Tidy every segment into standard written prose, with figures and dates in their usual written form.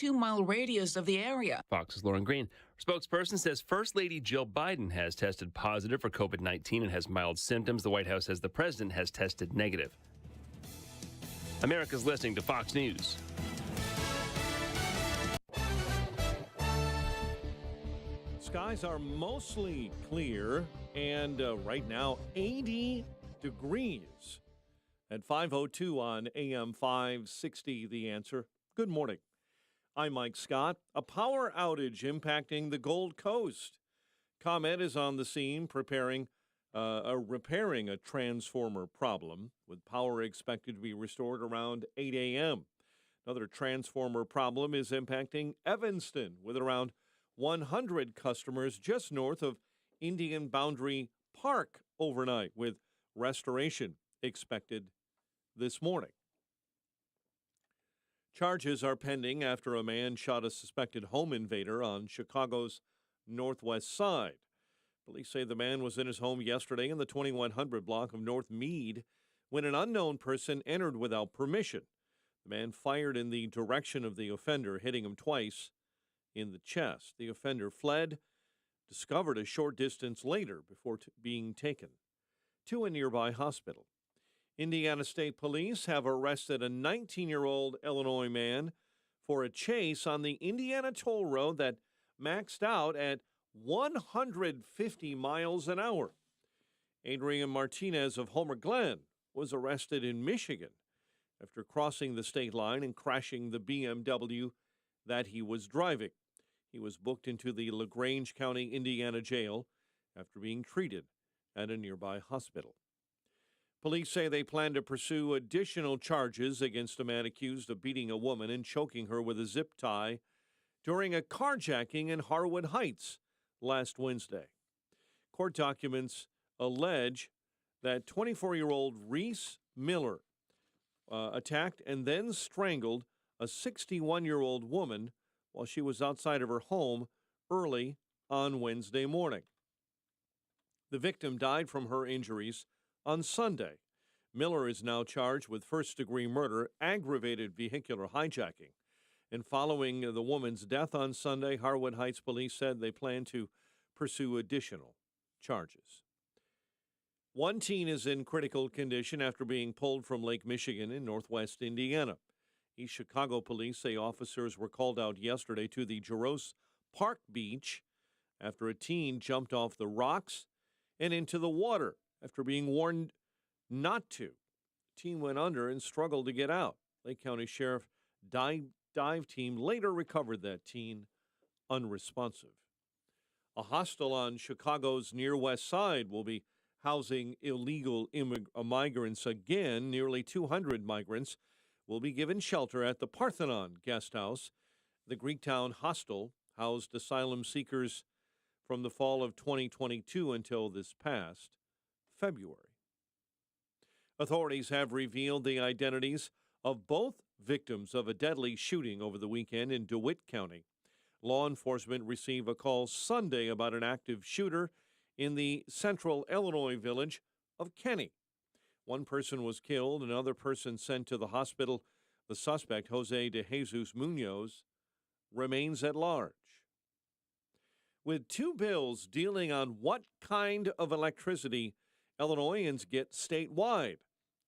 2-mile radius of the area. Fox's Lauren Green. Spokesperson says First Lady Jill Biden has tested positive for COVID-19 and has mild symptoms. The White House says the president has tested negative. America's listening to Fox News. Skies are mostly clear, and right now 80 degrees at 5:02 on AM 560. The Answer. Good morning. I'm Mike Scott. A power outage impacting the Gold Coast. ComEd is on the scene repairing a transformer problem, with power expected to be restored around 8 a.m. Another transformer problem is impacting Evanston, with around 100 customers just north of Indian Boundary Park overnight, with restoration expected this morning. Charges are pending after a man shot a suspected home invader on Chicago's northwest side. Police say the man was in his home yesterday in the 2100 block of North Meade when an unknown person entered without permission. The man fired in the direction of the offender, hitting him twice in the chest. The offender fled, discovered a short distance later before being taken to a nearby hospital. Indiana State Police have arrested a 19-year-old Illinois man for a chase on the Indiana toll road that maxed out at 150 miles an hour. Adrian Martinez of Homer Glen was arrested in Michigan after crossing the state line and crashing the BMW that he was driving. He was booked into the LaGrange County, Indiana jail after being treated at a nearby hospital. Police say they plan to pursue additional charges against a man accused of beating a woman and choking her with a zip tie during a carjacking in Harwood Heights last Wednesday. Court documents allege that 24-year-old Reese Miller attacked and then strangled a 61-year-old woman while she was outside of her home early on Wednesday morning. The victim died from her injuries on Sunday. Miller is now charged with first-degree murder, aggravated vehicular hijacking. And following the woman's death on Sunday, Harwood Heights police said they plan to pursue additional charges. One teen is in critical condition after being pulled from Lake Michigan in northwest Indiana. East Chicago police say officers were called out yesterday to the Jaros Park Beach after a teen jumped off the rocks and into the water after being warned not to. The teen went under and struggled to get out. Lake County Sheriff dive team later recovered that teen unresponsive. A hostel on Chicago's near west side will be housing illegal migrants again. Nearly 200 migrants will be given shelter at the Parthenon Guest House. The Greektown hostel housed asylum seekers from the fall of 2022 until this past February. Authorities have revealed the identities of both victims of a deadly shooting over the weekend in DeWitt County. Law enforcement received a call Sunday about an active shooter in the central Illinois village of Kenny. One person was killed, another person sent to the hospital. The suspect, Jose de Jesus Munoz, remains at large. With two bills dealing on what kind of electricity Illinoisans get statewide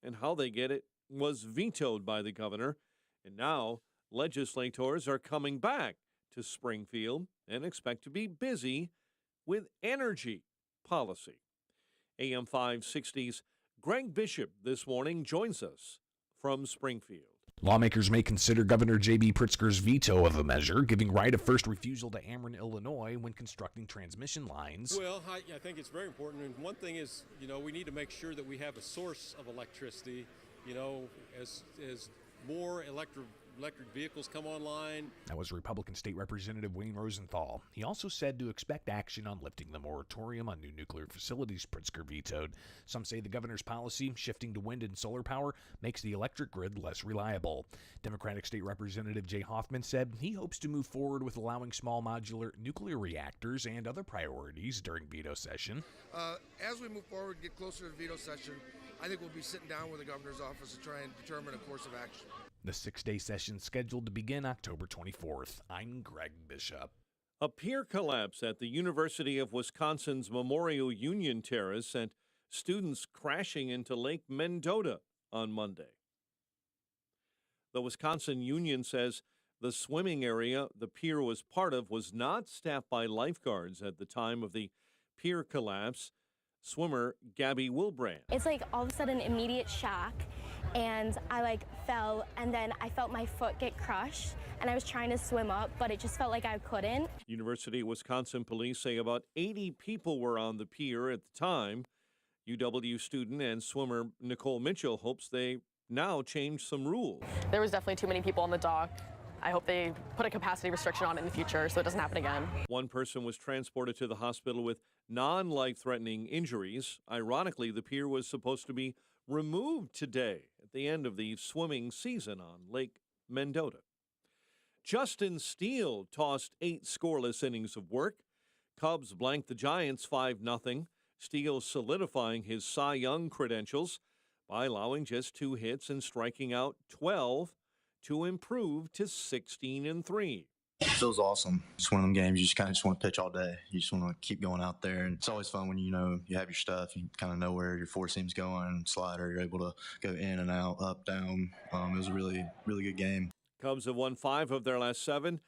and how they get it was vetoed by the governor. And now legislators are coming back to Springfield and expect to be busy with energy policy. AM 560's Greg Bishop this morning joins us from Springfield. Lawmakers may consider Governor J.B. Pritzker's veto of a measure giving right of first refusal to Ameren, Illinois when constructing transmission lines. Well, I think it's very important. And one thing is, we need to make sure that we have a source of electricity, as more electric vehicles come online. That was Republican State Representative Wayne Rosenthal. He also said to expect action on lifting the moratorium on new nuclear facilities Pritzker vetoed. Some say the governor's policy, shifting to wind and solar power, makes the electric grid less reliable. Democratic State Representative Jay Hoffman said he hopes to move forward with allowing small modular nuclear reactors and other priorities during veto session. As we move forward, get closer to veto session, I think we'll be sitting down with the governor's office to try and determine a course of action. The 6-day session scheduled to begin October 24th. I'm Greg Bishop. A pier collapse at the University of Wisconsin's Memorial Union Terrace sent students crashing into Lake Mendota on Monday. The Wisconsin Union says the swimming area the pier was part of was not staffed by lifeguards at the time of the pier collapse. Swimmer Gabby Wilbrand. It's like all of a sudden immediate shock, and I fell, and then I felt my foot get crushed, and I was trying to swim up, but it just felt like I couldn't. University of Wisconsin police say about 80 people were on the pier at the time. UW student and swimmer Nicole Mitchell hopes they now change some rules. There was definitely too many people on the dock. I hope they put a capacity restriction on it in the future so it doesn't happen again. One person was transported to the hospital with non-life-threatening injuries. Ironically, the pier was supposed to be removed today at the end of the swimming season on Lake Mendota. Justin Steele tossed 8 scoreless innings of work. Cubs blanked the Giants 5-0. Steele solidifying his Cy Young credentials by allowing just 2 hits and striking out 12 to improve to 16-3. It feels awesome. It's one of them games you just want to pitch all day. You just want to keep going out there. And it's always fun when you have your stuff. You kind of know where your four seam's going, slider. You're able to go in and out, up, down. It was a really, really good game. Cubs have won 5 of their last 7.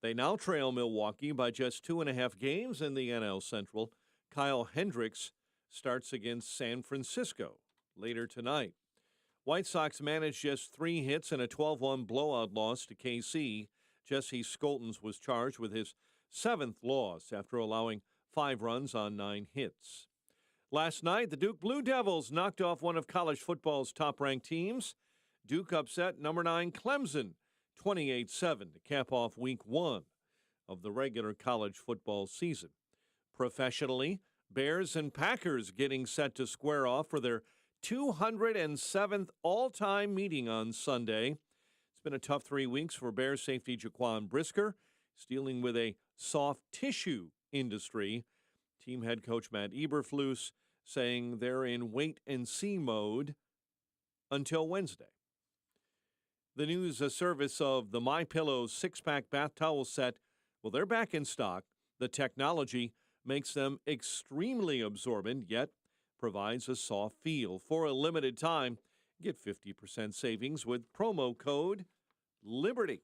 They now trail Milwaukee by just 2.5 games in the NL Central. Kyle Hendricks starts against San Francisco later tonight. White Sox managed just 3 hits and a 12-1 blowout loss to KC. Jesse Skoltens was charged with his 7th loss after allowing 5 runs on 9 hits. Last night, the Duke Blue Devils knocked off one of college football's top-ranked teams. Duke upset number 9 Clemson 28-7 to cap off week 1 of the regular college football season. Professionally, Bears and Packers getting set to square off for their 207th all-time meeting on Sunday. It's been a tough 3 weeks for Bears safety Jaquan Brisker, dealing with a soft tissue industry. Team head coach Matt Eberflus saying they're in wait-and-see mode until Wednesday. The news service of the MyPillow 6-pack bath towel set, well, they're back in stock. The technology makes them extremely absorbent, yet provides a soft feel. For a limited time, get 50% savings with promo code LIBERTY.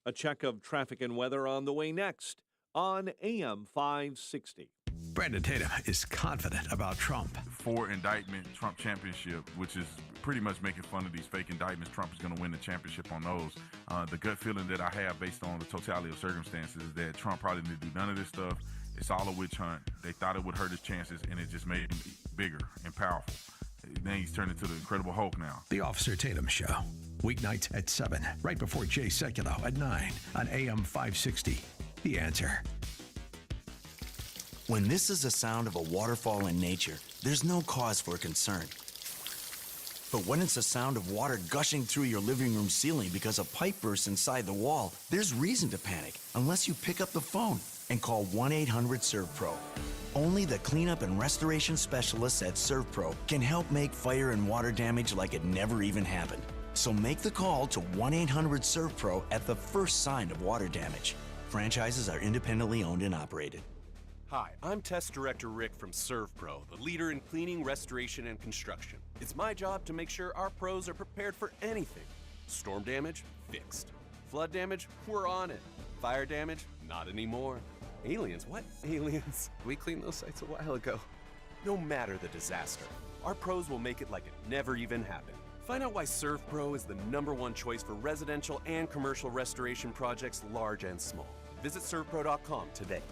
A check of traffic and weather on the way next on AM 560. Brandon Tatum is confident about Trump. 4 indictment Trump championship, which is pretty much making fun of these fake indictments. Trump is going to win the championship on those. The gut feeling that I have based on the totality of circumstances is that Trump probably didn't do none of this stuff. It's all a witch hunt. They thought it would hurt his chances, and it just made him bigger and powerful. Then he's turned into the Incredible Hulk now. The Officer Tatum Show, weeknights at 7, right before Jay Sekulow at 9 on AM 560. The Answer. When this is the sound of a waterfall in nature, there's no cause for concern. But when it's the sound of water gushing through your living room ceiling because a pipe bursts inside the wall, there's reason to panic unless you pick up the phone and call 1-800-SERVPRO. Only the cleanup and restoration specialists at ServPro can help make fire and water damage like it never even happened. So make the call to 1-800-SERVPRO at the first sign of water damage. Franchises are independently owned and operated. Hi, I'm Test Director Rick from ServPro, the leader in cleaning, restoration, and construction. It's my job to make sure our pros are prepared for anything. Storm damage? Fixed. Flood damage? We're on it. Fire damage? Not anymore. Aliens? What? Aliens? We cleaned those sites a while ago. No matter the disaster, our pros will make it like it never even happened. Find out why ServPro is the #1 choice for residential and commercial restoration projects, large and small. Visit servpro.com today.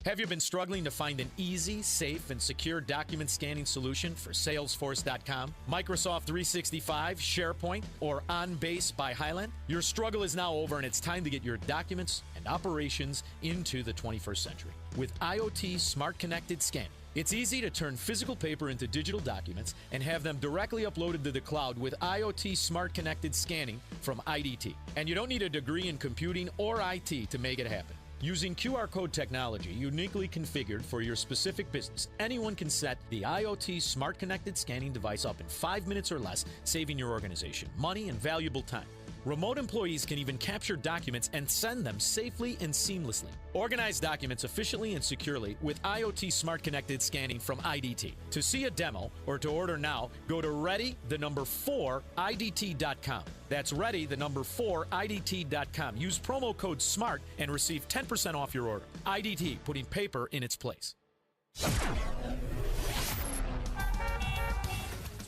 Have you been struggling to find an easy, safe, and secure document scanning solution for Salesforce.com, Microsoft 365, SharePoint, or OnBase by Highland? Your struggle is now over, and it's time to get your documents and operations into the 21st century. With IoT Smart Connected Scanning, it's easy to turn physical paper into digital documents and have them directly uploaded to the cloud with IoT Smart Connected Scanning from IDT. And you don't need a degree in computing or IT to make it happen. Using QR code technology uniquely configured for your specific business, anyone can set the IoT Smart Connected Scanning device up in 5 minutes or less, saving your organization money and valuable time. Remote employees can even capture documents and send them safely and seamlessly. Organize documents efficiently and securely with IoT Smart Connected Scanning from IDT. To see a demo or to order now, go to ready4idt.com. That's ready4idt.com. Use promo code SMART and receive 10% off your order. IDT, putting paper in its place.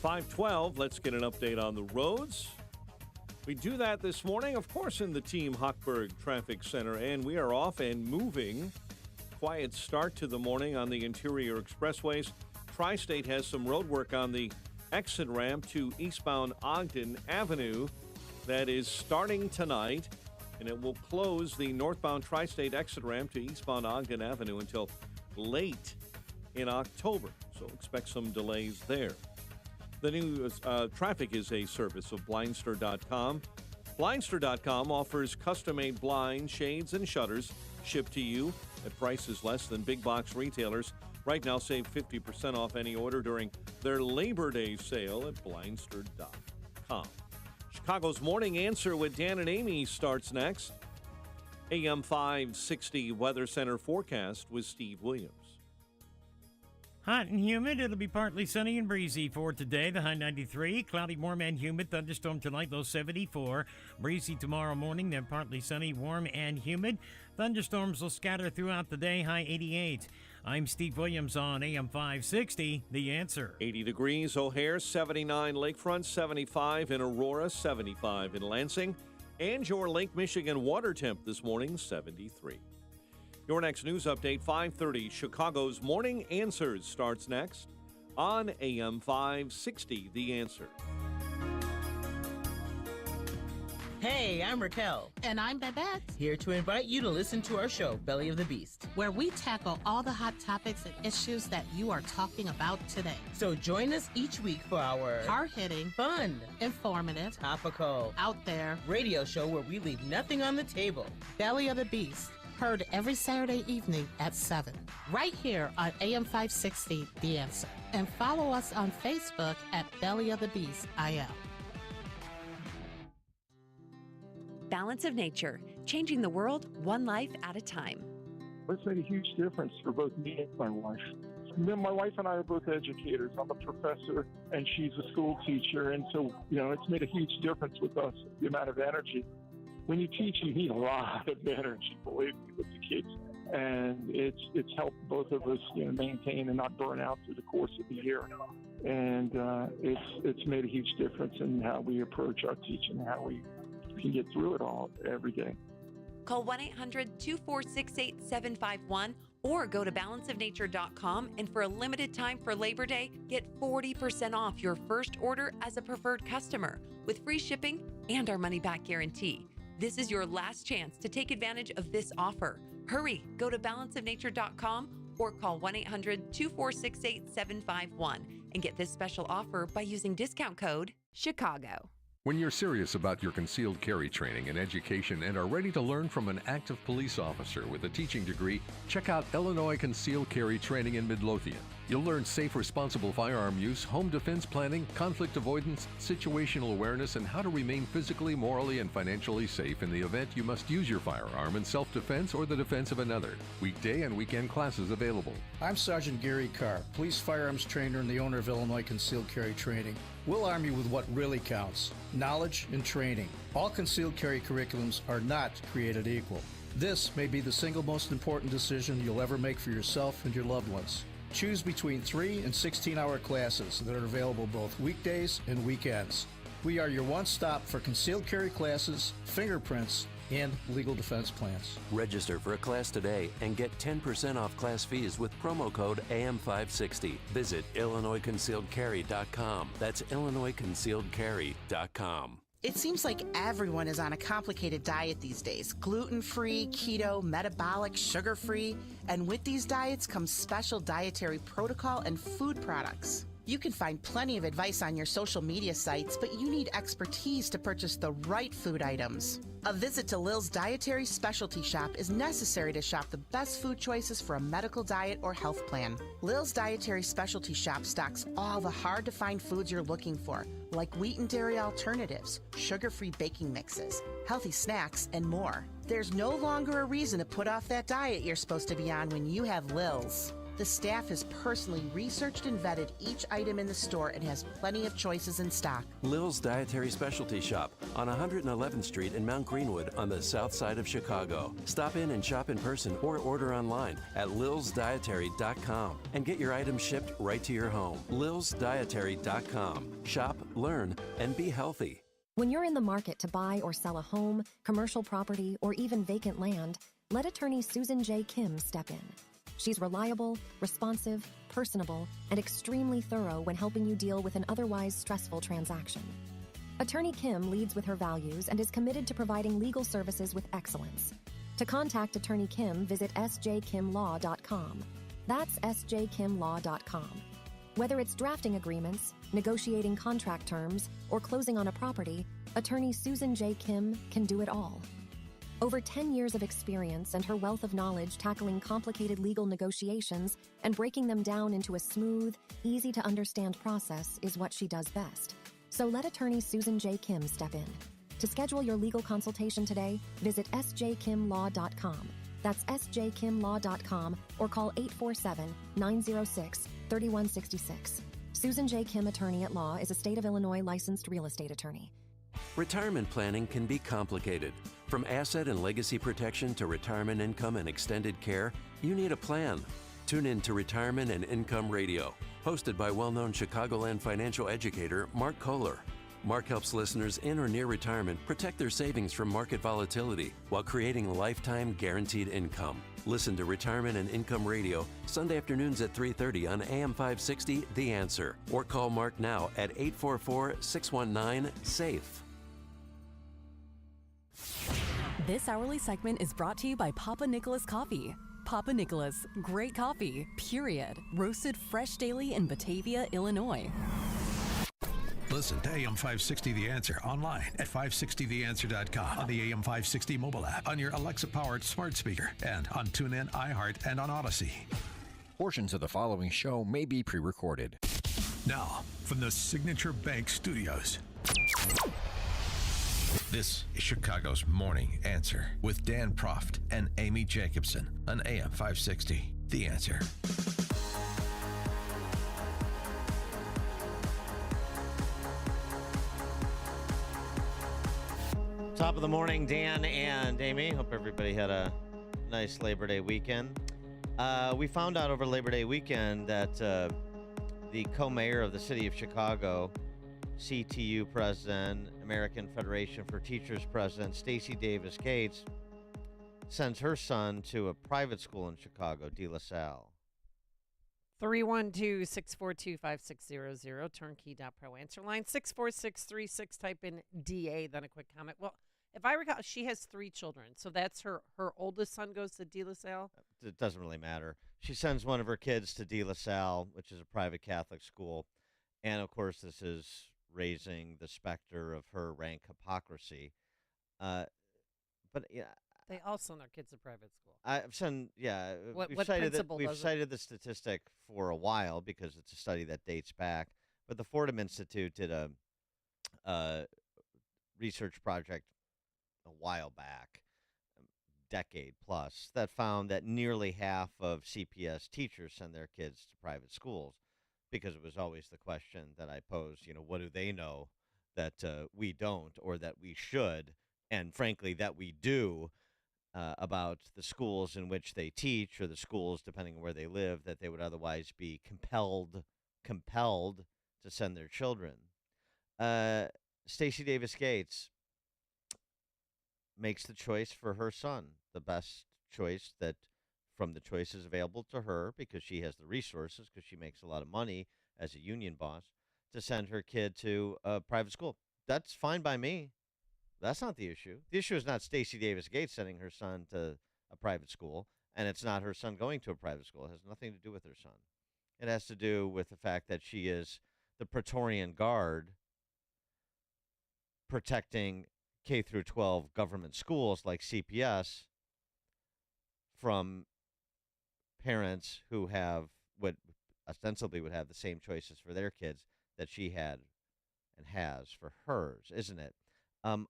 5:12. Let's get an update on the roads. We do that this morning, of course, in the Team Hochberg Traffic Center, and we are off and moving. Quiet start to the morning on the interior expressways. Tri-State has some road work on the exit ramp to eastbound Ogden Avenue that is starting tonight, and it will close the northbound Tri-State exit ramp to eastbound Ogden Avenue until late in October, so expect some delays there. The new traffic is a service of Blindster.com. Blindster.com offers custom-made blinds, shades, and shutters shipped to you at prices less than big box retailers. Right now, save 50% off any order during their Labor Day sale at Blindster.com. Chicago's Morning Answer with Dan and Amy starts next. AM 560 Weather Center forecast with Steve Williams. Hot and humid. It'll be partly sunny and breezy for today. The high 93. Cloudy, warm, and humid. Thunderstorm tonight, low 74. Breezy tomorrow morning, then partly sunny, warm, and humid. Thunderstorms will scatter throughout the day, high 88. I'm Steve Williams on AM 560, The Answer. 80 degrees, O'Hare, 79 Lakefront, 75 in Aurora, 75 in Lansing, and your Lake Michigan water temp this morning, 73. Your next news update, 5:30. Chicago's Morning Answers starts next on AM 560, The Answer. Hey, I'm Raquel. And I'm Babette. Here to invite you to listen to our show, Belly of the Beast, where we tackle all the hot topics and issues that you are talking about today. So join us each week for our hard-hitting, fun, informative, topical, out there radio show where we leave nothing on the table. Belly of the Beast. Heard every Saturday evening at 7, right here on AM 560, The Answer. And follow us on Facebook at Belly of the Beast IL. Balance of Nature, changing the world one life at a time. It's made a huge difference for both me and my wife. My wife and I are both educators. I'm a professor and she's a school teacher. And so, it's made a huge difference with us, the amount of energy. When you teach, you need a lot of energy, believe me, with the kids. And it's helped both of us, maintain and not burn out through the course of the year. And it's made a huge difference in how we approach our teaching, how we can get through it all every day. Call 1-800-246-8751 or go to balanceofnature.com, and for a limited time for Labor Day, get 40% off your first order as a preferred customer with free shipping and our money-back guarantee. This is your last chance to take advantage of this offer. Hurry, go to balanceofnature.com or call 1-800-246-8751 and get this special offer by using discount code CHICAGO. When you're serious about your concealed carry training and education and are ready to learn from an active police officer with a teaching degree, check out Illinois Concealed Carry Training in Midlothian. You'll learn safe, responsible firearm use, home defense planning, conflict avoidance, situational awareness, and how to remain physically, morally, and financially safe in the event you must use your firearm in self-defense or the defense of another. Weekday and weekend classes available. I'm Sergeant Gary Carr, police firearms trainer and the owner of Illinois Concealed Carry Training. We'll arm you with what really counts, knowledge and training. All concealed carry curriculums are not created equal. This may be the single most important decision you'll ever make for yourself and your loved ones. Choose between 3 and 16-hour classes that are available both weekdays and weekends. We are your one-stop for concealed carry classes, fingerprints, and legal defense plans. Register for a class today and get 10% off class fees with promo code AM560. Visit IllinoisConcealedCarry.com. That's IllinoisConcealedCarry.com. It seems like everyone is on a complicated diet these days. Gluten-free, keto, metabolic, sugar-free. And with these diets comes special dietary protocol and food products. You can find plenty of advice on your social media sites, but you need expertise to purchase the right food items. A visit to Lil's Dietary Specialty Shop is necessary to shop the best food choices for a medical diet or health plan. Lil's Dietary Specialty Shop stocks all the hard-to-find foods you're looking for, like wheat and dairy alternatives, sugar-free baking mixes, healthy snacks, and more. There's no longer a reason to put off that diet you're supposed to be on when you have Lil's. The staff has personally researched and vetted each item in the store and has plenty of choices in stock. Lil's Dietary Specialty Shop on 111th Street in Mount Greenwood on the south side of Chicago. Stop in and shop in person or order online at lilsdietary.com and get your items shipped right to your home. lilsdietary.com. Shop, learn, and be healthy. When you're in the market to buy or sell a home, commercial property, or even vacant land, let attorney Susan J. Kim step in. She's reliable, responsive, personable, and extremely thorough when helping you deal with an otherwise stressful transaction. Attorney Kim leads with her values and is committed to providing legal services with excellence. To contact Attorney Kim, visit sjkimlaw.com. That's sjkimlaw.com. Whether it's drafting agreements, negotiating contract terms, or closing on a property, Attorney Susan J. Kim can do it all. Over 10 years of experience and her wealth of knowledge tackling complicated legal negotiations and breaking them down into a smooth, easy-to-understand process is what she does best. So let attorney Susan J. Kim step in. To schedule your legal consultation today, visit sjkimlaw.com. That's sjkimlaw.com or call 847-906-3166. Susan J. Kim Attorney at Law is a state of Illinois licensed real estate attorney. Retirement planning can be complicated. From asset and legacy protection to retirement income and extended care, you need a plan. Tune in to Retirement and Income Radio, hosted by well-known Chicagoland financial educator Mark Kohler. Mark helps listeners in or near retirement protect their savings from market volatility while creating lifetime guaranteed income. Listen to Retirement and Income Radio Sunday afternoons at 3:30 on AM 560 The Answer, or call Mark now at 844-619-SAFE. This hourly segment is brought to you by Papa Nicholas Coffee. Papa Nicholas, great coffee, period. Roasted fresh daily in Batavia, Illinois. Listen to AM 560 The Answer online at 560theanswer.com, on the AM 560 mobile app, on your Alexa-powered smart speaker, and on TuneIn, iHeart, and on Odyssey. Portions of the following show may be pre-recorded. Now, from the Signature Bank Studios, this is Chicago's Morning Answer with Dan Proft and Amy Jacobson on AM 560 The Answer. Top of the morning, Dan and Amy. Hope everybody had a nice Labor Day weekend. We found out over Labor Day weekend that the co-mayor of the city of Chicago, CTU president, American Federation for Teachers president, Stacey Davis Gates, sends her son to a private school in Chicago, De La Salle. 312-642-5600, turnkey.pro answer line, 64636, type in DA, then a quick comment. Well, if I recall, she has 3 children, so that's her oldest son goes to De La Salle? It doesn't really matter. She sends one of her kids to De La Salle, which is a private Catholic school, and of course this is raising the specter of her rank hypocrisy. But yeah, they all send their kids to private school. I've seen, yeah. What we've cited principal we've does it? cited the statistic for a while because it's a study that dates back. But the Fordham Institute did a research project a while back, decade plus, that found that nearly half of CPS teachers send their kids to private schools, because it was always the question that I posed, what do they know that we don't, or that we should, and frankly that we do, about the schools in which they teach, or the schools, depending on where they live, that they would otherwise be compelled to send their children. Stacey Davis Gates makes the choice for her son, the best choice that from the choices available to her, because she has the resources, because she makes a lot of money as a union boss, to send her kid to a private school. That's fine by me. That's not the issue. The issue is not Stacey Davis Gates sending her son to a private school, and it's not her son going to a private school. It has nothing to do with her son. It has to do with the fact that she is the Praetorian Guard protecting K through 12 government schools like CPS from parents who have what ostensibly would have the same choices for their kids that she had and has for hers, isn't it?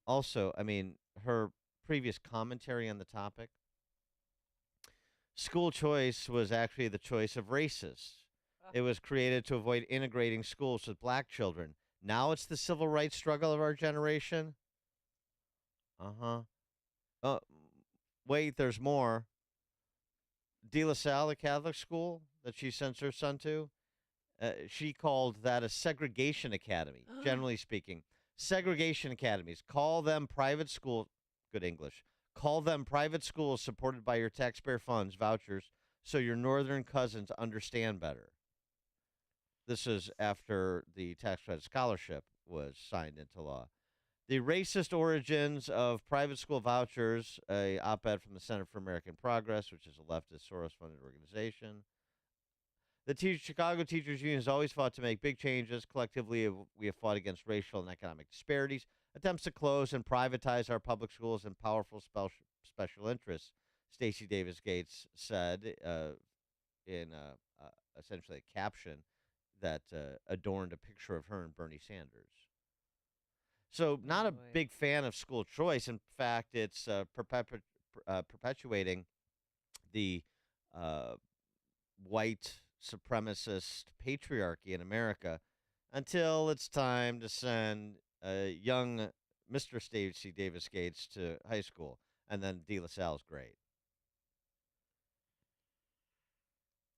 Also, I mean, her previous commentary on the topic, school choice was actually the choice of racists. It was created to avoid integrating schools with black children. Now it's the civil rights struggle of our generation. Wait, there's more. De La Salle, a Catholic school that she sends her son to, she called that a segregation academy, generally speaking. Segregation academies, call them private schools, good English, call them private schools supported by your taxpayer funds, vouchers, so your northern cousins understand better. This is after the tax credit scholarship was signed into law. The racist origins of private school vouchers, a op-ed from the Center for American Progress, which is a leftist Soros-funded organization. The Chicago Teachers Union has always fought to make big changes. Collectively, we have fought against racial and economic disparities, attempts to close and privatize our public schools, and powerful special interests, Stacey Davis Gates said in essentially a caption that adorned a picture of her and Bernie Sanders. So not a big fan of school choice. In fact, it's perpetuating the white supremacist patriarchy in America until it's time to send young Mr. Stacey Davis Gates to high school. And then De La Salle's great.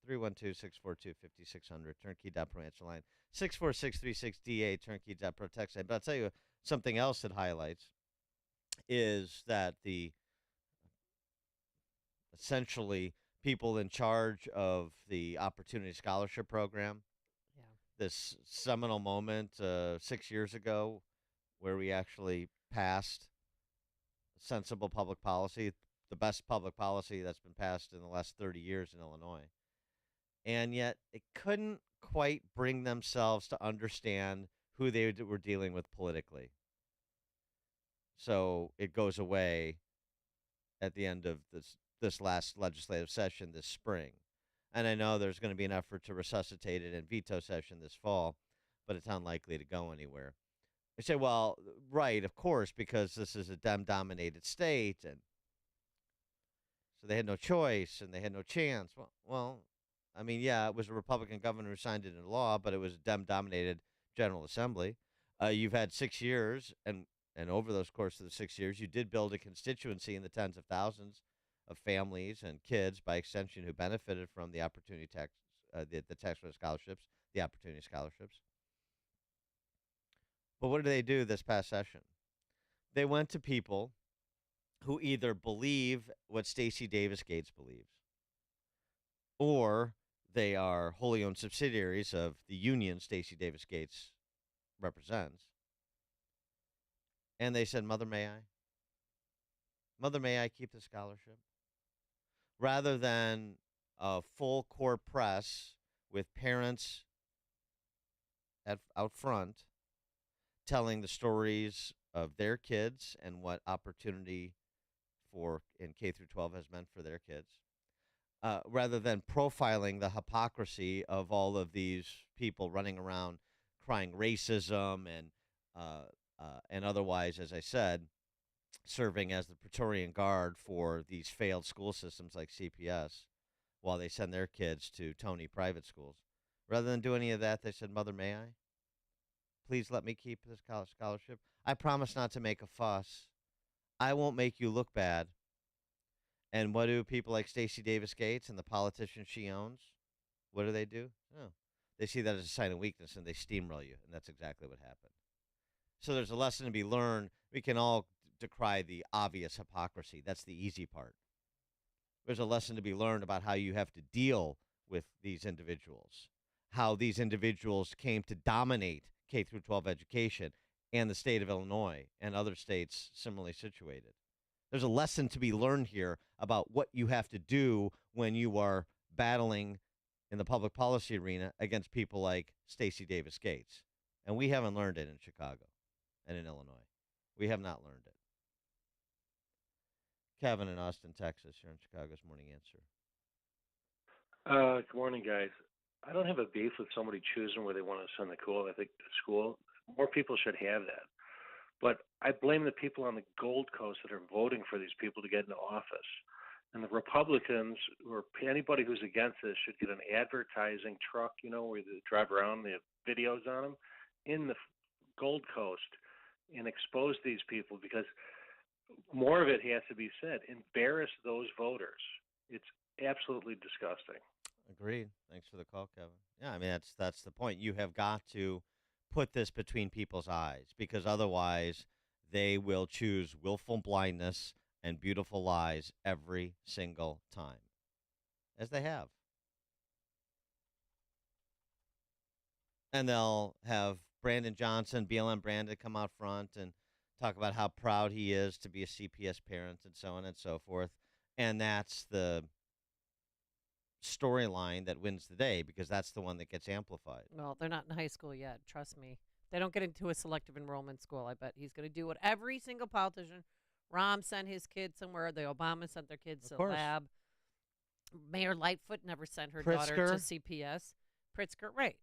312-642-5600, turnkey.pro answer line. 64636DA, turnkey.pro text line. But I'll tell you something else that highlights is that the essentially people in charge of the Opportunity Scholarship Program, this seminal moment 6 years ago where we actually passed sensible public policy, the best public policy that's been passed in the last 30 years in Illinois. And yet it couldn't quite bring themselves to understand who they were dealing with politically. So it goes away at the end of this last legislative session this spring. And I know there's going to be an effort to resuscitate it in veto session this fall, but it's unlikely to go anywhere. I say, well, right, of course, because this is a Dem-dominated state, and so they had no choice and they had no chance. Well, I mean, yeah, it was a Republican governor who signed it into law, but it was a Dem-dominated General Assembly. You've had 6 years, and over those course of the 6 years, you did build a constituency in the tens of thousands of families and kids, by extension, who benefited from the opportunity tax, the tax credit scholarships, the opportunity scholarships. But what did they do this past session? They went to people who either believe what Stacey Davis Gates believes, or they are wholly owned subsidiaries of the union Stacey Davis Gates represents. And they said, Mother, may I? Mother, may I keep the scholarship? Rather than a full court press with parents out front telling the stories of their kids and what opportunity for in K through 12 has meant for their kids, rather than profiling the hypocrisy of all of these people running around crying racism and otherwise, as I said, serving as the Praetorian Guard for these failed school systems like CPS while they send their kids to Tony private schools. Rather than do any of that, they said, Mother, may I? Please let me keep this college scholarship. I promise not to make a fuss. I won't make you look bad. And what do people like Stacey Davis Gates and the politicians she owns, what do? Oh, they see that as a sign of weakness and they steamroll you, and that's exactly what happened. So there's a lesson to be learned. We can all decry the obvious hypocrisy. That's the easy part. There's a lesson to be learned about how you have to deal with these individuals, how these individuals came to dominate K through 12 education and the state of Illinois and other states similarly situated. There's a lesson to be learned here about what you have to do when you are battling in the public policy arena against people like Stacey Davis Gates. And we haven't learned it in Chicago and in Illinois. We have not learned it. Kevin in Austin, Texas, here in Chicago's Morning Answer. Good morning, guys. I don't have a beef with somebody choosing where they want to send the school. More people should have that. But I blame the people on the Gold Coast that are voting for these people to get into office. And the Republicans, or anybody who's against this, should get an advertising truck, where they drive around, they have videos on them, in the Gold Coast and expose these people, because more of it has to be said. Embarrass those voters. It's absolutely disgusting. Agreed. Thanks for the call, Kevin. Yeah, I mean, that's the point. You have got to put this between people's eyes, because otherwise they will choose willful blindness and beautiful lies every single time, as they have. And they'll have Brandon Johnson, BLM Brandon, come out front and talk about how proud he is to be a CPS parent and so on and so forth. And that's the storyline that wins the day, because that's the one that gets amplified. Well, they're not in high school yet. Trust me. They don't get into a selective enrollment school. I bet he's going to do what every single politician. Rahm sent his kids somewhere. The Obama sent their kids to the lab. Mayor Lightfoot never sent her daughter to CPS. Pritzker, right.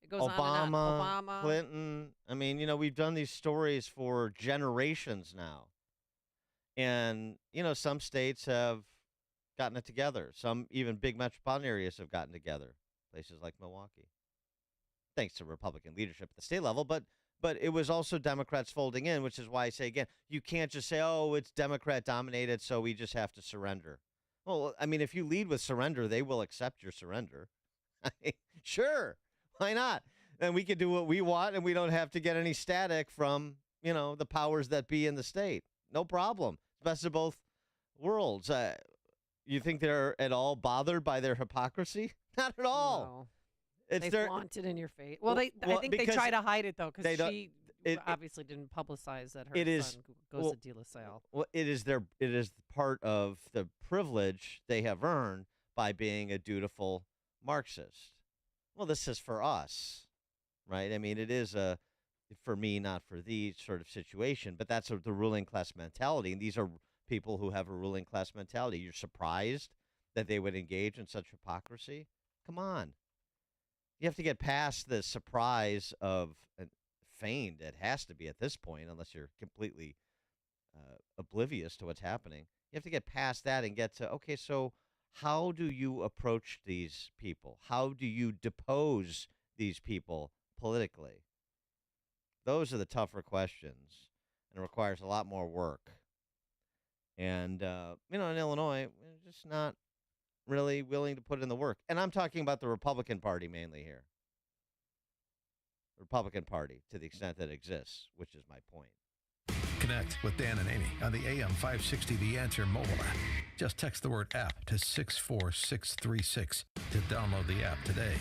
It goes on and on. Obama, Clinton. I mean, we've done these stories for generations now. And, some states have gotten it together. Some even big metropolitan areas have gotten together. Places like Milwaukee. Thanks to Republican leadership at the state level. But it was also Democrats folding in, which is why I say, again, you can't just say, oh, it's Democrat-dominated, so we just have to surrender. Well, I mean, if you lead with surrender, they will accept your surrender. Sure. Why not? And we can do what we want, and we don't have to get any static from, the powers that be in the state. No problem. It's best of both worlds. You think they're at all bothered by their hypocrisy? Not at all. No. They flaunt it in your face. Well, I think they try to hide it, though, because she obviously didn't publicize that her son goes to De La Salle. Well, it is part of the privilege they have earned by being a dutiful Marxist. Well, this is for us, right? I mean, it is a for me, not for thee sort of situation, but that's the ruling class mentality. And these are people who have a ruling class mentality. You're surprised that they would engage in such hypocrisy? Come on. You have to get past the surprise of feigned. It has to be at this point, unless you're completely oblivious to what's happening. You have to get past that and get to, okay, so how do you approach these people? How do you depose these people politically? Those are the tougher questions, and it requires a lot more work. And, in Illinois, we're just not really willing to put in the work. And I'm talking about the Republican Party mainly here. The Republican Party, to the extent that it exists, which is my point. Connect with Dan and Amy on the AM 560 The Answer mobile app. Just text the word app to 64636 to download the app today.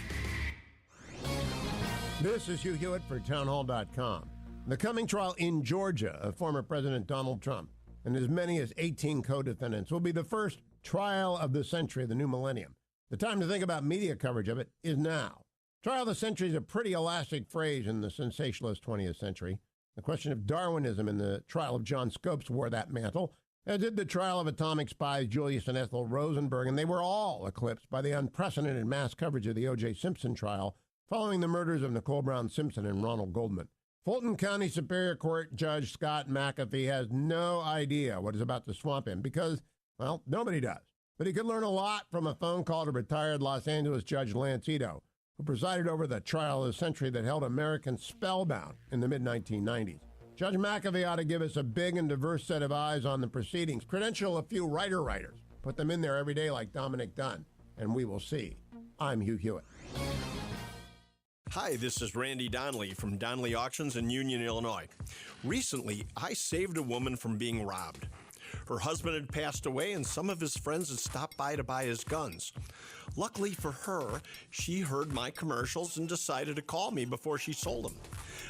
This is Hugh Hewitt for townhall.com. The coming trial in Georgia of former President Donald Trump and as many as 18 co-defendants will be the first trial of the century of the new millennium. The time to think about media coverage of it is now. Trial of the century is a pretty elastic phrase in the sensationalist 20th century. The question of Darwinism in the trial of John Scopes wore that mantle, as did the trial of atomic spies Julius and Ethel Rosenberg, and they were all eclipsed by the unprecedented mass coverage of the O.J. Simpson trial following the murders of Nicole Brown Simpson and Ronald Goldman. Fulton County Superior Court Judge Scott McAfee has no idea what is about to swamp him because, well, nobody does. But he could learn a lot from a phone call to retired Los Angeles Judge Lance Ito, who presided over the trial of the century that held Americans spellbound in the mid-1990s. Judge McAfee ought to give us a big and diverse set of eyes on the proceedings, credential a few writers, put them in there every day like Dominic Dunn, and we will see. I'm Hugh Hewitt. Hi, this is Randy Donnelly from Donnelly Auctions in Union, Illinois. Recently, I saved a woman from being robbed. Her husband had passed away, and some of his friends had stopped by to buy his guns. Luckily for her, she heard my commercials and decided to call me before she sold them.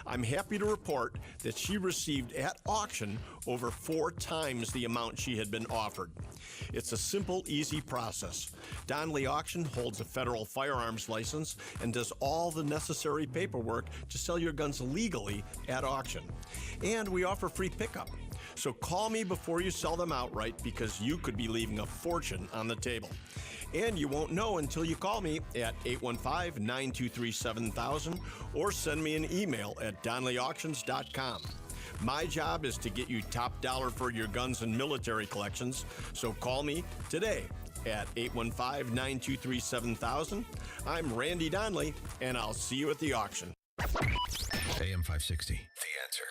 I'm happy to report that she received at auction over 4 times the amount she had been offered. It's a simple, easy process. Donnelly Auction holds a federal firearms license and does all the necessary paperwork to sell your guns legally at auction. And we offer free pickup. So call me before you sell them outright, because you could be leaving a fortune on the table. And you won't know until you call me at 815-923-7000 or send me an email at donnellyauctions.com. My job is to get you top dollar for your guns and military collections, so call me today at 815-923-7000. I'm Randy Donnelly, and I'll see you at the auction. AM 560, The Answer.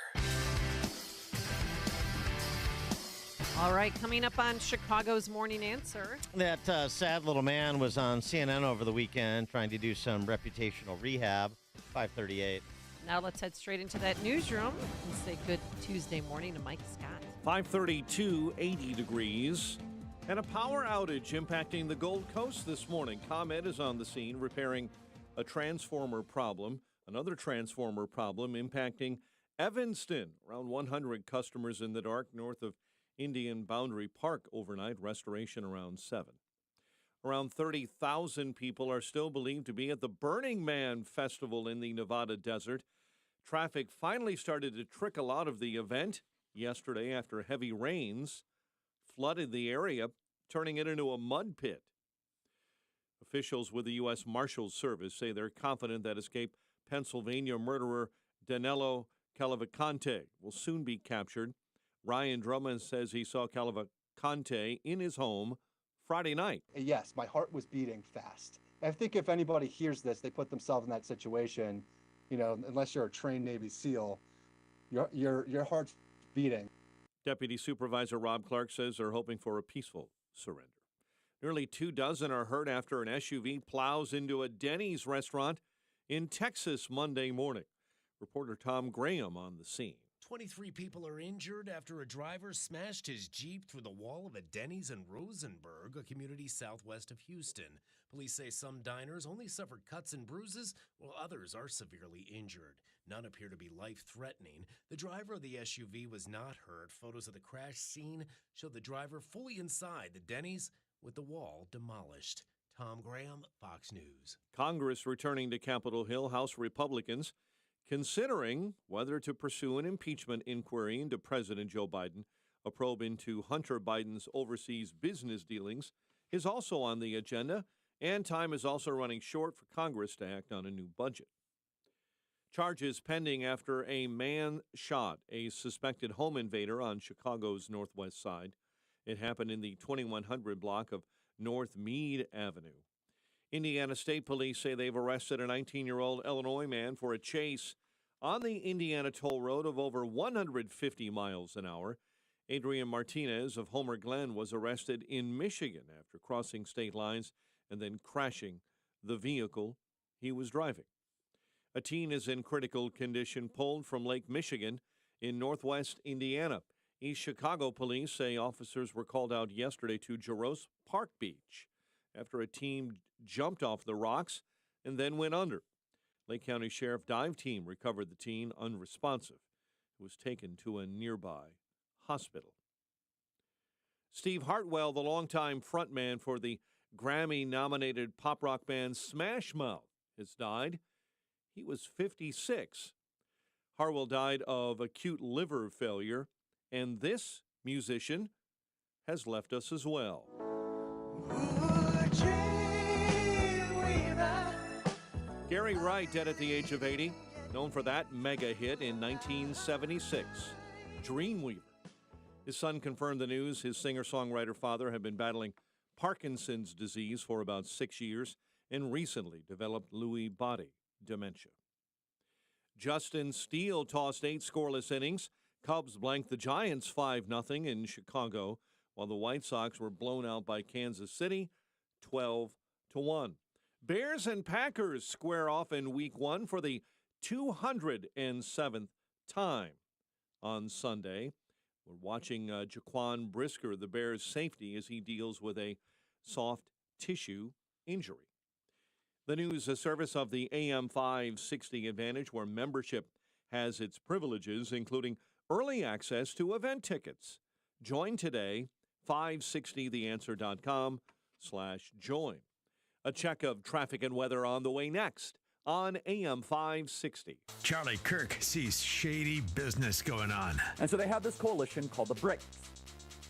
All right, coming up on Chicago's Morning Answer. That sad little man was on CNN over the weekend trying to do some reputational rehab. 538. Now let's head straight into that newsroom and say good Tuesday morning to Mike Scott. 532, 80 degrees. And a power outage impacting the Gold Coast this morning. ComEd is on the scene repairing a transformer problem. Another transformer problem impacting Evanston. Around 100 customers in the dark north of Indian Boundary Park overnight. Restoration around 7. Around 30,000 people are still believed to be at the Burning Man Festival in the Nevada desert. Traffic finally started to trickle out of the event yesterday after heavy rains flooded the area, turning it into a mud pit. Officials with the U.S. Marshals Service say they're confident that escaped Pennsylvania murderer Danilo Cavalcante will soon be captured. Ryan Drummond says he saw Cavalcante in his home Friday night. Yes, my heart was beating fast. I think if anybody hears this, they put themselves in that situation. You know, unless you're a trained Navy SEAL, your heart's beating. Deputy Supervisor Rob Clark says they're hoping for a peaceful surrender. Nearly 24 are hurt after an SUV plows into a Denny's restaurant in Texas Monday morning. Reporter Tom Graham on the scene. 23 people are injured after a driver smashed his Jeep through the wall of a Denny's in Rosenberg, a community southwest of Houston. Police say some diners only suffered cuts and bruises, while others are severely injured. None appear to be life-threatening. The driver of the SUV was not hurt. Photos of the crash scene show the driver fully inside the Denny's with the wall demolished. Tom Graham, Fox News. Congress returning to Capitol Hill. House Republicans considering whether to pursue an impeachment inquiry into President Joe Biden. A probe into Hunter Biden's overseas business dealings is also on the agenda, and time is also running short for Congress to act on a new budget. Charges pending after a man shot a suspected home invader on Chicago's northwest side. It happened in the 2100 block of North Meade Avenue. Indiana State Police say they've arrested a 19-year-old Illinois man for a chase on the Indiana toll road of over 150 miles an hour. Adrian Martinez of Homer Glen was arrested in Michigan after crossing state lines and then crashing the vehicle he was driving. A teen is in critical condition, pulled from Lake Michigan in northwest Indiana. East Chicago police say officers were called out yesterday to Jaros Park Beach after a team jumped off the rocks and then went under. Lake County Sheriff dive team recovered the teen unresponsive. He was taken to a nearby hospital. Steve Hartwell, the longtime frontman for the Grammy-nominated pop rock band Smash Mouth, has died. He was 56. Hartwell died of acute liver failure, and this musician has left us as well. Gary Wright, dead at the age of 80, known for that mega hit in 1976, Dreamweaver. His son confirmed the news. His singer-songwriter father had been battling Parkinson's disease for about 6 years and recently developed Lewy body dementia. Justin Steele tossed 8 scoreless innings. Cubs blanked the Giants 5-0 in Chicago, while the White Sox were blown out by Kansas City 12-1. Bears and Packers square off in Week 1 for the 207th time on Sunday. We're watching Jaquan Brisker, the Bears' safety, as he deals with a soft tissue injury. The news, a service of the AM 560 Advantage, where membership has its privileges, including early access to event tickets. Join today, 560theanswer.com/join. A check of traffic and weather on the way next on AM 560. Charlie Kirk sees shady business going on. And so they have this coalition called the BRICS,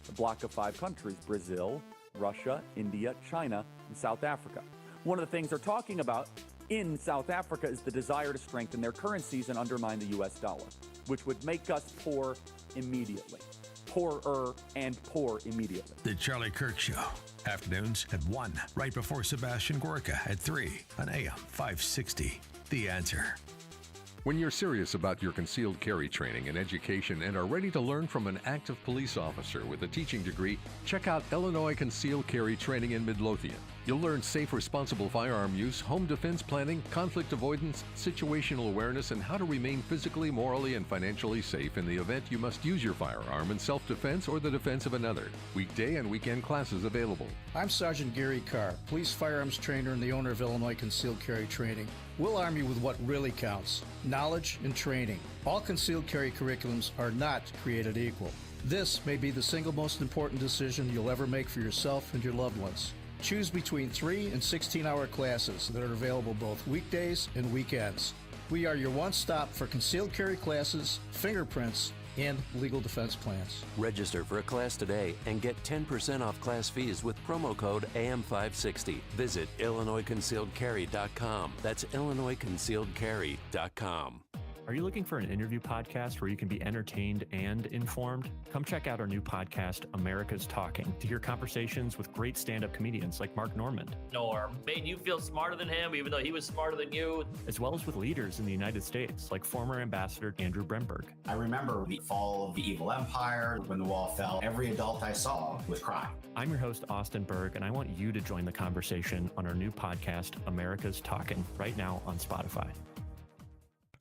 a bloc of 5 countries: Brazil, Russia, India, China, and South Africa. One of the things they're talking about in South Africa is the desire to strengthen their currencies and undermine the U.S. dollar, which would make us poor immediately. Poorer and poor immediately. The Charlie Kirk Show. Afternoons at 1, right before Sebastian Gorka at 3 on AM 560. The Answer. When you're serious about your concealed carry training and education and are ready to learn from an active police officer with a teaching degree, check out Illinois Concealed Carry Training in Midlothian. You'll learn safe, responsible firearm use, home defense planning, conflict avoidance, situational awareness, and how to remain physically, morally, and financially safe in the event you must use your firearm in self-defense or the defense of another. Weekday and weekend classes available. I'm Sergeant Gary Carr, police firearms trainer and the owner of Illinois Concealed Carry Training. We'll arm you with what really counts: knowledge and training. All concealed carry curriculums are not created equal. This may be the single most important decision you'll ever make for yourself and your loved ones. Choose between 3 and 16-hour classes that are available both weekdays and weekends. We are your one-stop for concealed carry classes, fingerprints, and legal defense plans. Register for a class today and get 10% off class fees with promo code AM560. Visit IllinoisConcealedCarry.com. That's IllinoisConcealedCarry.com. Are you looking for an interview podcast where you can be entertained and informed? Come check out our new podcast, America's Talking, to hear conversations with great stand-up comedians like Mark Normand. Norm made you feel smarter than him, even though he was smarter than you. As well as with leaders in the United States, like former Ambassador Andrew Bremberg. I remember the fall of the evil empire. When the wall fell, every adult I saw was crying. I'm your host, Austin Berg, and I want you to join the conversation on our new podcast, America's Talking, right now on Spotify.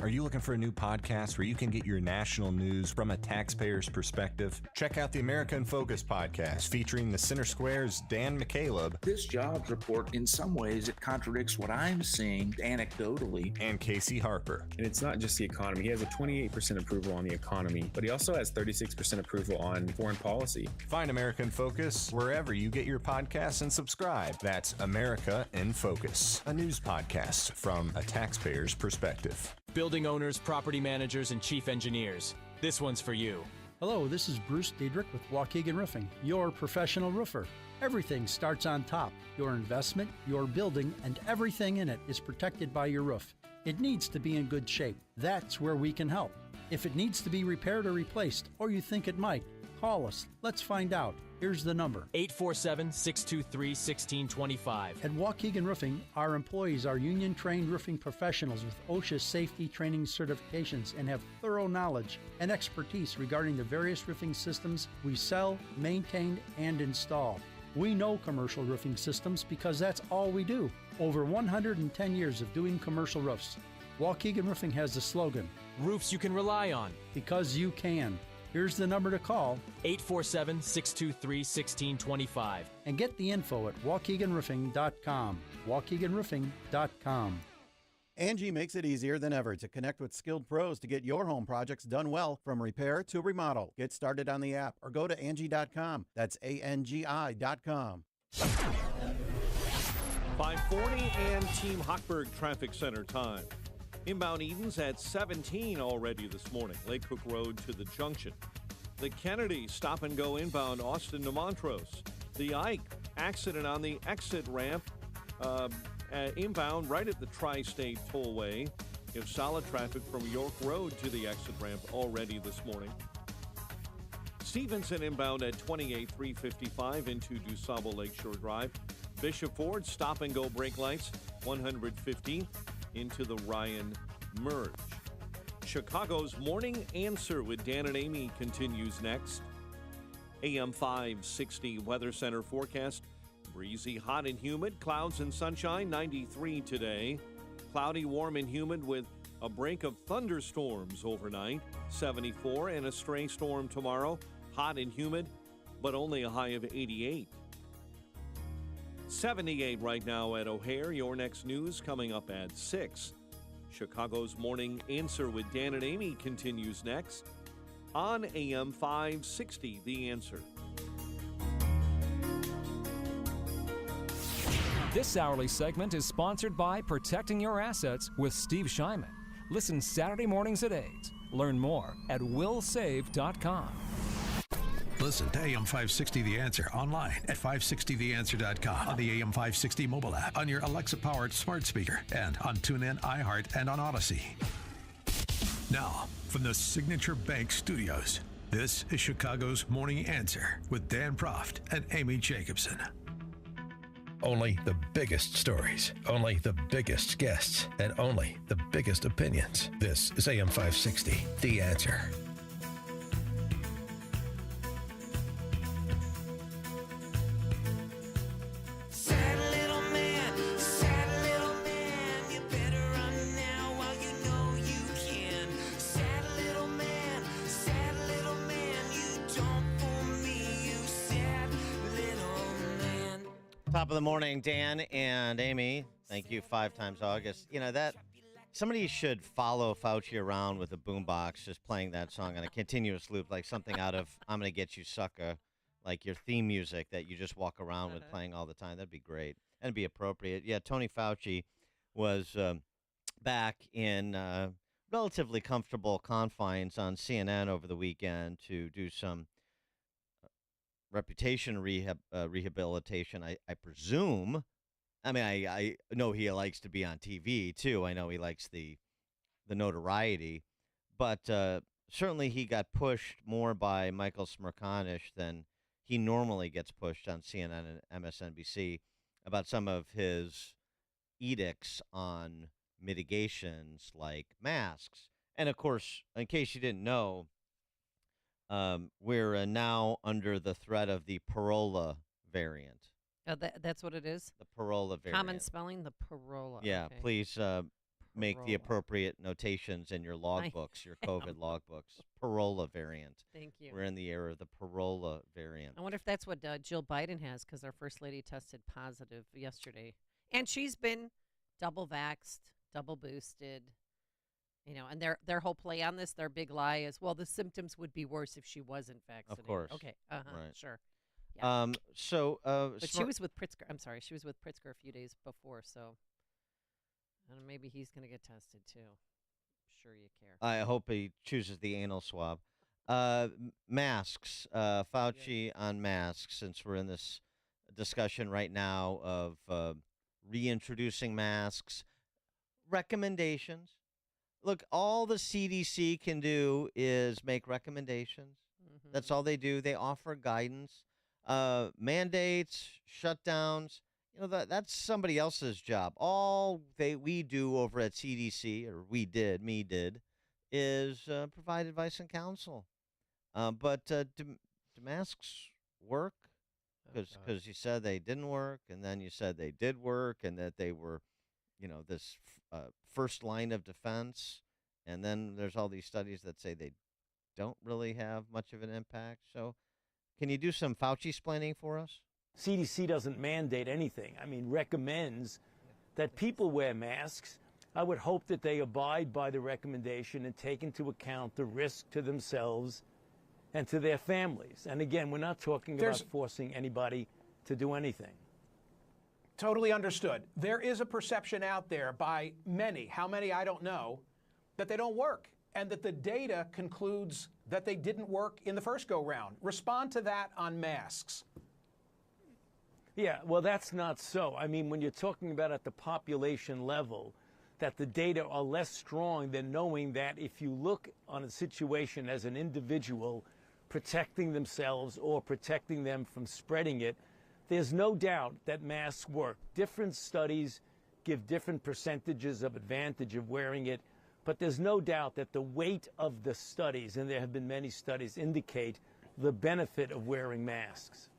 Are you looking for a new podcast where you can get your national news from a taxpayer's perspective? Check out the America in Focus podcast featuring the Center Square's Dan McCaleb. This jobs report, in some ways, it contradicts what I'm seeing anecdotally. And Casey Harper. And it's not just the economy. He has a 28% approval on the economy, but he also has 36% approval on foreign policy. Find America in Focus wherever you get your podcasts and subscribe. That's America in Focus, a news podcast from a taxpayer's perspective. Building owners, property managers, and chief engineers. This one's for you. Hello, this is Bruce Diedrich with Waukegan Roofing, your professional roofer. Everything starts on top. Your investment, your building, and everything in it is protected by your roof. It needs to be in good shape. That's where we can help. If it needs to be repaired or replaced, or you think it might, call us. Let's find out. Here's the number: 847-623-1625. At Waukegan Roofing, our employees are union-trained roofing professionals with OSHA safety training certifications and have thorough knowledge and expertise regarding the various roofing systems we sell, maintain, and install. We know commercial roofing systems because that's all we do. Over 110 years of doing commercial roofs. Waukegan Roofing has the slogan, roofs you can rely on. Because you can. Here's the number to call: 847-623-1625. And get the info at WaukeganRoofing.com. WaukeganRoofing.com. Angie makes it easier than ever to connect with skilled pros to get your home projects done well, from repair to remodel. Get started on the app or go to Angie.com. That's ANGI.com. 5:40 and Team Hochberg Traffic Center time. Inbound Edens at 17 already this morning. Lake Cook Road to the junction. The Kennedy stop and go inbound Austin to Montrose. The Ike accident on the exit ramp inbound right at the Tri-State Tollway. You have solid traffic from York Road to the exit ramp already this morning. Stevenson inbound at 28-355 into DuSable Lakeshore Drive. Bishop Ford stop and go brake lights 150 into the Ryan merge. Chicago's Morning Answer with Dan and Amy continues next. AM 560 Weather Center forecast. Breezy, hot and humid, clouds and sunshine, 93 today. Cloudy, warm and humid with a break of thunderstorms overnight, 74, and a stray storm tomorrow. Hot and humid, but only a high of 88. 78 right now at O'Hare. Your next news coming up at 6. Chicago's Morning Answer with Dan and Amy continues next on AM 560, The Answer. This hourly segment is sponsored by Protecting Your Assets with Steve Shyman. Listen Saturday mornings at 8. Learn more at willsave.com. Listen to AM 560 The Answer online at 560theanswer.com, on the AM 560 mobile app, on your Alexa-powered smart speaker, and on TuneIn, iHeart, and on Odyssey. Now, from the Signature Bank Studios, this is Chicago's Morning Answer with Dan Proft and Amy Jacobson. Only the biggest stories, only the biggest guests, and only the biggest opinions. This is AM 560, The Answer. Top of the morning, Dan and Amy. Thank you, 5 times August. You know, that somebody should follow Fauci around with a boombox, just playing that song on a continuous loop, like something out of I'm Gonna Get You, Sucker, like your theme music that you just walk around with playing all the time. That'd be great. And it'd be appropriate. Yeah, Tony Fauci was back in relatively comfortable confines on CNN over the weekend to do some reputation rehabilitation, I presume. I mean, I know he likes to be on TV, too. I know he likes the notoriety. But certainly he got pushed more by Michael Smerconish than he normally gets pushed on CNN and MSNBC about some of his edicts on mitigations like masks. And, of course, in case you didn't know, we're now under the threat of the Parola variant. That's what it is? The Parola variant. Common spelling, the Parola. Yeah, okay. please make the appropriate notations in your logbooks, your COVID logbooks. Parola variant. Thank you. We're in the era of the Parola variant. I wonder if that's what Jill Biden has, because our First Lady tested positive yesterday. And she's been double vaxxed, double boosted. You know, and their whole play on this, their big lie is, well, the symptoms would be worse if she wasn't vaccinated. Of course. Okay. Right. Sure. Yeah. But she was with Pritzker. I'm sorry, she was with Pritzker a few days before, so maybe he's going to get tested too. I'm sure you care. I hope he chooses the anal swab. Masks. Fauci on masks, since we're in this discussion right now of reintroducing masks. Recommendations. Look, all the CDC can do is make recommendations. Mm-hmm. That's all they do. They offer guidance. Mandates, shutdowns, you know, that's somebody else's job. All we do over at CDC, or me did, is provide advice and counsel. But do masks work? Because you said they didn't work, and then you said they did work, and that they were, you know, this first line of defense, and then there's all these studies that say they don't really have much of an impact. So can you do some Fauci-splaining for us? CDC doesn't mandate anything. I mean, recommends that people wear masks. I would hope that they abide by the recommendation and take into account the risk to themselves and to their families. And again, we're not talking about forcing anybody to do anything. Totally understood. There is a perception out there by many, how many I don't know, that they don't work and that the data concludes that they didn't work in the first go-round. Respond to that on masks. Yeah, well, that's not so. I mean, when you're talking about at the population level, that the data are less strong than knowing that if you look on a situation as an individual protecting themselves or protecting them from spreading it, there's no doubt that masks work. Different studies give different percentages of advantage of wearing it, but there's no doubt that the weight of the studies, and there have been many studies, indicate the benefit of wearing masks.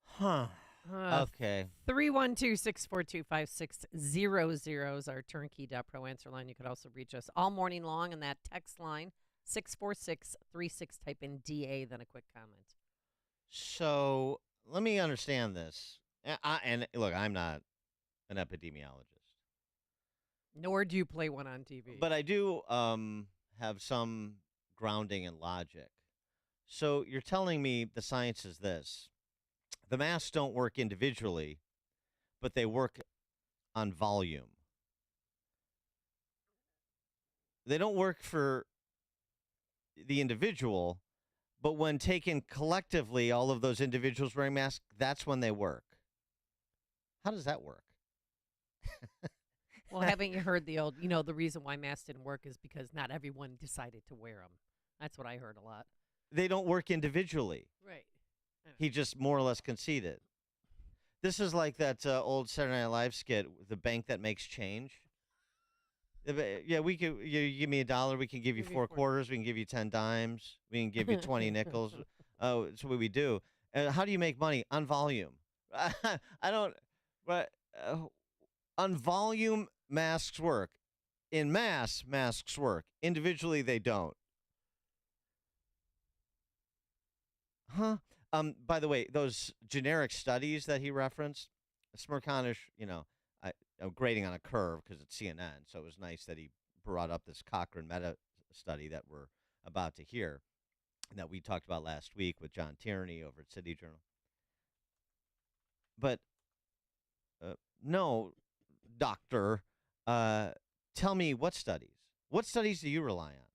Huh. Okay. 312-642-5600 is our turnkey.pro answer line. You could also reach us all morning long on that text line, 64636. Type in DA, then a quick comment. So let me understand this. And look, I'm not an epidemiologist. Nor do you play one on TV. But I do have some grounding in logic. So you're telling me the science is this. The masks don't work individually, but they work on volume. They don't work for the individual, but when taken collectively, all of those individuals wearing masks, that's when they work. How does that work? Well, haven't you heard the old, the reason why masks didn't work is because not everyone decided to wear them. That's what I heard a lot. They don't work individually. Right. He just more or less conceded. This is like that old Saturday Night Live skit, The Bank That Makes Change. Yeah, we could. You give me $1, we can give you 4 quarters. We can give you 10 dimes. We can give you 20 nickels. Oh, it's what we do. How do you make money? On volume. I don't. But on volume, masks work. In mass, masks work. Individually, they don't. Huh? By the way, those generic studies that he referenced, Smirkanish, I'm grading on a curve because it's CNN, so it was nice that he brought up this Cochrane meta study that we're about to hear and that we talked about last week with John Tierney over at City Journal. But no, doctor, tell me what studies? What studies do you rely on?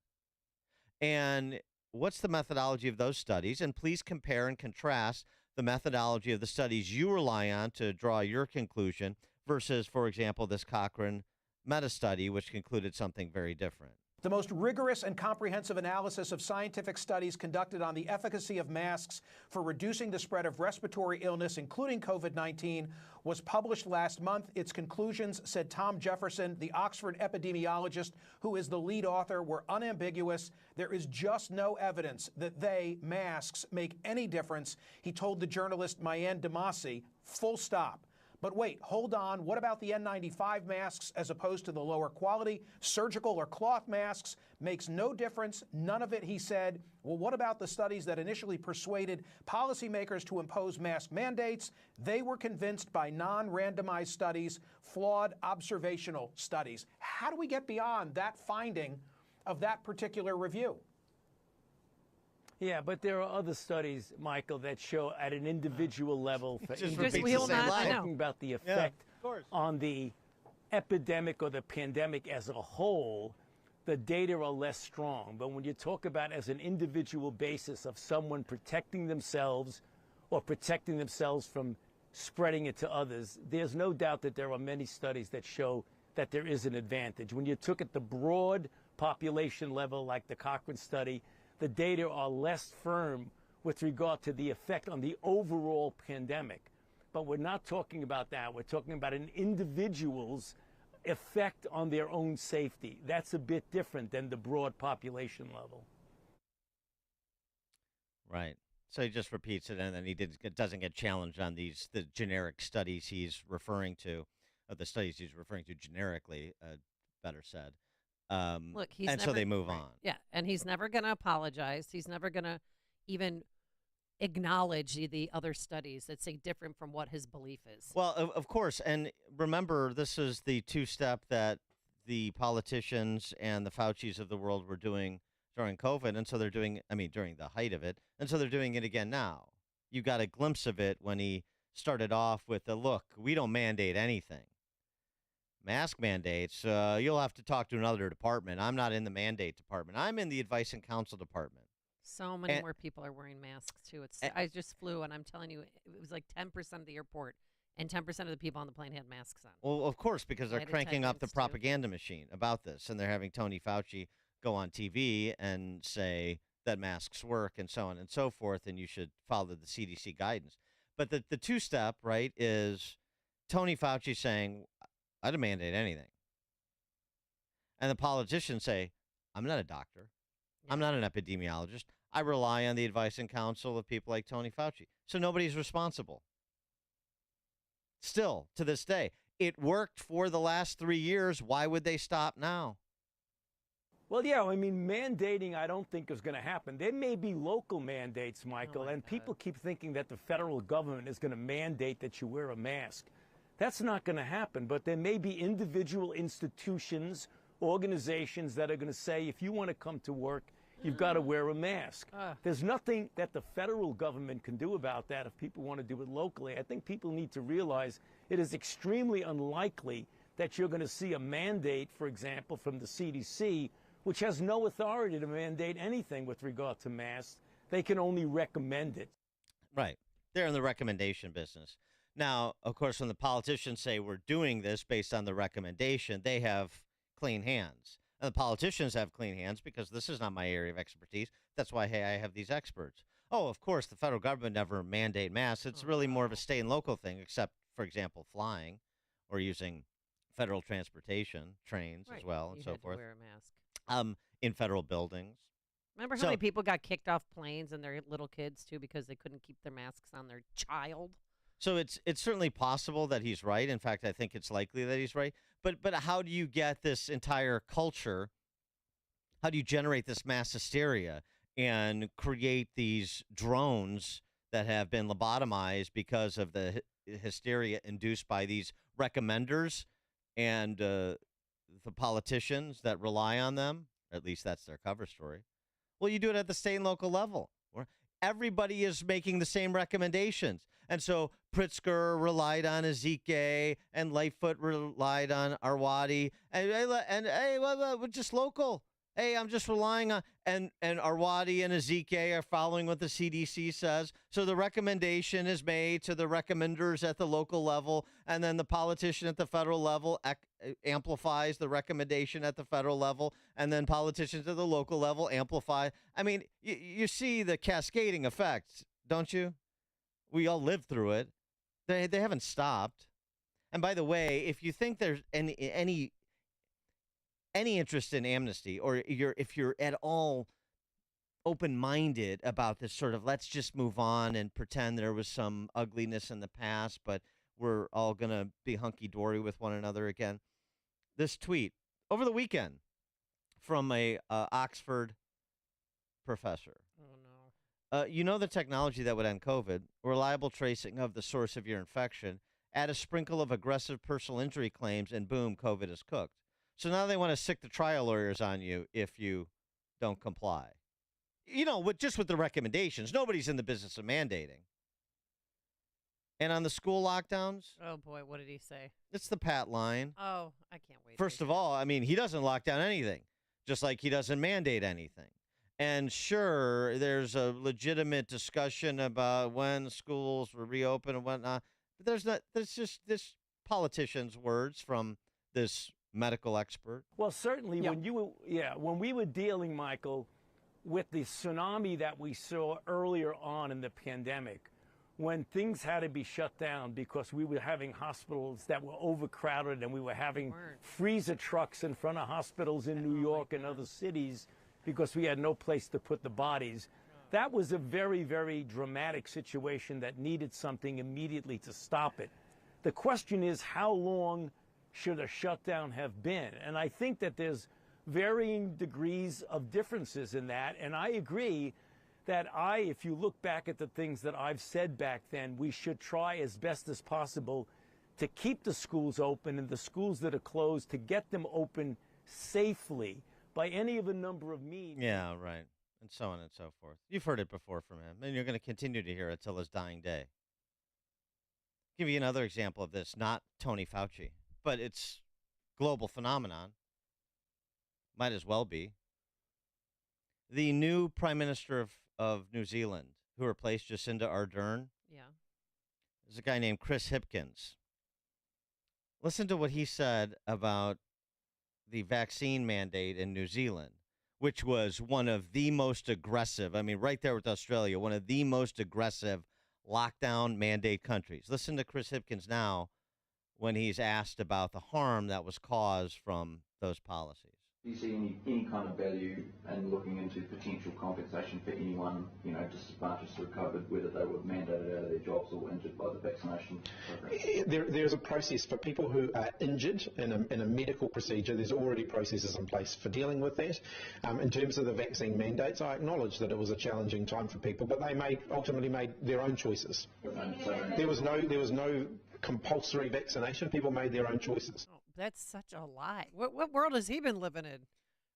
And what's the methodology of those studies? And please compare and contrast the methodology of the studies you rely on to draw your conclusion versus, for example, this Cochrane meta-study, which concluded something very different. The most rigorous and comprehensive analysis of scientific studies conducted on the efficacy of masks for reducing the spread of respiratory illness, including COVID-19, was published last month. Its conclusions, said Tom Jefferson, the Oxford epidemiologist who is the lead author, were unambiguous. There is just no evidence that masks, make any difference, he told the journalist Mayan Damasi, full stop. But wait, hold on. What about the N95 masks as opposed to the lower quality surgical or cloth masks? Makes no difference. None of it, he said. Well, what about the studies that initially persuaded policymakers to impose mask mandates? They were convinced by non-randomized studies, flawed observational studies. How do we get beyond that finding of that particular review? Yeah, but there are other studies, Michael, that show at an individual level, for talking about the effect on the epidemic or the pandemic as a whole, the data are less strong. But when you talk about as an individual basis of someone protecting themselves or protecting themselves from spreading it to others, there's no doubt that there are many studies that show that there is an advantage. When you took at the broad population level, like the Cochrane study, the data are less firm with regard to the effect on the overall pandemic. But we're not talking about that. We're talking about an individual's effect on their own safety. That's a bit different than the broad population level. Right. So he just repeats it, and then he doesn't get challenged on the generic studies he's referring to, the studies he's referring to generically, better said. Look, so they move on. Yeah, and he's never going to apologize. He's never going to even acknowledge the other studies that say different from what his belief is. Well, of course, and remember, this is the two-step that the politicians and the Faucis of the world were doing during COVID, and so they're doing, during the height of it, and so they're doing it again now. You got a glimpse of it when he started off with the, look, we don't mandate anything. Mask mandates, you'll have to talk to another department. I'm not in the mandate department. I'm in the advice and counsel department. So many more people are wearing masks, too. I just flew, and I'm telling you, it was like 10% of the airport, and 10% of the people on the plane had masks on. Well, of course, because they're cranking up the propaganda machine about this, and they're having Tony Fauci go on TV and say that masks work and so on and so forth, and you should follow the CDC guidance. But the two-step, right, is Tony Fauci saying, I don't mandate anything. And the politicians say, I'm not a doctor. Yeah. I'm not an epidemiologist. I rely on the advice and counsel of people like Tony Fauci. So nobody's responsible. Still, to this day, it worked for the last 3 years. Why would they stop now? Well, yeah, I mean, mandating I don't think is going to happen. There may be local mandates, Michael, and people keep thinking that the federal government is going to mandate that you wear a mask. That's not going to happen, but there may be individual institutions, organizations that are going to say, if you want to come to work, you've got to wear a mask. There's nothing that the federal government can do about that if people want to do it locally. I think people need to realize it is extremely unlikely that you're going to see a mandate, for example, from the CDC, which has no authority to mandate anything with regard to masks. They can only recommend it. Right. They're in the recommendation business. Now, of course, when the politicians say we're doing this based on the recommendation, they have clean hands. And the politicians have clean hands because this is not my area of expertise. That's why, hey, I have these experts. Oh, of course, the federal government never mandate masks. It's really more of a state and local thing, except, for example, flying or using federal transportation, trains as well, and so forth. Wear a mask. In federal buildings. Remember how many people got kicked off planes and their little kids, too, because they couldn't keep their masks on their child? So it's certainly possible that he's right. In fact, I think it's likely that he's right. But how do you get this entire culture? How do you generate this mass hysteria and create these drones that have been lobotomized because of the hysteria induced by these recommenders and the politicians that rely on them? At least that's their cover story. Well, you do it at the state and local level, where everybody is making the same recommendations. And so Pritzker relied on Ezike, and Lightfoot relied on Arwady, and hey, well, just local. Hey, I'm just relying on, and Arwady and Ezike are following what the CDC says. So the recommendation is made to the recommenders at the local level, and then the politician at the federal level amplifies the recommendation at the federal level, and then politicians at the local level amplify. I mean, you see the cascading effects, don't you? We all lived through it. They haven't stopped. And by the way, if you think there's any interest in amnesty, or if you're at all open-minded about this sort of let's just move on and pretend there was some ugliness in the past, but we're all going to be hunky-dory with one another again. This tweet over the weekend from a Oxford professor. Oh, no. You know the technology that would end COVID, reliable tracing of the source of your infection, add a sprinkle of aggressive personal injury claims, and boom, COVID is cooked. So now they want to sick the trial lawyers on you if you don't comply. You know, with the recommendations. Nobody's in the business of mandating. And on the school lockdowns? Oh, boy, what did he say? It's the Pat line. Oh, I can't wait. First of all, I mean, he doesn't lock down anything, just like he doesn't mandate anything. And sure, there's a legitimate discussion about when schools were reopened and whatnot. But there's just this politician's words from this medical expert. Well, certainly when we were dealing, Michael, with the tsunami that we saw earlier on in the pandemic, when things had to be shut down because we were having hospitals that were overcrowded and we were having freezer trucks in front of hospitals in New York and other cities because we had no place to put the bodies. That was a very, very dramatic situation that needed something immediately to stop it. The question is, how long should a shutdown have been? And I think that there's varying degrees of differences in that. And I agree that if you look back at the things that I've said back then, we should try as best as possible to keep the schools open, and the schools that are closed, to get them open safely by any of a number of means. Yeah, right. And so on and so forth. You've heard it before from him, and you're going to continue to hear it till his dying day. Give you another example of this, not Tony Fauci, but it's global phenomenon. Might as well be. The new Prime Minister of New Zealand, who replaced Jacinda Ardern, is a guy named Chris Hipkins. Listen to what he said about the vaccine mandate in New Zealand, which was one of the most aggressive, I mean, right there with Australia, one of the most aggressive lockdown mandate countries. Listen to Chris Hipkins now when he's asked about the harm that was caused from those policies. Do you see any kind of value in looking into potential compensation for anyone, disadvantaged through COVID, whether they were mandated out of their jobs or injured by the vaccination program? There's a process for people who are injured in a medical procedure. There's already processes in place for dealing with that. In terms of the vaccine mandates, I acknowledge that it was a challenging time for people, but they ultimately made their own choices. There was no compulsory vaccination. People made their own choices. Oh, that's such a lie. What world has he been living in?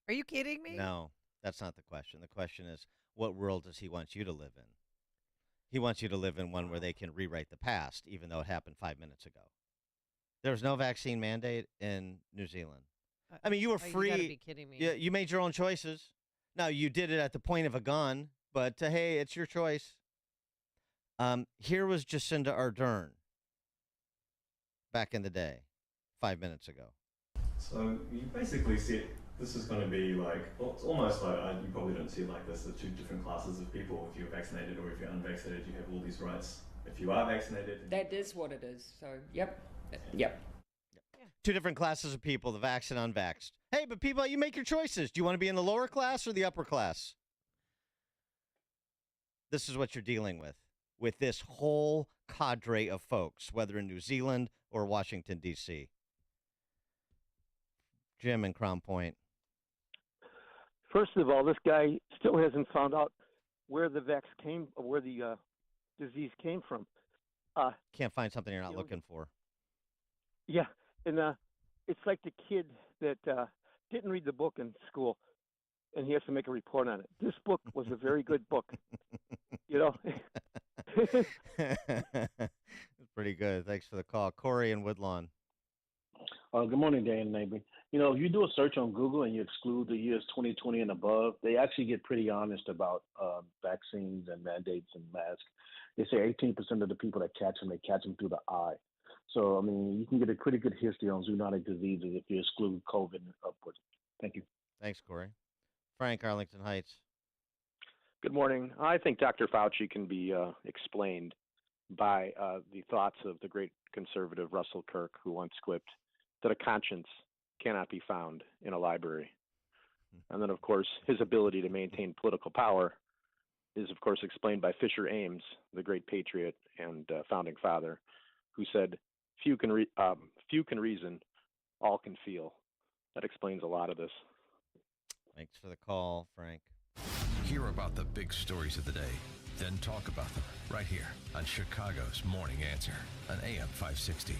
Are you kidding me? No, that's not the question. The question is, what world does he want you to live in? He wants you to live in one where they can rewrite the past, even though it happened 5 minutes ago. There was no vaccine mandate in New Zealand. I mean, you were free. You gotta be kidding me. You made your own choices. Now, you did it at the point of a gun, but hey, it's your choice. Here was Jacinda Ardern back in the day, 5 minutes ago. So you basically said this is going to be like, well, it's almost like, you probably don't see it like this, the two different classes of people. If you're vaccinated or if you're unvaccinated, you have all these rights. If you are vaccinated... That is what it is. So, yep. Two different classes of people, the vaxxed and unvaxxed. Hey, but people, you make your choices. Do you want to be in the lower class or the upper class? This is what you're dealing with this whole cadre of folks, whether in New Zealand or Washington, D.C. Jim in Crown Point. First of all, this guy still hasn't found out where the disease came from. Can't find something you're not looking for. Yeah, and it's like the kid that didn't read the book in school, and he has to make a report on it. This book was a very good book, It's pretty good. Thanks for the call. Corey in Woodlawn. Good morning, Dan and Navy. If you do a search on Google and you exclude the years 2020 and above, they actually get pretty honest about vaccines and mandates and masks. They say 18% of the people that catch them, they catch them through the eye. So, I mean, you can get a pretty good history on zoonotic diseases if you exclude COVID and upwards. Thank you. Thanks, Corey. Frank, Arlington Heights. Good morning. I think Dr. Fauci can be explained by the thoughts of the great conservative Russell Kirk, who once quipped that a conscience cannot be found in a library. And then, of course, his ability to maintain political power is, of course, explained by Fisher Ames, the great patriot and founding father, who said, few can reason, all can feel. That explains a lot of this. Thanks for the call, Frank. Hear about the big stories of the day, then talk about them right here on Chicago's Morning Answer on AM 560.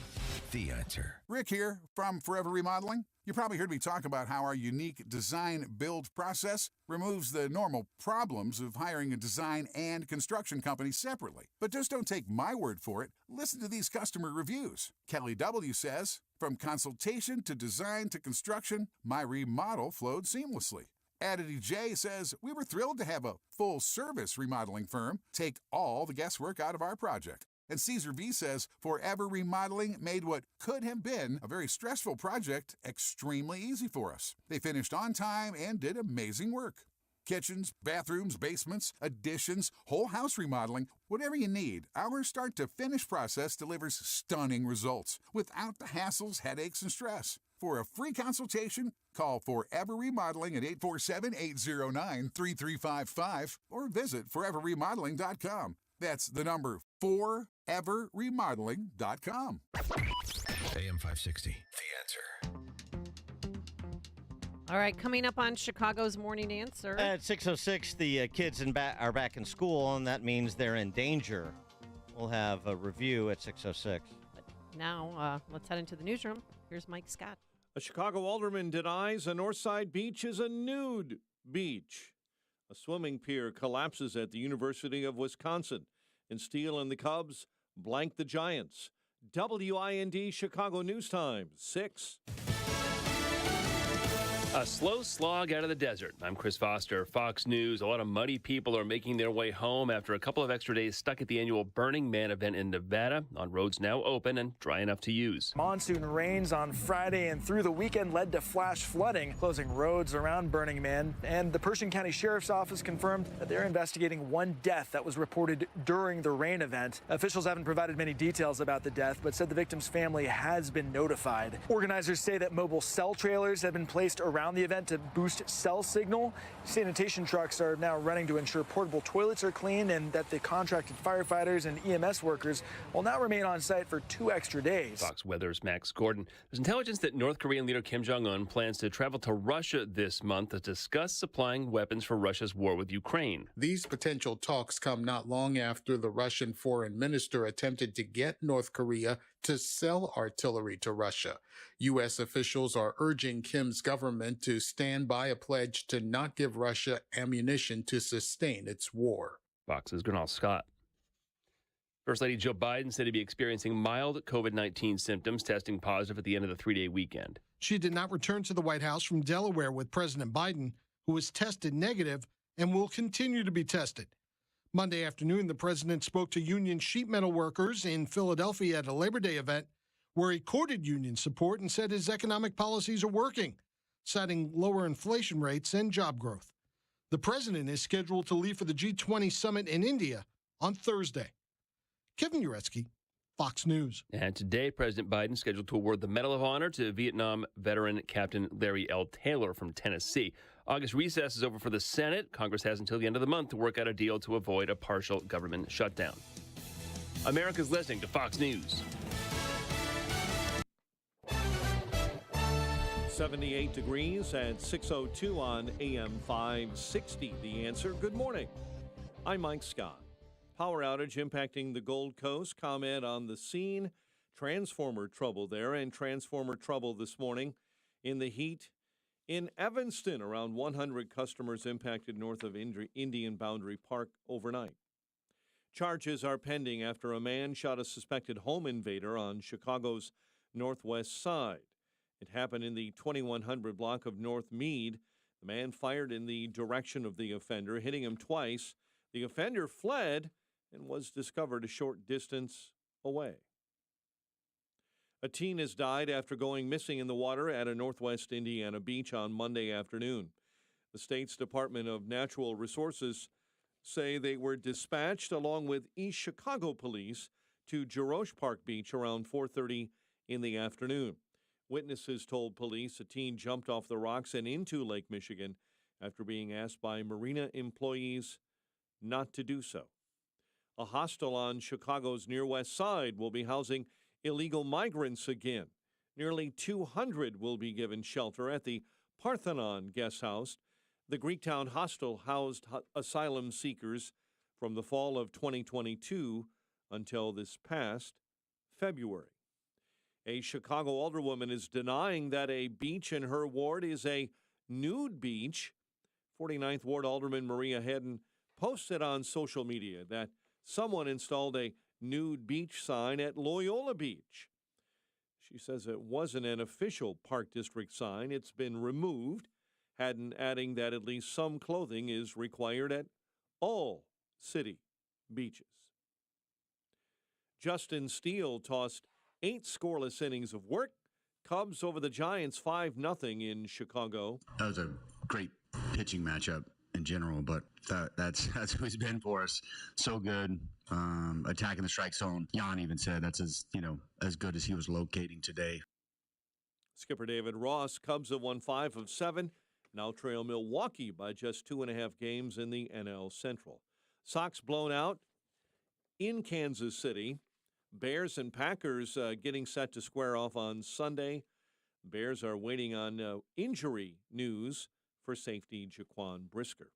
The Answer. Rick here from Forever Remodeling. You probably heard me talk about how our unique design-build process removes the normal problems of hiring a design and construction company separately. But just don't take my word for it. Listen to these customer reviews. Kelly W. says, from consultation to design to construction, my remodel flowed seamlessly. Adity J says, we were thrilled to have a full-service remodeling firm take all the guesswork out of our project. And Caesar V says, Forever Remodeling made what could have been a very stressful project extremely easy for us. They finished on time and did amazing work. Kitchens, bathrooms, basements, additions, whole house remodeling, whatever you need, our start-to-finish process delivers stunning results without the hassles, headaches, and stress. For a free consultation, call Forever Remodeling at 847-809-3355 or visit foreverremodeling.com. That's the number foreverremodeling.com. AM 560, The Answer. All right, coming up on Chicago's Morning Answer. At 6:06, the kids are back in school, and that means they're in danger. We'll have a review at 6:06. Now, let's head into the newsroom. Here's Mike Scott. A Chicago alderman denies a Northside beach is a nude beach. A swimming pier collapses at the University of Wisconsin. And Steele and the Cubs blank the Giants. WIND Chicago News Time, 6. A slow slog out of the desert. I'm Chris Foster, Fox News. A lot of muddy people are making their way home after a couple of extra days stuck at the annual Burning Man event in Nevada on roads now open and dry enough to use. Monsoon rains on Friday and through the weekend led to flash flooding, closing roads around Burning Man. And the Pershing County Sheriff's Office confirmed that they're investigating one death that was reported during the rain event. Officials haven't provided many details about the death, but said the victim's family has been notified. Organizers say that mobile cell trailers have been placed around around the event to boost cell signal. Sanitation trucks are now running to ensure portable toilets are clean and that the contracted firefighters and EMS workers will now remain on site for 2 extra days. Fox Weather's Max Gordon. There's intelligence that North Korean leader Kim Jong-un plans to travel to Russia this month to discuss supplying weapons for Russia's war with Ukraine. These potential talks come not long after the Russian foreign minister attempted to get North Korea to sell artillery to Russia. U.S. officials are urging Kim's government to stand by a pledge to not give Russia ammunition to sustain its war. Fox's Gernal Scott. First Lady Joe Biden said he'd be experiencing mild COVID-19 symptoms, testing positive at the end of the 3-day weekend. She did not return to the White House from Delaware with President Biden, who was tested negative and will continue to be tested. Monday afternoon, the president spoke to union sheet metal workers in Philadelphia at a Labor Day event where he courted union support and said his economic policies are working, citing lower inflation rates and job growth. The president is scheduled to leave for the G20 summit in India on Thursday. Kevin Uretsky, Fox News. And today, President Biden scheduled to award the Medal of Honor to Vietnam veteran Captain Larry L. Taylor from Tennessee. August recess is over for the Senate. Congress has until the end of the month to work out a deal to avoid a partial government shutdown. America's listening to Fox News. 78 degrees at 6:02 on AM 560. The Answer. Good morning. I'm Mike Scott. Power outage impacting the Gold Coast. ComEd on the scene. Transformer trouble there, and transformer trouble this morning in the heat. In Evanston, around 100 customers impacted north of Indian Boundary Park overnight. Charges are pending after a man shot a suspected home invader on Chicago's northwest side. It happened in the 2100 block of North Mead. The man fired in the direction of the offender, hitting him twice. The offender fled and was discovered a short distance away. A teen has died after going missing in the water at a northwest Indiana beach on Monday afternoon. The state's Department of Natural Resources say they were dispatched along with East Chicago police to Jarosh Park Beach around 4:30 in the afternoon. Witnesses told police a teen jumped off the rocks and into Lake Michigan after being asked by marina employees not to do so. A hostel on Chicago's near west side will be housing illegal migrants again. Nearly 200 will be given shelter at the Parthenon guest house. The Greektown hostel housed asylum seekers from the fall of 2022 until this past February. A Chicago alderwoman is denying that a beach in her ward is a nude beach. 49th Ward Alderman Maria Hedden posted on social media that someone installed a nude beach sign at Loyola Beach. She says it wasn't an official Park District sign. It's been removed, adding that at least some clothing is required at all city beaches. Justin Steele tossed 8 scoreless innings of work. Cubs over the Giants 5-0 in Chicago. That was a great pitching matchup in general, but that's who he's been for us. So good, attacking the strike zone. Jan even said that's as good as he was locating today. Skipper David Ross, Cubs have won 5 of 7, now trail Milwaukee by just 2.5 games in the NL Central. Sox blown out in Kansas City. Bears and Packers getting set to square off on Sunday. Bears are waiting on injury news for safety Jaquan Brisker.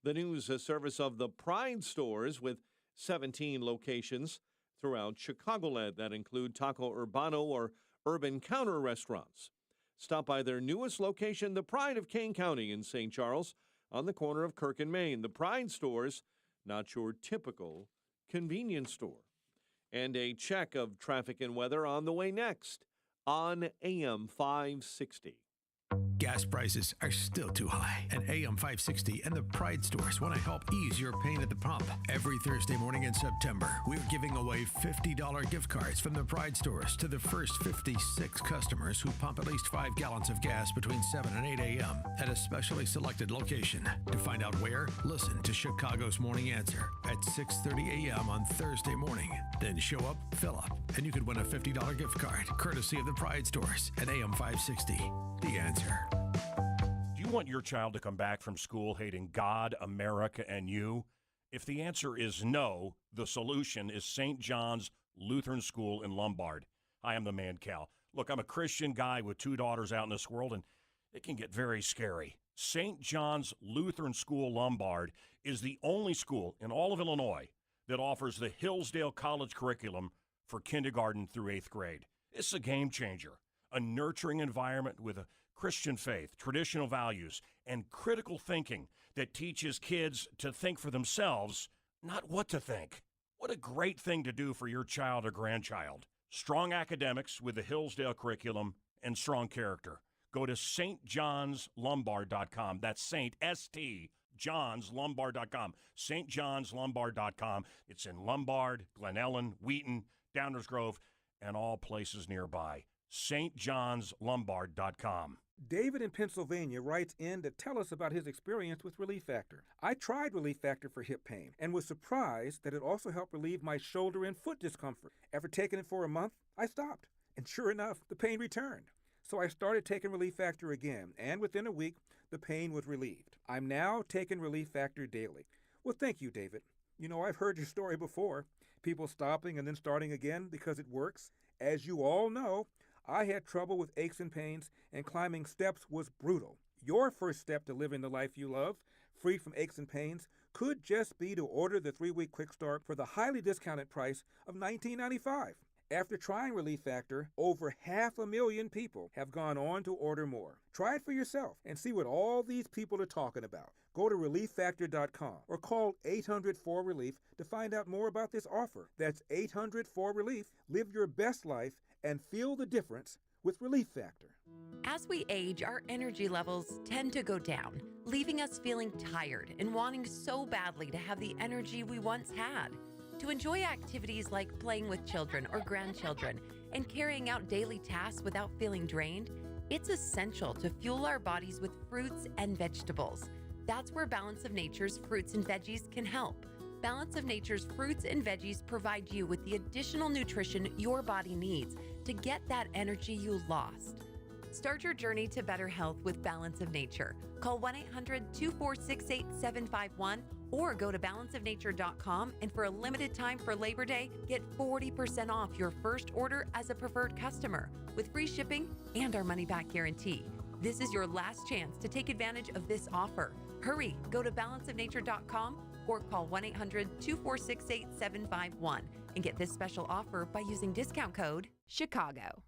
The news service of the Pride stores with 17 locations throughout Chicagoland that include Taco Urbano or Urban Counter restaurants. Stop by their newest location, the Pride of Kane County in St. Charles, on the corner of Kirk and Main. The Pride stores, not your typical convenience store. And a check of traffic and weather on the way next on AM 560. Gas prices are still too high, and AM 560 and the Pride stores want to help ease your pain at the pump. Every Thursday morning in September, we're giving away $50 gift cards from the Pride stores to the first 56 customers who pump at least 5 gallons of gas between 7 and 8 a.m. at a specially selected location. To find out where, listen to Chicago's Morning Answer at 6:30 a.m. on Thursday morning. Then show up, fill up, and you could win a $50 gift card, courtesy of the Pride stores at AM 560. The Answer. want your child to come back from school hating God, America, and you? If the answer is no, the solution is St. John's Lutheran School in Lombard. I am the man, Cal. Look, I'm a Christian guy with 2 daughters out in this world, and it can get very scary. St. John's Lutheran School Lombard is the only school in all of Illinois that offers the Hillsdale College curriculum for kindergarten through 8th grade. It's a game changer, a nurturing environment with a Christian faith, traditional values, and critical thinking that teaches kids to think for themselves, not what to think. What a great thing to do for your child or grandchild. Strong academics with the Hillsdale curriculum and strong character. Go to stjohnslombard.com. That's Saint, S-T, johnslombard.com. stjohnslombard.com. It's in Lombard, Glen Ellen, Wheaton, Downers Grove, and all places nearby. stjohnslombard.com. David in Pennsylvania writes in to tell us about his experience with Relief Factor. I tried Relief Factor for hip pain and was surprised that it also helped relieve my shoulder and foot discomfort. After taking it for a month, I stopped, and sure enough, the pain returned. So I started taking Relief Factor again, and within a week, the pain was relieved. I'm now taking Relief Factor daily. Well, thank you, David. You know, I've heard your story before, people stopping and then starting again because it works. As you all know, I had trouble with aches and pains, and climbing steps was brutal. Your first step to living the life you love, free from aches and pains, could just be to order the 3-week Quick Start for the highly discounted price of $19.95. After trying Relief Factor, over 500,000 people have gone on to order more. Try it for yourself and see what all these people are talking about. Go to ReliefFactor.com or call 800-4RELIEF to find out more about this offer. That's 800-4RELIEF. Live your best life and feel the difference with Relief Factor. As we age, our energy levels tend to go down, leaving us feeling tired and wanting so badly to have the energy we once had. To enjoy activities like playing with children or grandchildren and carrying out daily tasks without feeling drained, it's essential to fuel our bodies with fruits and vegetables. That's where Balance of Nature's fruits and veggies can help. Balance of Nature's fruits and veggies provide you with the additional nutrition your body needs to get that energy you lost. Start your journey to better health with Balance of Nature. Call 1-800-246-8751 or go to balanceofnature.com, and for a limited time for Labor Day, get 40% off your first order as a preferred customer with free shipping and our money-back guarantee. This is your last chance to take advantage of this offer. Hurry, go to balanceofnature.com or call 1-800-246-8751 and get this special offer by using discount code CHICAGO.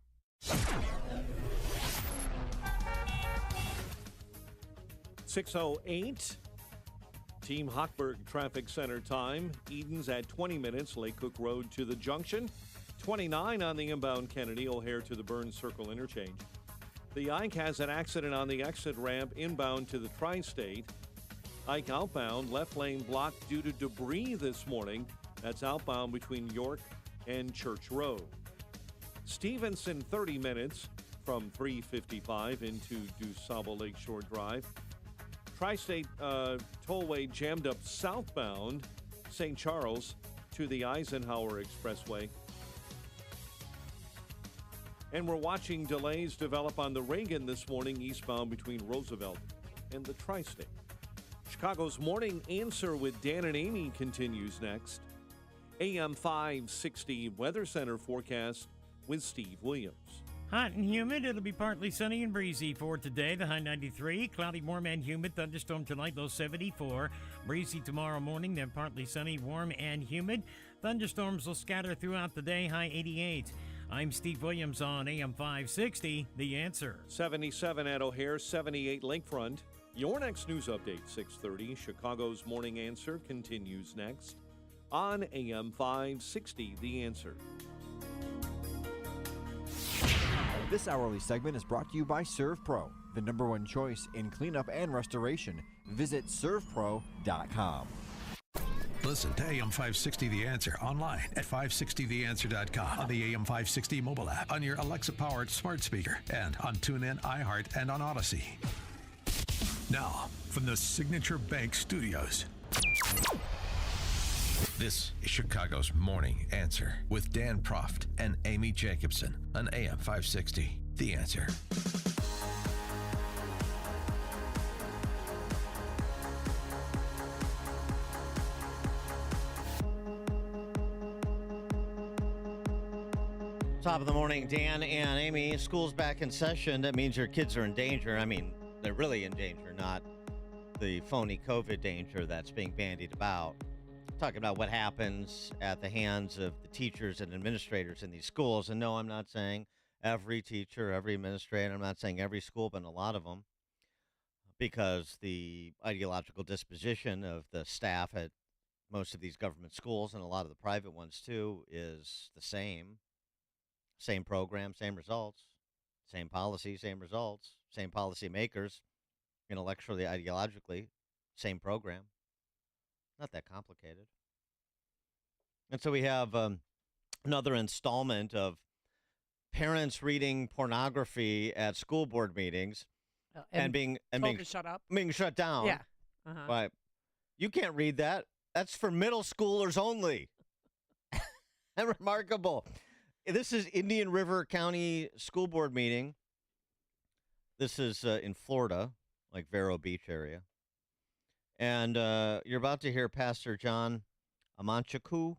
.608, Team Hochberg Traffic Center time. Eden's at 20 minutes, Lake Cook Road to the junction. 29 on the inbound Kennedy, O'Hare to the Burns Circle interchange. The Ike has an accident on the exit ramp inbound to the Tri-State. Ike outbound, left lane blocked due to debris this morning. That's outbound between York and Church Road. Stevenson, 30 minutes from 355 into DuSable Lakeshore Drive. Tri-State Tollway jammed up southbound St. Charles to the Eisenhower Expressway. And we're watching delays develop on the Reagan this morning eastbound between Roosevelt and the Tri-State. Chicago's Morning Answer with Dan and Amy continues next. AM 560 Weather Center forecast with Steve Williams. Hot and humid. It'll be partly sunny and breezy for today. The high 93. Cloudy, warm, and humid. Thunderstorm tonight, low 74. Breezy tomorrow morning, then partly sunny, warm, and humid. Thunderstorms will scatter throughout the day, high 88. I'm Steve Williams on AM 560, The Answer. 77 at O'Hare, 78 Lakefront. Your next news update, 6:30. Chicago's Morning Answer continues next on AM 560, The Answer. This hourly segment is brought to you by ServPro, the #1 choice in cleanup and restoration. Visit servpro.com. Listen to AM 560 The Answer online at 560theanswer.com, on the AM 560 mobile app, on your Alexa-powered smart speaker, and on TuneIn, iHeart, and on Odyssey. Now, from the Signature Bank Studios, this is Chicago's Morning Answer with Dan Proft and Amy Jacobson on AM 560, The Answer. Top of the morning, Dan and Amy. School's back in session. That means your kids are in danger. I mean, they're really in danger, not the phony COVID danger that's being bandied about. Talking about what happens at the hands of the teachers and administrators in these schools. And no, I'm not saying every teacher, every administrator. I'm not saying every school, but a lot of them. Because the ideological disposition of the staff at most of these government schools and a lot of the private ones too is the same. Same program, same results, same policy, same results, same policy makers, intellectually, ideologically, same program. Not that complicated. And so we have another installment of parents reading pornography at school board meetings and being shut up, being shut down. Yeah, Right. You can't read that. That's for middle schoolers only. And remarkable. This is Indian River County School Board meeting. This is in Florida, like Vero Beach area. And you're about to hear Pastor John Amanchaku,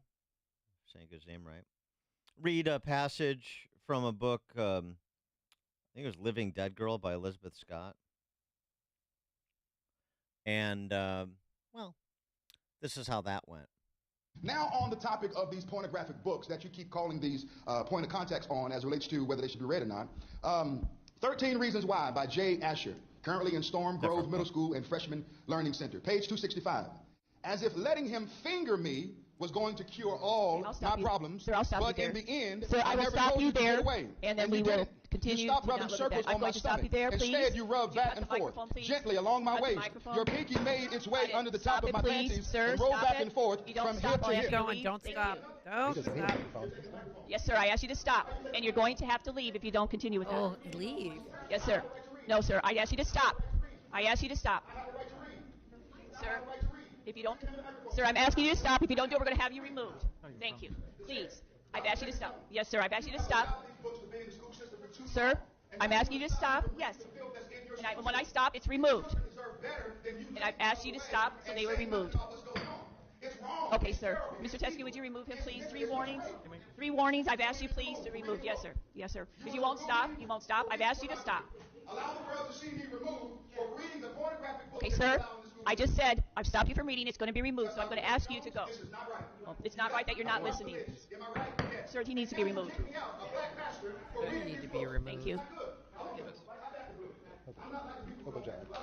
saying his name right, read a passage from a book, I think it was Living Dead Girl by Elizabeth Scott. And, well, this is how that went. Now on the topic of these pornographic books that you keep calling these point of contacts on as it relates to whether they should be read or not. 13 Reasons Why by Jay Asher, currently in Storm Grove Middle School and Freshman Learning Center, page 265. As if letting him finger me was going to cure all my problems, Sir, I'll stop but you in there. the end, Sir, I I will never stop told you you to there, get away. and then you we did will it. continue You stopped to rubbing not look at circles that. I'm on going my to stop stomach. you there, please. Instead, you rubbed You back got and the forth, microphone, please. gently along my Got the waist. microphone. Your pinky made its way under the Stop top of it, my please. panties Sir, and rolled stop back it. and forth You don't from stop hip to while hip. you're Going, don't Thank stop. you. Don't stop. Yes, sir, I asked you to stop, and you're going to have to leave if you don't continue with that. Oh, leave. Yes, sir. No, sir, I asked you to stop. I asked you to stop. Sir, if you don't, sir, I'm asking you to stop. If you don't do it, we're going to have you removed. Thank you. Please. I've asked you to stop. Yes, sir, I've asked you to stop. Sir, I'm asking you to stop. Yes. And when I stop, it's removed. And I've asked you to stop, so they were removed. Okay, sir. Mr. Teskey, would you remove him, please? 3 warnings. 3 warnings. I've asked you, please, to remove. Yes, sir. Yes, sir. Because you won't stop. You won't stop. I've asked you to stop. Allow the world to see me removed for reading the pornographic books. Okay, sir. I just said I've stopped you from reading. It's going to be removed, so I'm going to ask you to go. This is not right. Well, it's not right that you're not listening. Am I right? Yes. Sir, he needs to be removed. You need to be removed. Thank you.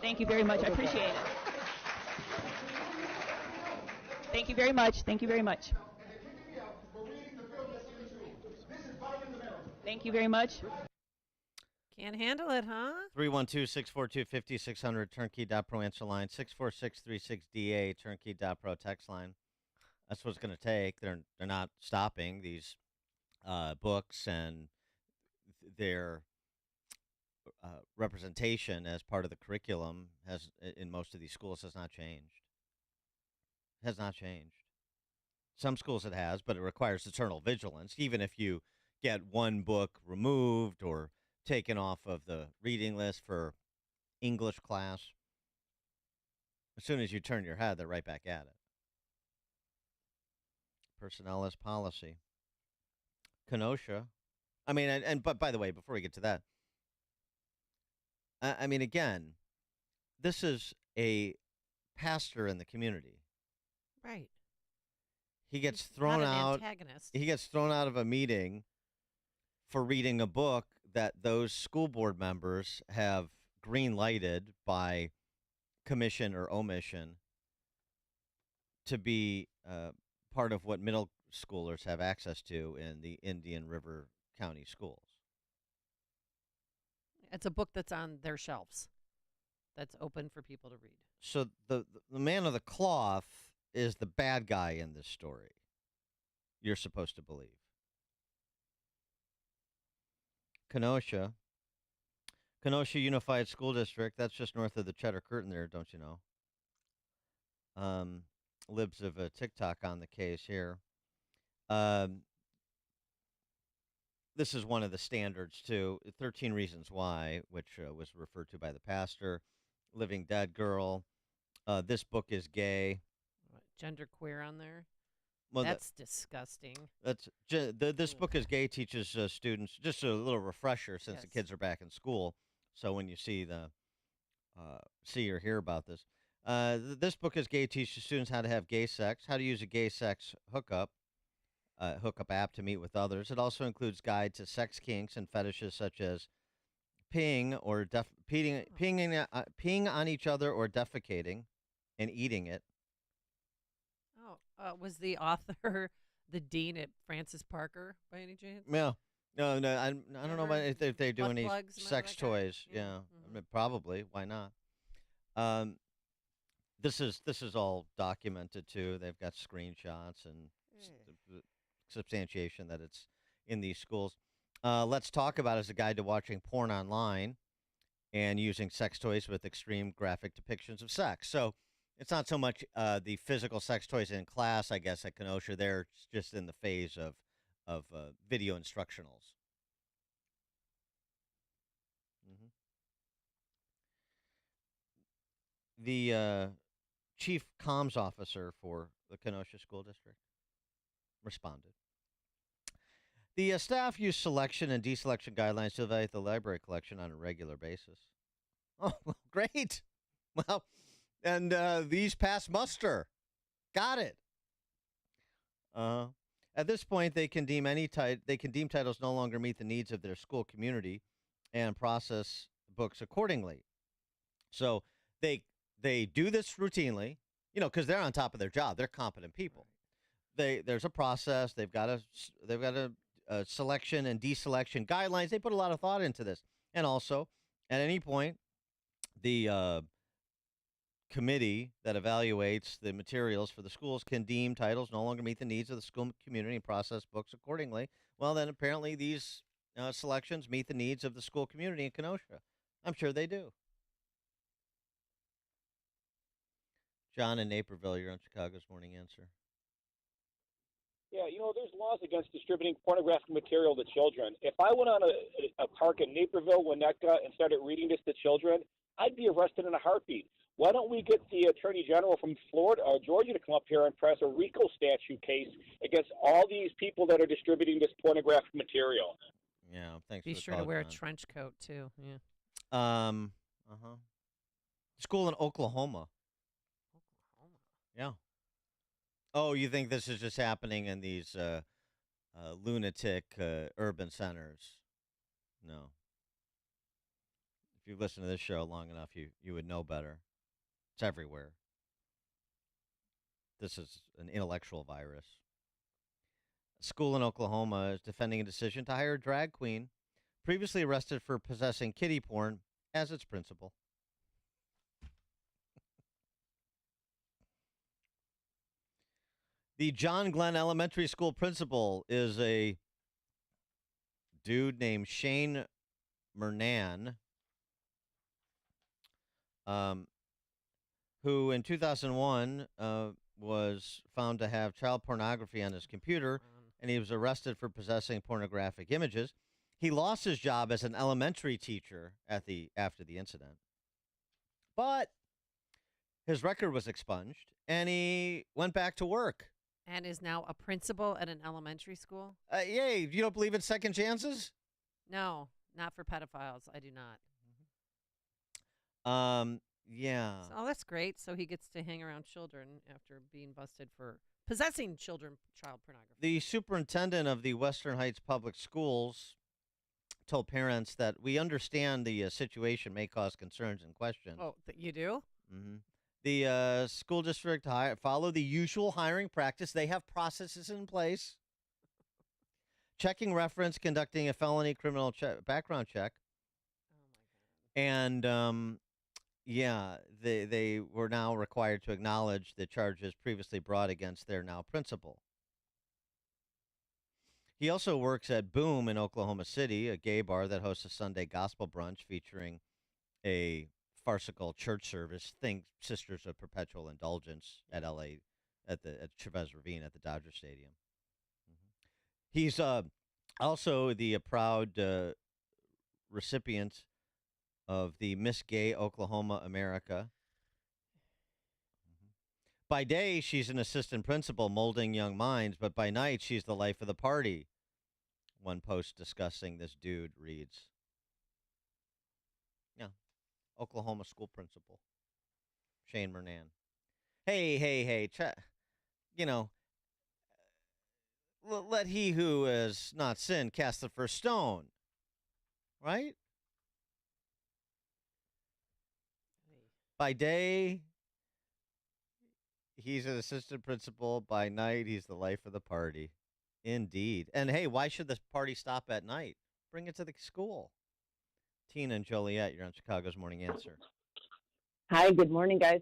Thank you very much. I appreciate it. Thank you very much. Thank you very much. Thank you very much. Can't handle it, huh? 312-642-5600, turnkey.pro answer line, 64636DA, turnkey.pro text line. That's what it's going to take. They're not stopping these books, and their representation as part of the curriculum has, in most of these schools, has not changed. Has not changed. Some schools it has, but it requires eternal vigilance. Even if you get one book removed or taken off of the reading list for English class, as soon as you turn your head, they're right back at it. Personnel is policy. Kenosha. I mean, but by the way, before we get to that, I mean, again, this is a pastor in the community. Right. He's He gets thrown not an out. antagonist. He gets thrown out of a meeting for reading a book that those school board members have green lighted by commission or omission to be part of what middle schoolers have access to in the Indian River County schools. It's a book that's on their shelves. That's open for people to read. So the man of the cloth is the bad guy in this story. You're supposed to believe. Kenosha Unified School District, that's just north of the Cheddar Curtain there, don't you know? Libs of TikTok on the case here. This is one of the standards, too. 13 Reasons Why, which was referred to by the pastor. Living Dead Girl. This book is gay. What, gender queer on there? Well, That's disgusting. This book is gay teaches students, just a little refresher since the kids are back in school. So when you see or hear about this, this book is gay teaches students how to have gay sex, how to use a gay sex hookup app to meet with others. It also includes guide to sex kinks and fetishes such as peeing on each other or defecating and eating it. Oh, was the author the dean at Francis Parker by any chance? Yeah. No, I don't know about if they do any sex toys. Yeah, I mean, probably. Why not? This is all documented too. They've got screenshots and substantiation that it's in these schools. Let's Talk About is a guide to watching porn online and using sex toys with extreme graphic depictions of sex. So it's not so much the physical sex toys in class, I guess, at Kenosha. They're just in the phase of video instructionals. Mm-hmm. The chief comms officer for the Kenosha School District responded. The staff use selection and deselection guidelines to evaluate the library collection on a regular basis. Oh, well, great. Well, and these pass muster. Got it. At this point, they can deem titles no longer meet the needs of their school community and process books accordingly. So they do this routinely, because they're on top of their job. They're competent people. There's a process. They've got a selection and deselection guidelines. They put a lot of thought into this. And also, at any point, the committee that evaluates the materials for the schools can deem titles no longer meet the needs of the school community and process books accordingly. Well, then apparently these selections meet the needs of the school community in Kenosha. I'm sure they do. John in Naperville, you're on Chicago's Morning Answer. Yeah, there's laws against distributing pornographic material to children. If I went on a park in Naperville, Winnetka, and started reading this to children, I'd be arrested in a heartbeat. Why don't we get the Attorney General from Florida or Georgia to come up here and press a RICO statute case against all these people that are distributing this pornographic material? Yeah, thanks. Be for the sure call, to wear John. a trench coat too. Yeah. School in Oklahoma. Yeah. Oh, you think this is just happening in these lunatic urban centers? No. If you've listened to this show long enough, you would know better. It's everywhere. This is an intellectual virus. A school in Oklahoma is defending a decision to hire a drag queen previously arrested for possessing kiddie porn as its principal. The John Glenn Elementary School principal is a dude named Shane Mernan, who in 2001 was found to have child pornography on his computer, and he was arrested for possessing pornographic images. He lost his job as an elementary teacher after the incident, but his record was expunged, and he went back to work. And is now a principal at an elementary school? Yay. You don't believe in second chances? No, not for pedophiles. I do not. Yeah. Oh, that's great. So he gets to hang around children after being busted for possessing child pornography. The superintendent of the Western Heights Public Schools told parents that we understand the situation may cause concerns and questions. Oh, you do? Mm-hmm. The school district follow the usual hiring practice. They have processes in place. Checking reference, conducting a felony criminal background check. Oh, my God. And, they were now required to acknowledge the charges previously brought against their now principal. He also works at Boom in Oklahoma City, a gay bar that hosts a Sunday gospel brunch featuring a farcical church service. Think Sisters of Perpetual Indulgence at L.A. at Chavez Ravine at the Dodger Stadium. Mm-hmm. He's also the proud recipient of the Miss Gay Oklahoma America. Mm-hmm. By day, she's an assistant principal molding young minds, but by night, she's the life of the party. One post discussing this dude reads. Yeah, Oklahoma school principal, Shane Mernan. Hey, let he who has not sinned cast the first stone, right? By day, he's an assistant principal. By night, he's the life of the party. Indeed. And hey, why should this party stop at night? Bring it to the school. Tina and Joliet, you're on Chicago's Morning Answer. Hi, good morning, guys.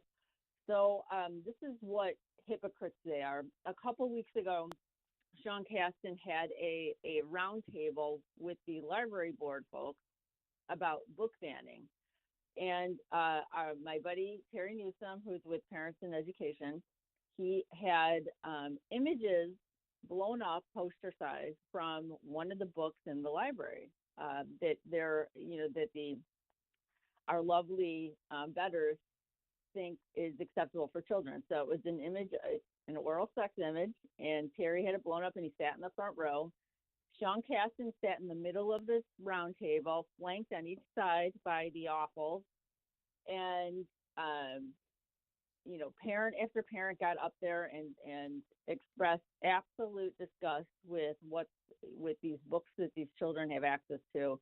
So this is what hypocrites they are. A couple weeks ago, Sean Caston had a roundtable with the library board folks about book banning. And my buddy, Terry Newsom, who's with Parents in Education, he had images blown up poster size from one of the books in the library that our lovely betters think is acceptable for children. So it was an image, an oral sex image, and Terry had it blown up and he sat in the front row. Sean Caston sat in the middle of this round table, flanked on each side by the awfuls, and parent after parent got up there and expressed absolute disgust with these books that these children have access to.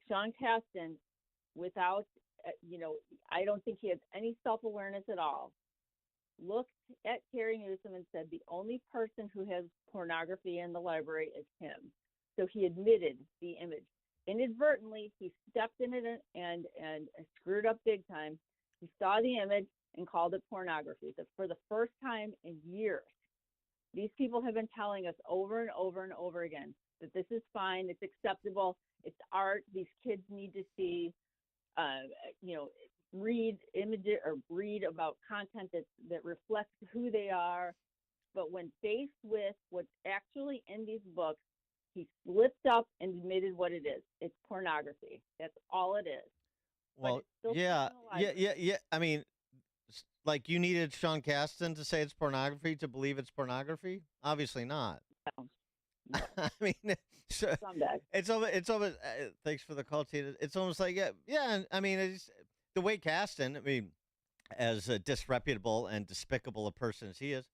Sean Caston, without, I don't think he has any self-awareness at all, looked at Terry Newsom and said the only person who has pornography in the library is him. So he admitted the image. Inadvertently, he stepped in it and screwed up big time. He saw the image and called it pornography. For the first time in years, these people have been telling us over and over and over again that this is fine, it's acceptable, it's art. These kids need to see, read images or read about content that reflects who they are. But when faced with what's actually in these books, he slipped up and admitted what it is. It's pornography. That's all it is. Well, yeah. I mean, like you needed Sean Caston to say it's pornography to believe it's pornography? Obviously not. No. I mean, it's almost. Thanks for the call, Tina. It's almost like yeah. I mean, it's the way Caston. I mean, as a disreputable and despicable a person as he is,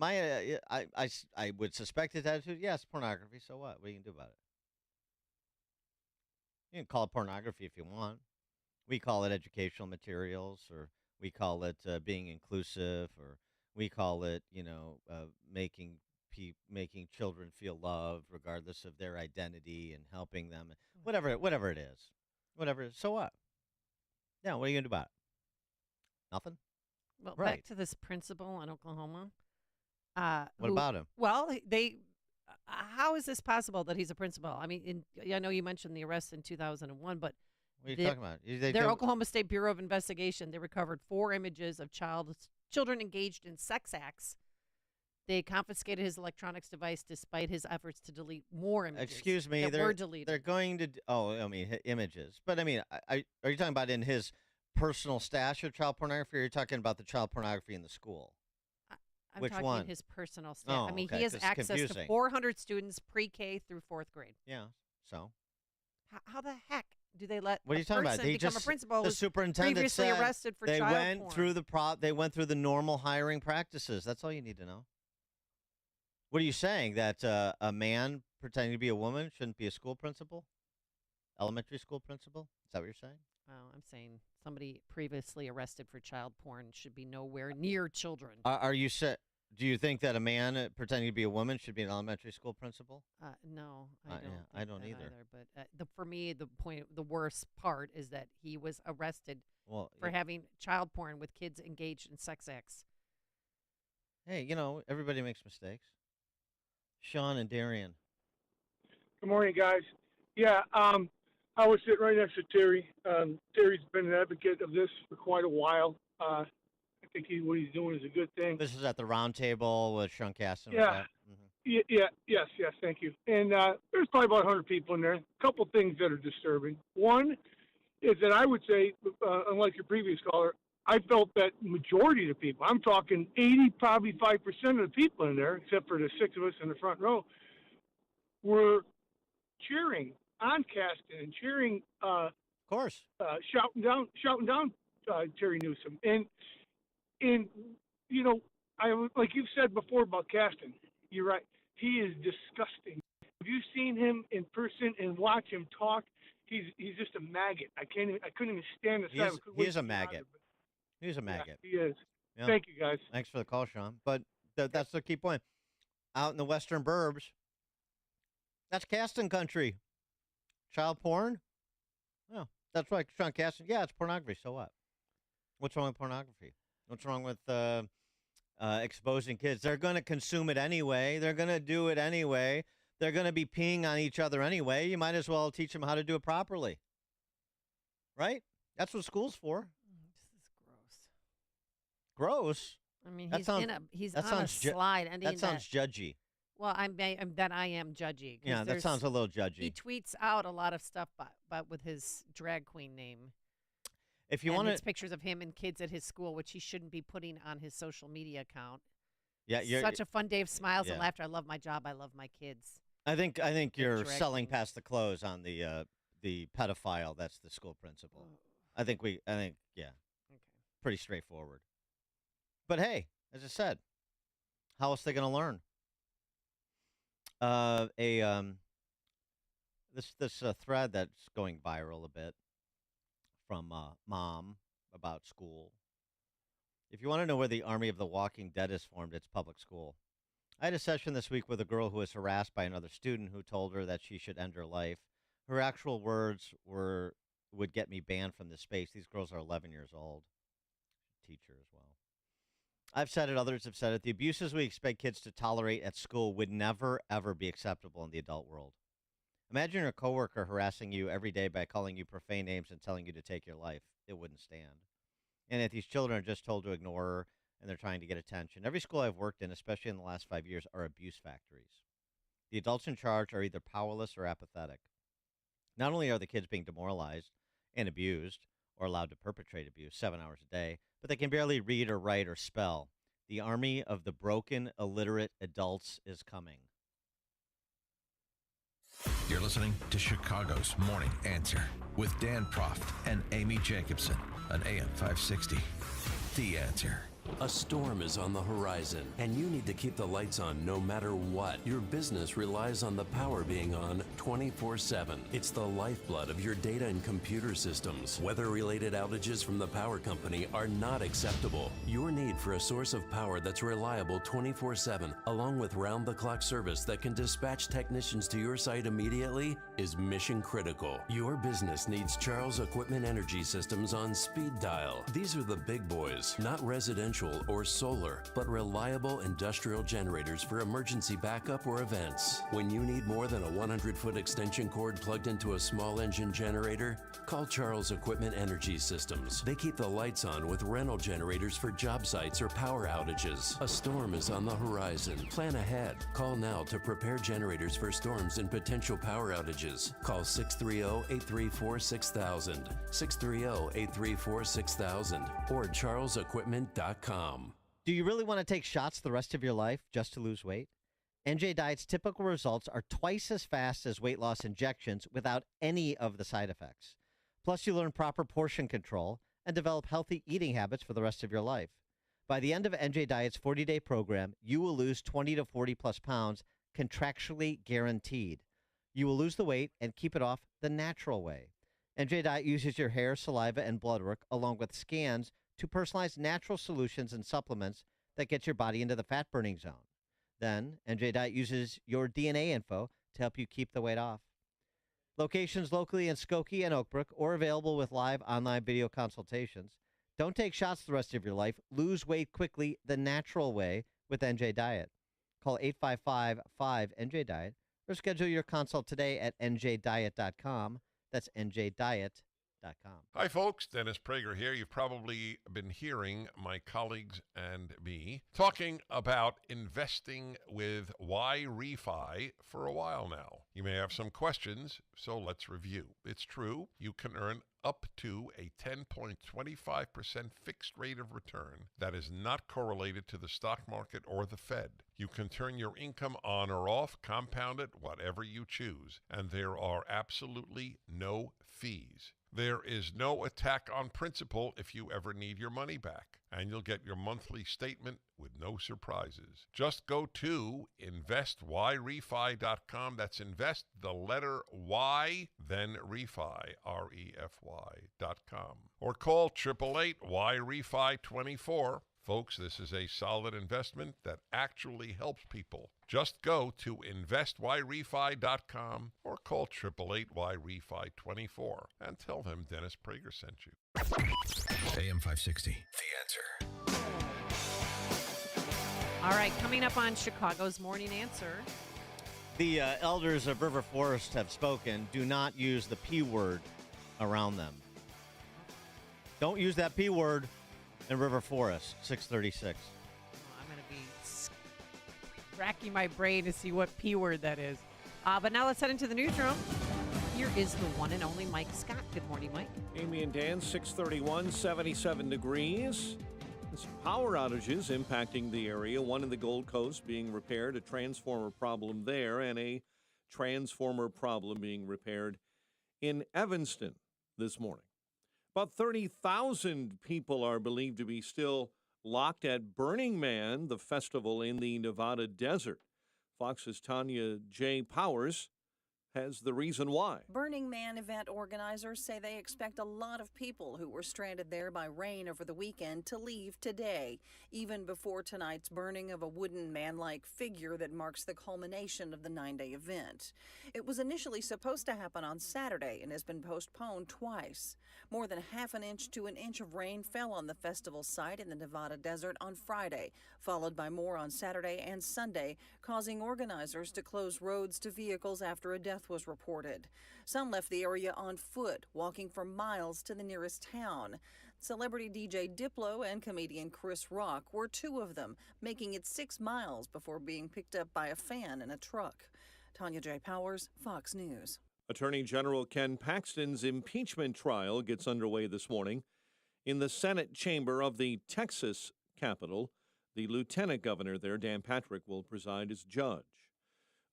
I would suspect his attitude. Yes, pornography. So what? What are you gonna do about it? You can call it pornography if you want. We call it educational materials, or we call it being inclusive, or we call it making children feel loved regardless of their identity and helping them, whatever it is. So what? Yeah, what are you gonna do about it? Nothing. Well, right. Back to this principal in Oklahoma. What about him? Well, how is this possible that he's a principal? I mean, I know you mentioned the arrest in 2001, but what are you talking about? Their Oklahoma State Bureau of Investigation, they recovered 4 images of children engaged in sex acts. They confiscated his electronics device despite his efforts to delete more images. Excuse me, were deleted. They're going to. Images. But I mean, are you talking about in his personal stash of child pornography, or are you talking about the child pornography in the school? I'm Which talking one? His personal staff. Oh, I mean, okay, he has 'cause access confusing. to 400 students pre-K through 4th grade. Yeah. So. How the heck do they let What are you talking about? They become a principal? The who's superintendent previously said arrested for they child went porn? through they went through the normal hiring practices. That's all you need to know. What are you saying? That a man pretending to be a woman shouldn't be a school principal? Elementary school principal? Is that what you're saying? Well, I'm saying somebody previously arrested for child porn should be nowhere near children. Are you do you think that a man pretending to be a woman should be an elementary school principal? No, I don't either. But for me, the worst part is that he was arrested for yeah. having child porn with kids engaged in sex acts. Hey, everybody makes mistakes. Sean and Darian. Good morning, guys. Yeah, I was sitting right next to Terry. Terry's been an advocate of this for quite a while. I think what he's doing is a good thing. This is at the round table with Sean Caston. Yeah. Yes, thank you. And there's probably about 100 people in there. A couple things that are disturbing. One is that I would say, unlike your previous caller, I felt that majority of the people, I'm talking 80, probably 5% of the people in there, except for the 6 of us in the front row, were cheering on Caston and cheering, of course, shouting down Terry Newsom. And you know, like you've said before about Caston, you're right. He is disgusting. Have you seen him in person and watch him talk? He's just a maggot. I couldn't even stand the sight. He is a maggot. He's a maggot. Yeah, he is. Yeah. Thank you, guys. Thanks for the call, Sean. But that's the key point. Out in the western burbs, that's Caston country. Child porn? No, that's right, Sean Caston. Yeah, it's pornography. So what? What's wrong with pornography? What's wrong with exposing kids? They're going to consume it anyway. They're going to do it anyway. They're going to be peeing on each other anyway. You might as well teach them how to do it properly. Right? That's what school's for. This is gross. Gross? I mean, he's on a slide. That sounds judgy. Well, I am judgy. Yeah, that sounds a little judgy. He tweets out a lot of stuff, but with his drag queen name. If you want to, pictures of him and kids at his school, which he shouldn't be putting on his social media account. Yeah, such a fun day of smiles and laughter. I love my job. I love my kids. I think you're selling past the close on the pedophile. That's the school principal. I think yeah. Okay. Pretty straightforward. But hey, as I said, how else are they going to learn? This thread that's going viral a bit from Mom about school. If you want to know where the army of the Walking Dead is formed, it's public school. I had a session this week with a girl who was harassed by another student who told her that she should end her life. Her actual words would get me banned from this space. These girls are 11 years old. Teacher as well. I've said it, others have said it. The abuses we expect kids to tolerate at school would never, ever be acceptable in the adult world. Imagine your coworker harassing you every day by calling you profane names and telling you to take your life. It wouldn't stand. And if these children are just told to ignore her and they're trying to get attention. Every school I've worked in, especially in the last 5 years, are abuse factories. The adults in charge are either powerless or apathetic. Not only are the kids being demoralized and abused or allowed to perpetrate abuse 7 hours a day, but they can barely read or write or spell. The army of the broken, illiterate adults is coming. You're listening to Chicago's Morning Answer with Dan Proft and Amy Jacobson on AM 560. The Answer. A storm is on the horizon, and you need to keep the lights on no matter what. Your business relies on the power being on 24/7. It's the lifeblood of your data and computer systems. Weather-related outages from the power company are not acceptable. Your need for a source of power that's reliable 24/7, along with round-the-clock service that can dispatch technicians to your site immediately, is mission critical. Your business needs Charles Equipment Energy Systems on speed dial. These are the big boys, not residential or solar, but reliable industrial generators for emergency backup or events. When you need more than a 100-foot extension cord plugged into a small engine generator, call Charles Equipment Energy Systems. They keep the lights on with rental generators for job sites or power outages. A storm is on the horizon. Plan ahead. Call now to prepare generators for storms and potential power outages. Call 630-834-6000, 630-834-6000, or charlesequipment.com. Do you really want to take shots the rest of your life just to lose weight? NJ Diet's typical results are twice as fast as weight loss injections without any of the side effects. Plus, you learn proper portion control and develop healthy eating habits for the rest of your life. By the end of NJ Diet's 40-day program, you will lose 20 to 40 plus pounds, contractually guaranteed. You will lose the weight and keep it off the natural way. NJ Diet uses your hair, saliva, and blood work along with scans to personalize natural solutions and supplements that get your body into the fat-burning zone. Then, NJ Diet uses your DNA info to help you keep the weight off. Locations locally in Skokie and Oakbrook, or available with live online video consultations. Don't take shots the rest of your life. Lose weight quickly the natural way with NJ Diet. Call 855-5-NJ-DIET or schedule your consult today at njdiet.com. That's njdiet.com. Hi, folks. Dennis Prager here. You've probably been hearing my colleagues and me talking about investing with Wirepoints for a while now. You may have some questions, so let's review. It's true. You can earn up to a 10.25% fixed rate of return that is not correlated to the stock market or the Fed. You can turn your income on or off, compound it, whatever you choose, and there are absolutely no fees. There is no attack on principal if you ever need your money back, and you'll get your monthly statement with no surprises. Just go to investwirefi.com. That's invest, the letter Y, then refi, REFY.com. Or call 888-YREFI-24. Folks, this is a solid investment that actually helps people. Just go to investwirefi.com or call 888-YREFI-24 and tell them Dennis Prager sent you. AM 560, The Answer. All right, coming up on Chicago's Morning Answer. The elders of River Forest have spoken. Do not use the P word around them. Don't use that P word in River Forest, 636. I'm going to be racking my brain to see what P word that is. But now let's head into the newsroom. Here is the one and only Mike Scott. Good morning, Mike. Amy and Dan, 631, 77 degrees. Some power outages impacting the area. One in the Gold Coast being repaired, a transformer problem there, and a transformer problem being repaired in Evanston this morning. About 30,000 people are believed to be still locked at Burning Man, the festival in the Nevada desert. Fox's Tanya J. Powers has the reason why. Burning Man event organizers say they expect a lot of people who were stranded there by rain over the weekend to leave today, even before tonight's burning of a wooden man-like figure that marks the culmination of the 9-day event. It was initially supposed to happen on Saturday and has been postponed twice. More than half an inch to an inch of rain fell on the festival site in the Nevada desert on Friday, followed by more on Saturday and Sunday, causing organizers to close roads to vehicles after a death was reported. Some left the area on foot, walking for miles to the nearest town. Celebrity DJ Diplo and comedian Chris Rock were two of them, making it 6 miles before being picked up by a fan in a truck. Tanya J. Powers, Fox News. Attorney General Ken Paxton's impeachment trial gets underway this morning. In the Senate chamber of the Texas Capitol, the lieutenant governor there, Dan Patrick, will preside as judge.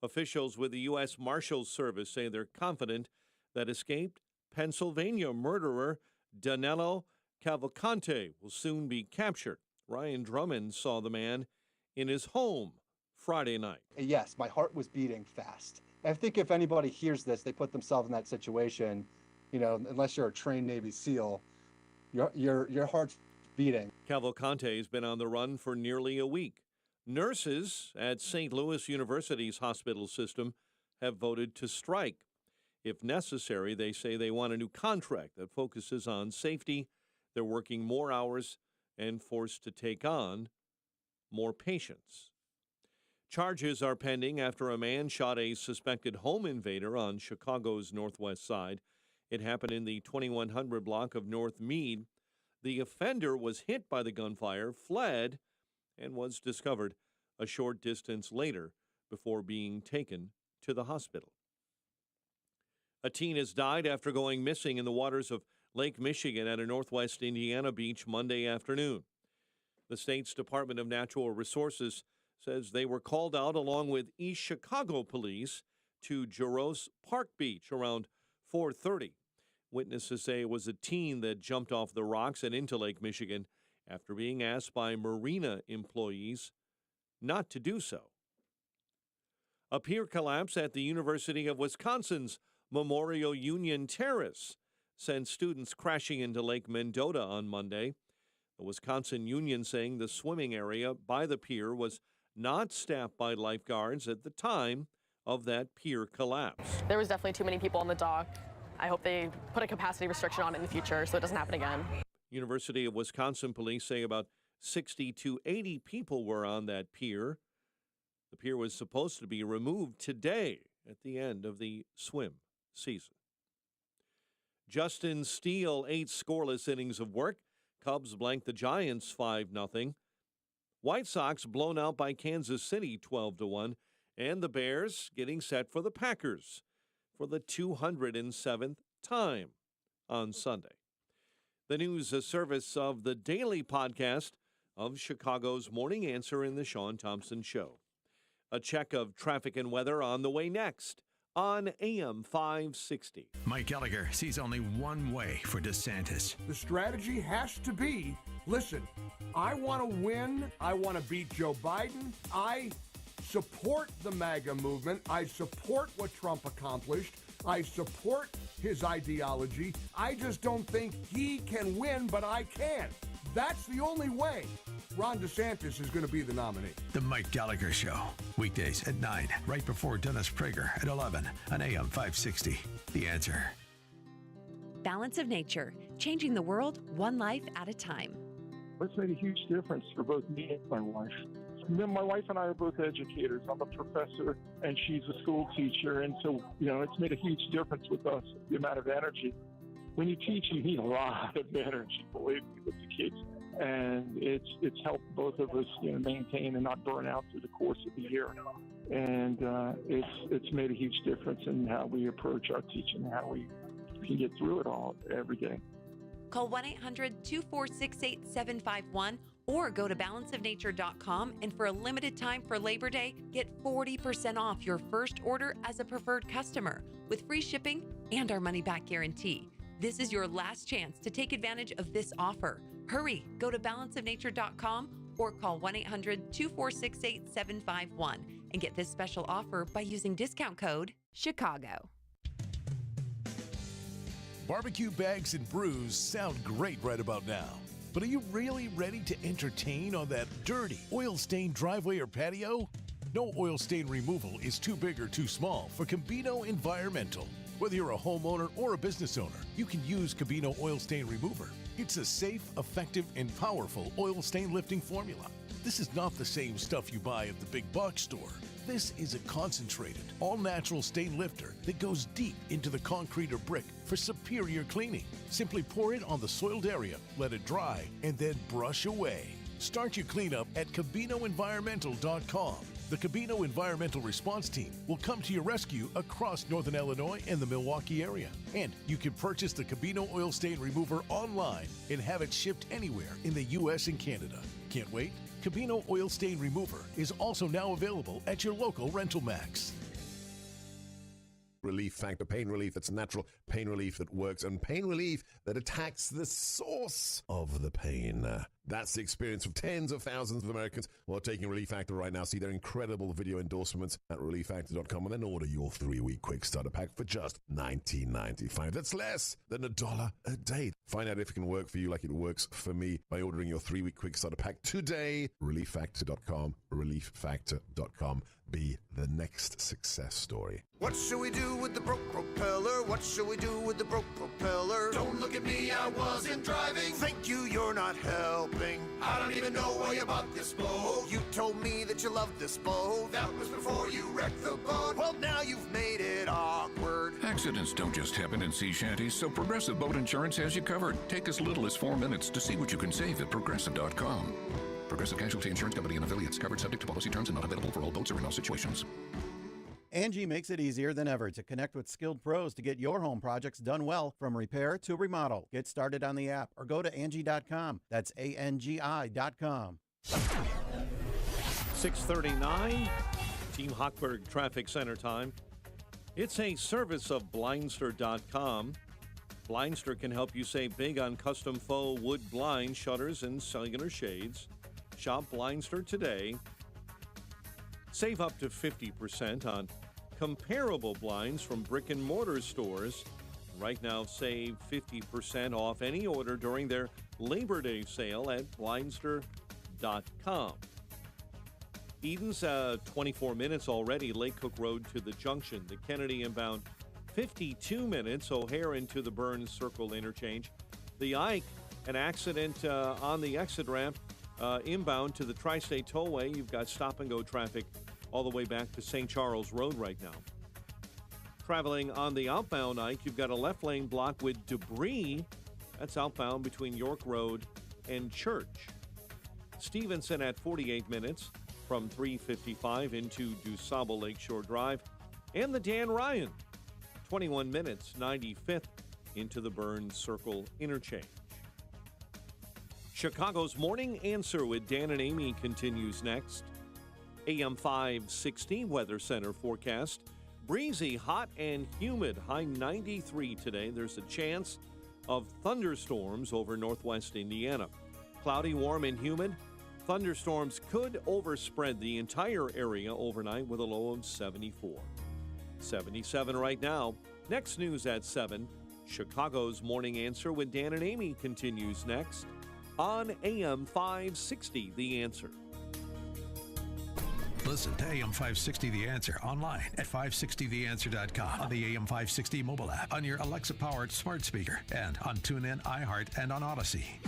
Officials with the U.S. Marshals Service say they're confident that escaped Pennsylvania murderer Danilo Cavalcante will soon be captured. Ryan Drummond saw the man in his home Friday night. Yes, my heart was beating fast. I think if anybody hears this, they put themselves in that situation, you know, unless you're a trained Navy SEAL, your heart's beating. Cavalcante has been on the run for nearly a week. Nurses at St. Louis University's hospital system have voted to strike. If necessary, they say they want a new contract that focuses on safety. They're working more hours and forced to take on more patients. Charges are pending after a man shot a suspected home invader on Chicago's northwest side. It happened in the 2100 block of North Meade. The offender was hit by the gunfire, fled, and was discovered a short distance later before being taken to the hospital. A teen has died after going missing in the waters of Lake Michigan at a northwest Indiana beach Monday afternoon. The state's Department of Natural Resources says they were called out along with East Chicago police to Jaros Park Beach around 4:30. Witnesses say it was a teen that jumped off the rocks and into Lake Michigan after being asked by marina employees not to do so. A pier collapse at the University of Wisconsin's Memorial Union Terrace sent students crashing into Lake Mendota on Monday. The Wisconsin Union saying the swimming area by the pier was not staffed by lifeguards at the time of that pier collapse. There was definitely too many people on the dock. I hope they put a capacity restriction on it in the future so it doesn't happen again. University of Wisconsin police say about 60 to 80 people were on that pier. The pier was supposed to be removed today at the end of the swim season. Justin Steele, 8 scoreless innings of work. Cubs blank the Giants 5-0. White Sox blown out by Kansas City 12-1. And the Bears getting set for the Packers for the 207th time on Sunday. The news service of the daily podcast of Chicago's Morning Answer in the Sean Thompson Show. A check of traffic and weather on the way next on AM 560. Mike Gallagher sees only one way for DeSantis. The strategy has to be, listen, I want to win. I want to beat Joe Biden. I support the MAGA movement. I support what Trump accomplished. I support his ideology. I just don't think he can win, but I can. That's the only way Ron DeSantis is going to be the nominee. The Mike Gallagher Show. Weekdays at 9, right before Dennis Prager at 11 on AM 560. The Answer. Balance of Nature. Changing the world one life at a time. It's made a huge difference for both me and my wife. My wife and I are both educators. I'm a professor and she's a school teacher. And so, it's made a huge difference with us, the amount of energy. When you teach, you need a lot of energy, believe me, with the kids. And it's helped both of us, maintain and not burn out through the course of the year. And it's made a huge difference in how we approach our teaching, how we can get through it all every day. Call 1-800-246-8751 or go to balanceofnature.com, and for a limited time for Labor Day, get 40% off your first order as a preferred customer with free shipping and our money-back guarantee. This is your last chance to take advantage of this offer. Hurry, go to balanceofnature.com or call 1-800-246-8751 and get this special offer by using discount code CHICAGO. Barbecue bags and brews sound great right about now. But are you really ready to entertain on that dirty, oil-stained driveway or patio? No oil stain removal is too big or too small for Cabino Environmental. Whether you're a homeowner or a business owner, you can use Cabino Oil Stain Remover. It's a safe, effective, and powerful oil stain lifting formula. This is not the same stuff you buy at the big box store. This is a concentrated, all-natural stain lifter that goes deep into the concrete or brick for superior cleaning. Simply pour it on the soiled area, let it dry, and then brush away. Start your cleanup at CabinoEnvironmental.com. The Cabino Environmental Response Team will come to your rescue across Northern Illinois and the Milwaukee area. And you can purchase the Cabino Oil Stain Remover online and have it shipped anywhere in the U.S. and Canada. Can't wait? Cabino Oil Stain Remover is also now available at your local Rental Max. Relief Factor, pain relief that's natural, pain relief that works, and pain relief that attacks the source of the pain. That's the experience of tens of thousands of Americans who are taking Relief Factor right now. See their incredible video endorsements at relieffactor.com and then order your 3-week quick starter pack for just $19.95. That's less than $1 a day. Find out if it can work for you like it works for me by ordering your 3-week quick starter pack today. relieffactor.com, relieffactor.com. Be the next success story. What should we do with the broke propeller? What should we do with the broke propeller? Don't look at me, I wasn't driving. Thank you, you're not helping. I don't even know why you bought this boat. You told me that you loved this boat. That was before you wrecked the boat. Well, now you've made it awkward. Accidents don't just happen in sea shanties, so Progressive Boat Insurance has you covered. Take as little as 4 minutes to see what you can save at Progressive.com. Progressive Casualty Insurance Company and affiliates. Covered subject to policy terms and not available for all boats or in all situations. Angie makes it easier than ever to connect with skilled pros to get your home projects done well, from repair to remodel. Get started on the app or go to Angie.com. That's ANGI.com. 6:39, Team Hochberg Traffic Center time. It's a service of Blindster.com. Blindster can help you save big on custom faux wood blind shutters and cellular shades. Shop Blindster today. Save up to 50% on comparable blinds from brick and mortar stores. Right now, save 50% off any order during their Labor Day sale at Blindster.com. Eden's 24 minutes already. Lake Cook Road to the junction. The Kennedy inbound 52 minutes. O'Hare into the Burns Circle interchange. The Ike, an accident on the exit ramp inbound to the Tri-State Tollway. You've got stop-and-go traffic all the way back to St. Charles Road right now. Traveling on the outbound night, you've got a left lane blocked with debris. That's outbound between York Road and Church. Stevenson at 48 minutes from 355 into DuSable Lakeshore Drive. And the Dan Ryan, 21 minutes, 95th into the Burns Circle interchange. Chicago's Morning Answer with Dan and Amy continues next. AM 560 Weather Center forecast. Breezy, hot, and humid. High 93 today. There's a chance of thunderstorms over northwest Indiana. Cloudy, warm, and humid. Thunderstorms could overspread the entire area overnight with a low of 74. 77 right now. Next news at 7. Chicago's Morning Answer with Dan and Amy continues next on AM 560 The Answer. Listen to AM 560 The Answer online at 560theanswer.com, on the AM 560 mobile app, on your Alexa-powered smart speaker, and on TuneIn, iHeart, and on Odyssey.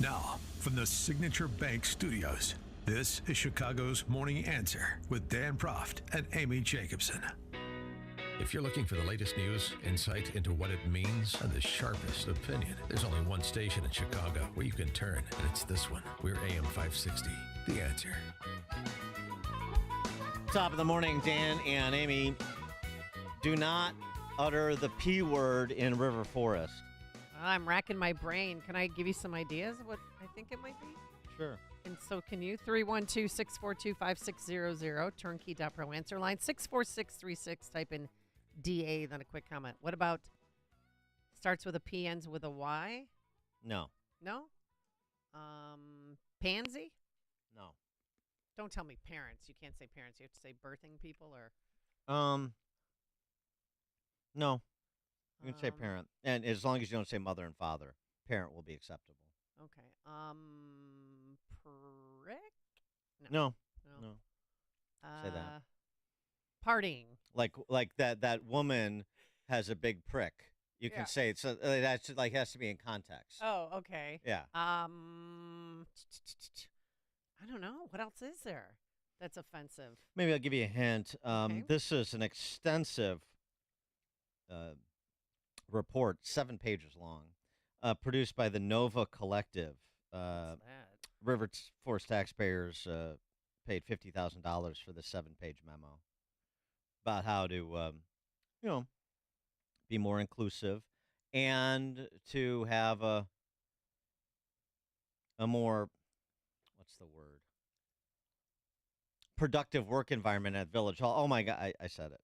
Now, from the Signature Bank Studios, this is Chicago's Morning Answer with Dan Proft and Amy Jacobson. If you're looking for the latest news, insight into what it means, and the sharpest opinion, there's only one station in Chicago where you can turn, and it's this one. We're AM 560, The Answer. Top of the morning, Dan and Amy. Do not utter the P word in River Forest. I'm racking my brain. Can I give you some ideas of what I think it might be? Sure. And so can you? 312-642-5600, turnkey.pro answer line, 64636, type in DA, then a quick comment. What about starts with a P, ends with a Y? No. No? Pansy? No. Don't tell me parents. You can't say parents. You have to say birthing people or... No. You can say parent. And as long as you don't say mother and father, parent will be acceptable. Okay. Prick? No. Say that. Partying. Like that woman has a big prick. You can say it. So that's like has to be in context. Oh, okay. Yeah. I don't know. What else is there that's offensive? Maybe I'll give you a hint. Okay. This is an extensive report, 7 pages long, produced by the Nova Collective. What's that? River Forest taxpayers paid $50,000 for the 7-page memo about how to, be more inclusive and to have a more, what's the word? Productive work environment at Village Hall. Oh my God, I said it.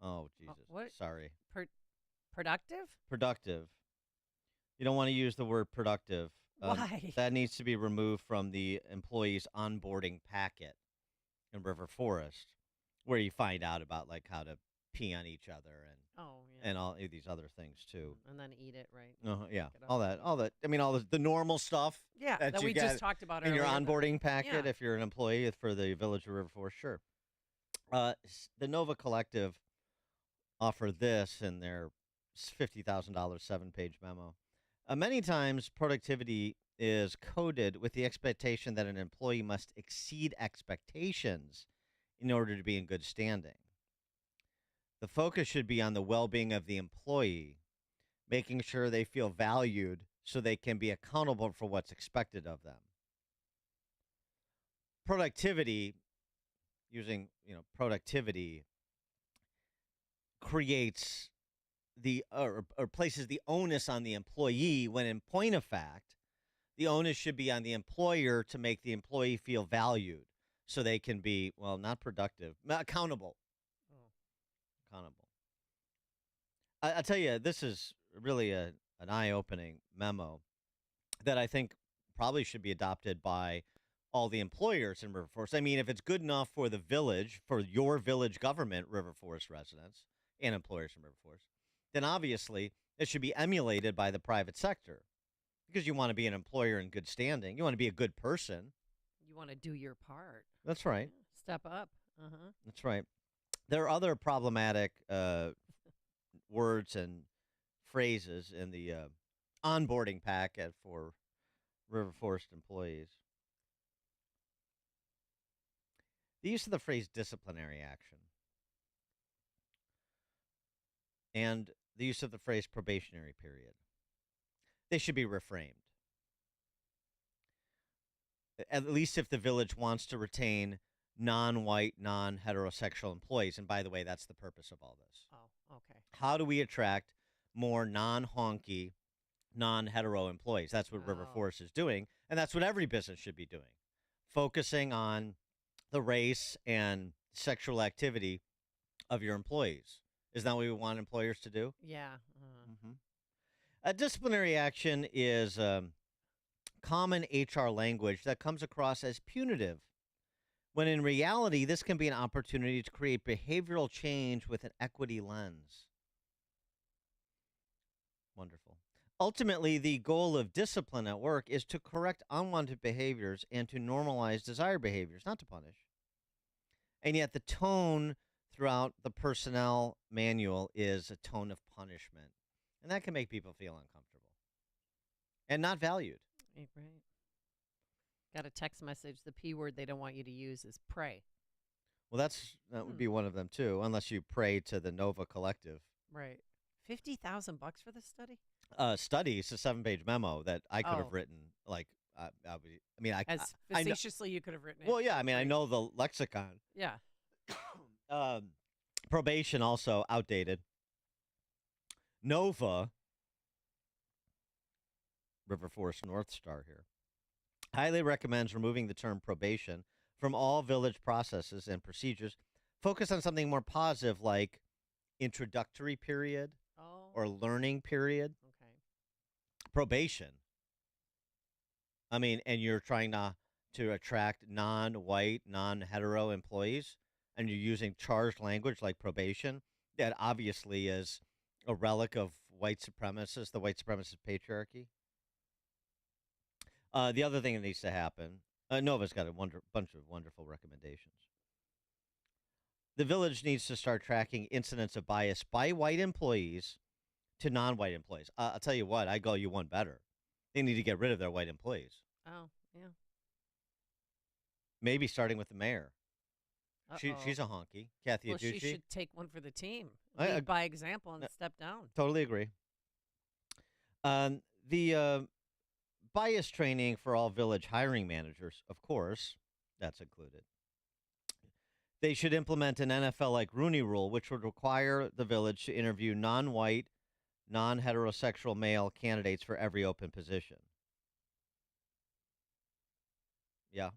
Oh Jesus, what? Sorry. Productive? Productive. You don't want to use the word productive. Why? That needs to be removed from the employee's onboarding packet in River Forest, where you find out about like how to pee on each other and all these other things too. And then eat it, right? Yeah, all that. I mean, all the normal stuff. Yeah, that you we get just talked about in your earlier. onboarding packet. Yeah. If you're an employee for the Village of River Forest, sure. The Nova Collective offer this in their $50,000 7-page memo. Many times, productivity is coded with the expectation that an employee must exceed expectations in order to be in good standing. The focus should be on the well-being of the employee, making sure they feel valued so they can be accountable for what's expected of them. Productivity, productivity creates or places the onus on the employee when in point of fact, the onus should be on the employer to make the employee feel valued so they can be, not productive, accountable. Accountable. I'll tell you, this is really an eye-opening memo that I think probably should be adopted by all the employers in River Forest. I mean, if it's good enough for the village, for your village government, River Forest residents and employers in River Forest, then obviously it should be emulated by the private sector because you want to be an employer in good standing. You want to be a good person. You want to do your part. That's right. Step up. That's right. There are other problematic words and phrases in the onboarding packet for River Forest employees. The use of the phrase disciplinary action. and the use of the phrase probationary period. They should be reframed. At least if the village wants to retain non-white, non-heterosexual employees. And by the way, that's the purpose of all this. Oh, okay. How do we attract more non-honky, non-hetero employees? That's what River Forest is doing, and that's what every business should be doing, focusing on the race and sexual activity of your employees. Isn't that what we want employers to do? Yeah. A disciplinary action is common HR language that comes across as punitive, when in reality, this can be an opportunity to create behavioral change with an equity lens. Wonderful. Ultimately, the goal of discipline at work is to correct unwanted behaviors and to normalize desired behaviors, not to punish. And yet the tone throughout the personnel manual is a tone of punishment. And that can make people feel uncomfortable and not valued. Right. Got a text message. The P word they don't want you to use is pray. Well, that would be one of them, too, unless you pray to the Nova Collective. Right. $50,000 for this study? Study. It's a 7-page memo that I could have written. Like, as facetiously you could have written it. Well, yeah. I mean, I know the lexicon. Yeah. Probation also outdated. Nova, River Forest North Star here, highly recommends removing the term probation from all village processes and procedures. Focus on something more positive like introductory period or learning period. Okay. Probation. I mean, and you're trying to attract non-white, non-hetero employees, and you're using charged language like probation. That obviously is a relic of white supremacists, the white supremacist patriarchy. The other thing that needs to happen, Nova's got a bunch of wonderful recommendations. The village needs to start tracking incidents of bias by white employees to non-white employees. I'll tell you what, I go you one better. They need to get rid of their white employees. Oh, yeah. Maybe starting with the mayor. She's a honky. Kathy Well, Adducci. she should take one for the team. Lead by example and step down. Totally agree. The bias training for all village hiring managers, of course, that's included. They should implement an NFL-like Rooney Rule, which would require the village to interview non-white, non-heterosexual male candidates for every open position. Yeah.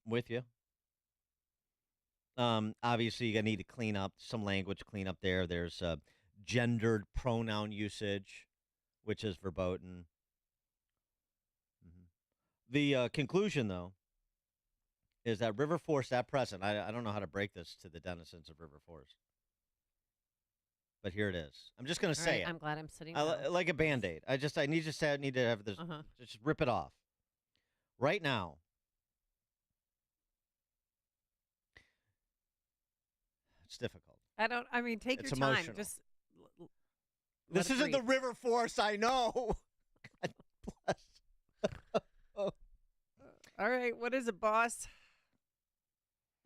I'm with you. Obviously, you're going to need to clean up some language, clean up there. There's gendered pronoun usage, which is verboten. The conclusion, though, is that River Forest at present, I don't know how to break this to the denizens of River Forest, but here it is. I'm just going to say it. I'm glad I'm sitting down. Like a Band-Aid. I need to have this, just rip it off. Right now, it's difficult. Take It's your time. emotional. Just This isn't the River Forest I know. God bless. All right, what is it, boss?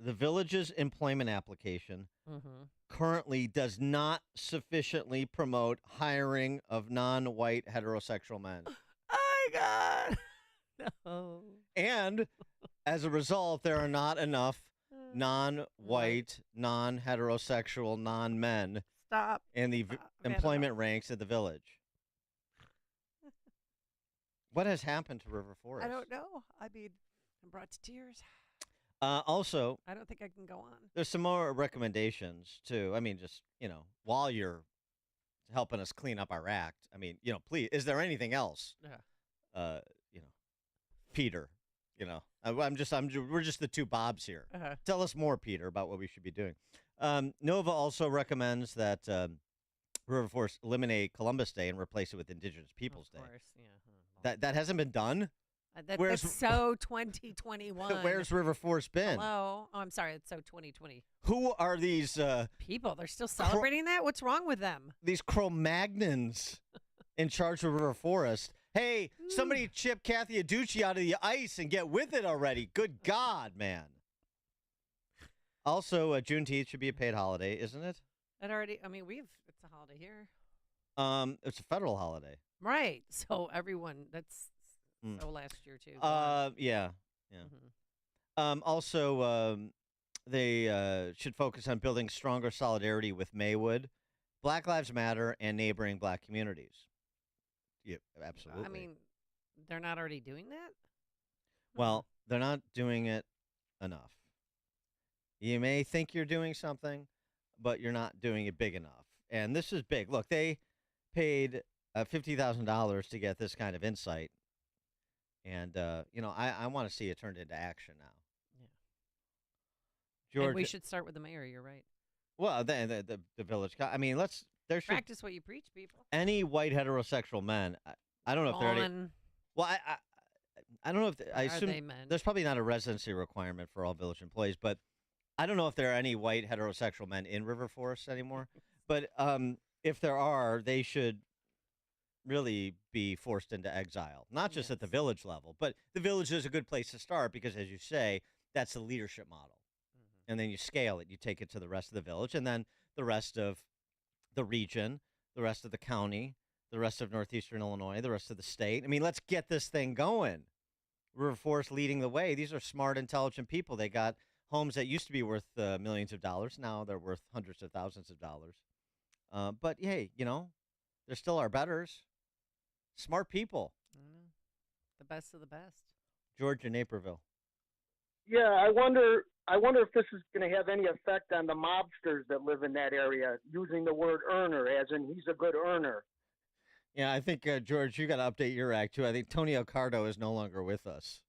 The village's employment application currently does not sufficiently promote hiring of non-white heterosexual men. Oh, my God. No. And as a result, there are not enough non-white, non-heterosexual, non-men in the employment ranks of the village. What has happened to River Forest? I don't know. I'm brought to tears. Also, I don't think I can go on. There's some more recommendations, too. I mean, just, while you're helping us clean up our act, please, is there anything else? Yeah. Peter, we're just the two Bobs here. Tell us more, Peter, about what we should be doing. Nova also recommends that River Forest eliminate Columbus Day and replace it with Indigenous Peoples Day. Of course, yeah. That hasn't been done? That's so 2021. Where's River Forest been? Hello? Oh, I'm sorry. It's so 2020. Who are these people? They're still celebrating that? What's wrong with them? These Cro-Magnons in charge of River Forest. Hey, somebody chip Kathy Adducci out of the ice and get with it already. Good God, man. Also, Juneteenth should be a paid holiday, isn't it? It already, it's a holiday here. It's a federal holiday. Right. So everyone, that's so last year too. Yeah. Also, they should focus on building stronger solidarity with Maywood, Black Lives Matter, and neighboring Black communities. Yeah, absolutely. I mean, they're not already doing that? Well, they're not doing it enough. You may think you're doing something, but you're not doing it big enough. And this is big. Look, they paid $50,000 to get this kind of insight. And, I want to see it turned into action now. Yeah. George, and we should start with the mayor. You're right. Well, the village. I mean, there should practice what you preach, people. Any white heterosexual men. I don't know if they're any. Well, I don't know if I assume they men? There's probably not a residency requirement for all village employees, but I don't know if there are any white heterosexual men in River Forest anymore. But if there are, they should really be forced into exile, not just at the village level, but the village is a good place to start because, as you say, that's the leadership model. And then you scale it. You take it to the rest of the village, and then the rest of the region, the rest of the county, the rest of northeastern Illinois, the rest of the state. I mean, let's get this thing going. River Forest leading the way. These are smart, intelligent people. They got homes that used to be worth millions of dollars. Now they're worth hundreds of thousands of dollars. But, hey, they're still our betters. Smart people. The best of the best. George in Naperville. Yeah, I wonder if this is going to have any effect on the mobsters that live in that area, using the word earner, as in he's a good earner. Yeah, I think, George, you got to update your act, too. I think Tony Accardo is no longer with us.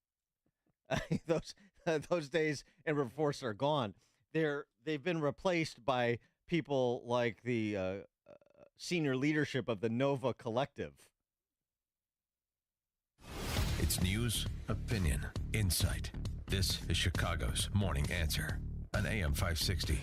Those days in River Forest are gone. They've been replaced by people like the senior leadership of the Nova Collective. It's news, opinion, insight. This is Chicago's Morning Answer on AM 560.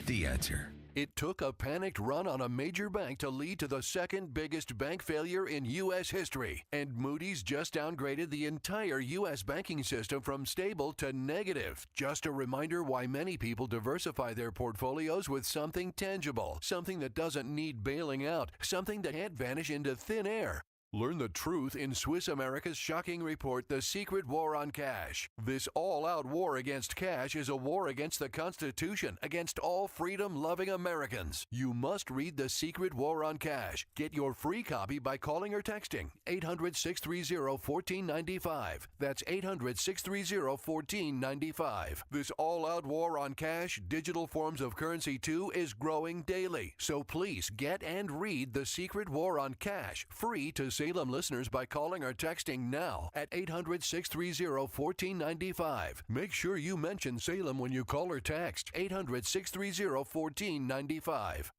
The Answer. It took a panicked run on a major bank to lead to the second biggest bank failure in U.S. history. And Moody's just downgraded the entire U.S. banking system from stable to negative. Just a reminder why many people diversify their portfolios with something tangible, something that doesn't need bailing out, something that can't vanish into thin air. Learn the truth in Swiss America's shocking report, The Secret War on Cash. This all-out war against cash is a war against the Constitution, against all freedom-loving Americans. You must read The Secret War on Cash. Get your free copy by calling or texting 800-630-1495. That's 800-630-1495. This all-out war on cash, digital forms of currency too, is growing daily. So please get and read The Secret War on Cash, free to Salem listeners by calling or texting now at 800-630-1495. Make sure you mention Salem when you call or text 800-630-1495.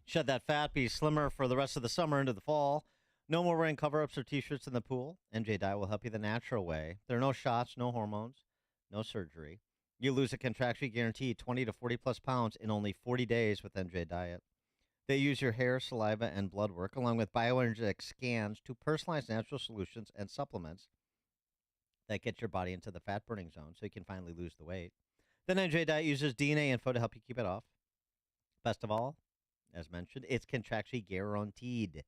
Shed that fat, be slimmer for the rest of the summer into the fall. No more wearing cover-ups or T-shirts in the pool. NJ Diet will help you the natural way. There are no shots, no hormones, no surgery. You lose a contractually guaranteed 20 to 40-plus pounds in only 40 days with NJ Diet. They use your hair, saliva, and blood work, along with bioenergetic scans, to personalize natural solutions and supplements that get your body into the fat-burning zone so you can finally lose the weight. Then NJ Diet uses DNA info to help you keep it off. Best of all, as mentioned, it's contractually guaranteed.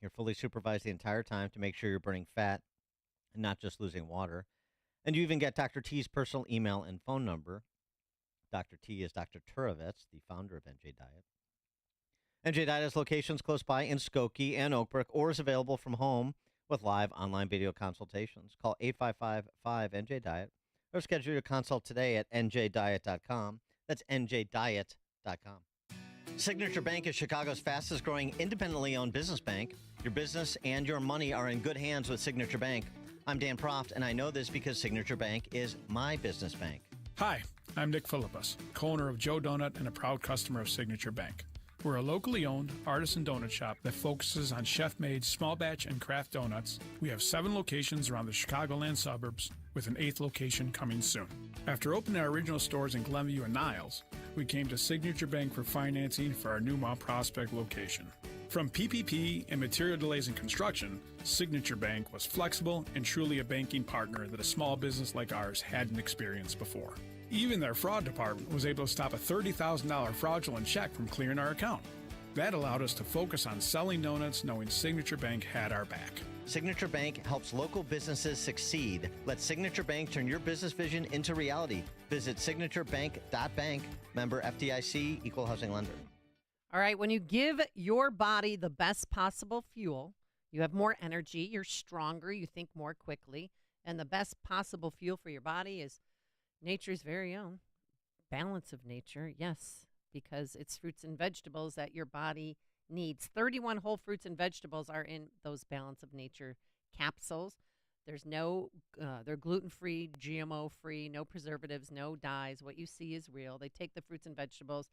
You're fully supervised the entire time to make sure you're burning fat and not just losing water. And you even get Dr. T's personal email and phone number. Dr. T is Dr. Turovitz, the founder of NJ Diet. NJ Diet has locations close by in Skokie and Oak Brook, or is available from home with live online video consultations. Call 855-5-NJ-DIET or schedule your consult today at njdiet.com. That's njdiet.com. Signature Bank is Chicago's fastest growing independently owned business bank. Your business and your money are in good hands with Signature Bank. I'm Dan Proft, and I know this because Signature Bank is my business bank. Hi, I'm Nick Philippus, co-owner of Joe Donut and a proud customer of Signature Bank. We're a locally owned artisan donut shop that focuses on chef-made small batch and craft donuts. We have 7 locations around the Chicagoland suburbs, with an 8th location coming soon. After opening our original stores in Glenview and Niles, we came to Signature Bank for financing for our new Mount Prospect location. From PPP and material delays in construction, Signature Bank was flexible and truly a banking partner that a small business like ours hadn't experienced before. Even their fraud department was able to stop a $30,000 fraudulent check from clearing our account. That allowed us to focus on selling donuts, knowing Signature Bank had our back. Signature Bank helps local businesses succeed. Let Signature Bank turn your business vision into reality. Visit signaturebank.bank. Member FDIC, Equal Housing Lender. All right, when you give your body the best possible fuel, you have more energy, you're stronger, you think more quickly, and the best possible fuel for your body is nature's very own balance of nature, yes, because it's fruits and vegetables that your body needs. 31 whole fruits and vegetables are in those balance of nature capsules. There's no, they're gluten-free, GMO-free, no preservatives, no dyes. What you see is real. They take the fruits and vegetables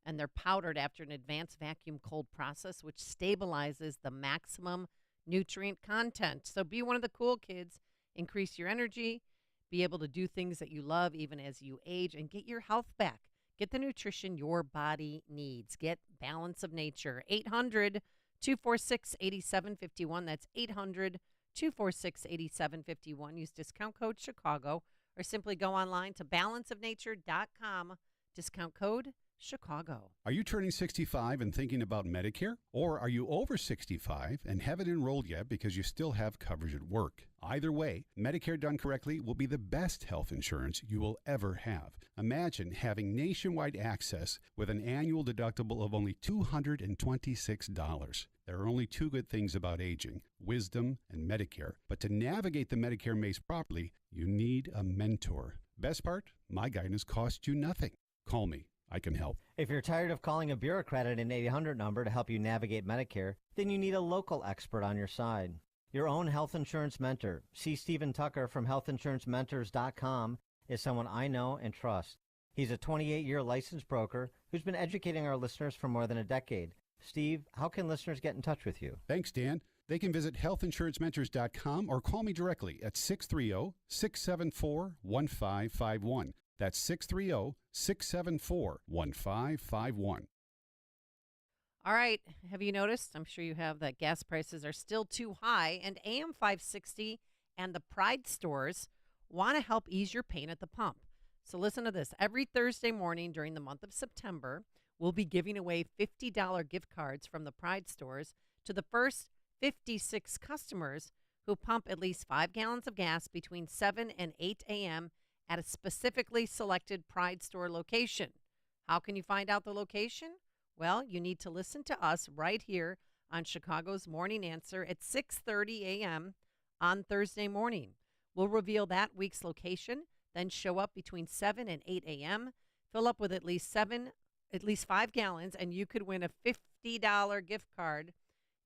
and they're powdered after an advanced vacuum cold process, which stabilizes the maximum nutrient content. So be one of the cool kids, increase your energy, be able to do things that you love even as you age, and get your health back. Get the nutrition your body needs. Get balance of nature. 800-246-8751. That's 800-246-8751. Use discount code Chicago or simply go online to balanceofnature.com. Discount code Chicago. Are you turning 65 and thinking about Medicare? Or are you over 65 and haven't enrolled yet because you still have coverage at work? Either way, Medicare done correctly will be the best health insurance you will ever have. Imagine having nationwide access with an annual deductible of only $226. There are only two good things about aging, wisdom and Medicare. But to navigate the Medicare maze properly, you need a mentor. Best part, my guidance costs you nothing. Call me. I can help. If you're tired of calling a bureaucrat at an 800 number to help you navigate Medicare, then you need a local expert on your side. Your own health insurance mentor, C. Stephen Tucker from healthinsurancementors.com, is someone I know and trust. He's a 28-year licensed broker who's been educating our listeners for more than a decade. Steve, how can listeners get in touch with you? Thanks, Dan. They can visit healthinsurancementors.com or call me directly at 630-674-1551. That's 630-674-1551. All right. Have you noticed? I'm sure you have that gas prices are still too high, and AM 560 and the Pride stores want to help ease your pain at the pump. So listen to this. Every Thursday morning during the month of September, we'll be giving away $50 gift cards from the Pride stores to the first 56 customers who pump at least 5 gallons of gas between 7 and 8 a.m. at a specifically selected Pride store location. How can you find out the location? Well, you need to listen to us right here on Chicago's Morning Answer at 6:30 a.m. on Thursday morning. We'll reveal that week's location, then show up between 7 and 8 a.m., fill up with at least 5 gallons, and you could win a $50 gift card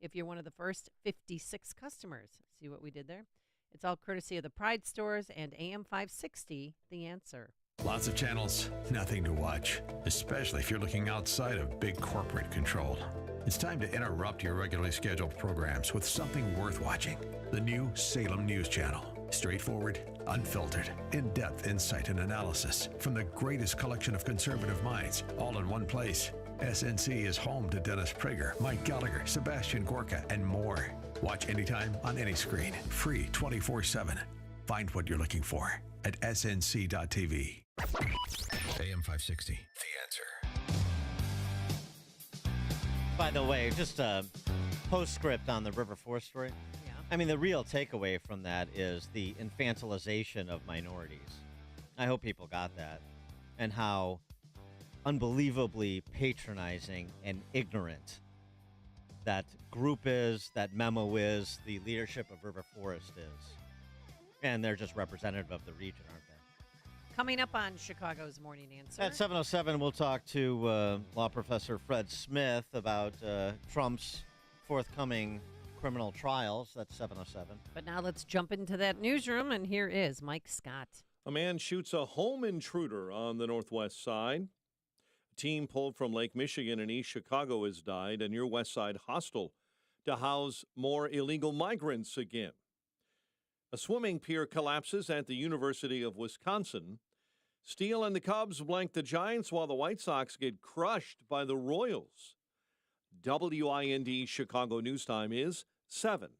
if you're one of the first 56 customers. See what we did there? It's all courtesy of the Pride stores and AM 560, The Answer. Lots of channels, nothing to watch, especially if you're looking outside of big corporate control. It's time to interrupt your regularly scheduled programs with something worth watching. The new Salem News Channel. Straightforward, unfiltered, in-depth insight and analysis from the greatest collection of conservative minds, all in one place. SNC is home to Dennis Prager, Mike Gallagher, Sebastian Gorka, and more. Watch anytime on any screen. Free 24/7. Find what you're looking for at snc.tv. AM 560, The Answer. By the way, just a postscript on the River Forest story. Yeah. I mean, the real takeaway from that is the infantilization of minorities. I hope people got that. And how unbelievably patronizing and ignorant that group is, that memo is, the leadership of River Forest is. And they're just representative of the region, aren't they? Coming up on Chicago's Morning Answer. At 7:07, we'll talk to law professor Fred Smith about Trump's forthcoming criminal trials. That's 7:07. But now let's jump into that newsroom, and here is Mike Scott. A man shoots a home intruder on the northwest side. A team pulled from Lake Michigan in East Chicago has died, a near West Side hostel to house more illegal migrants again. A swimming pier collapses at the University of Wisconsin. Steele and the Cubs blank the Giants while the White Sox get crushed by the Royals. WIND Chicago News Time is 7.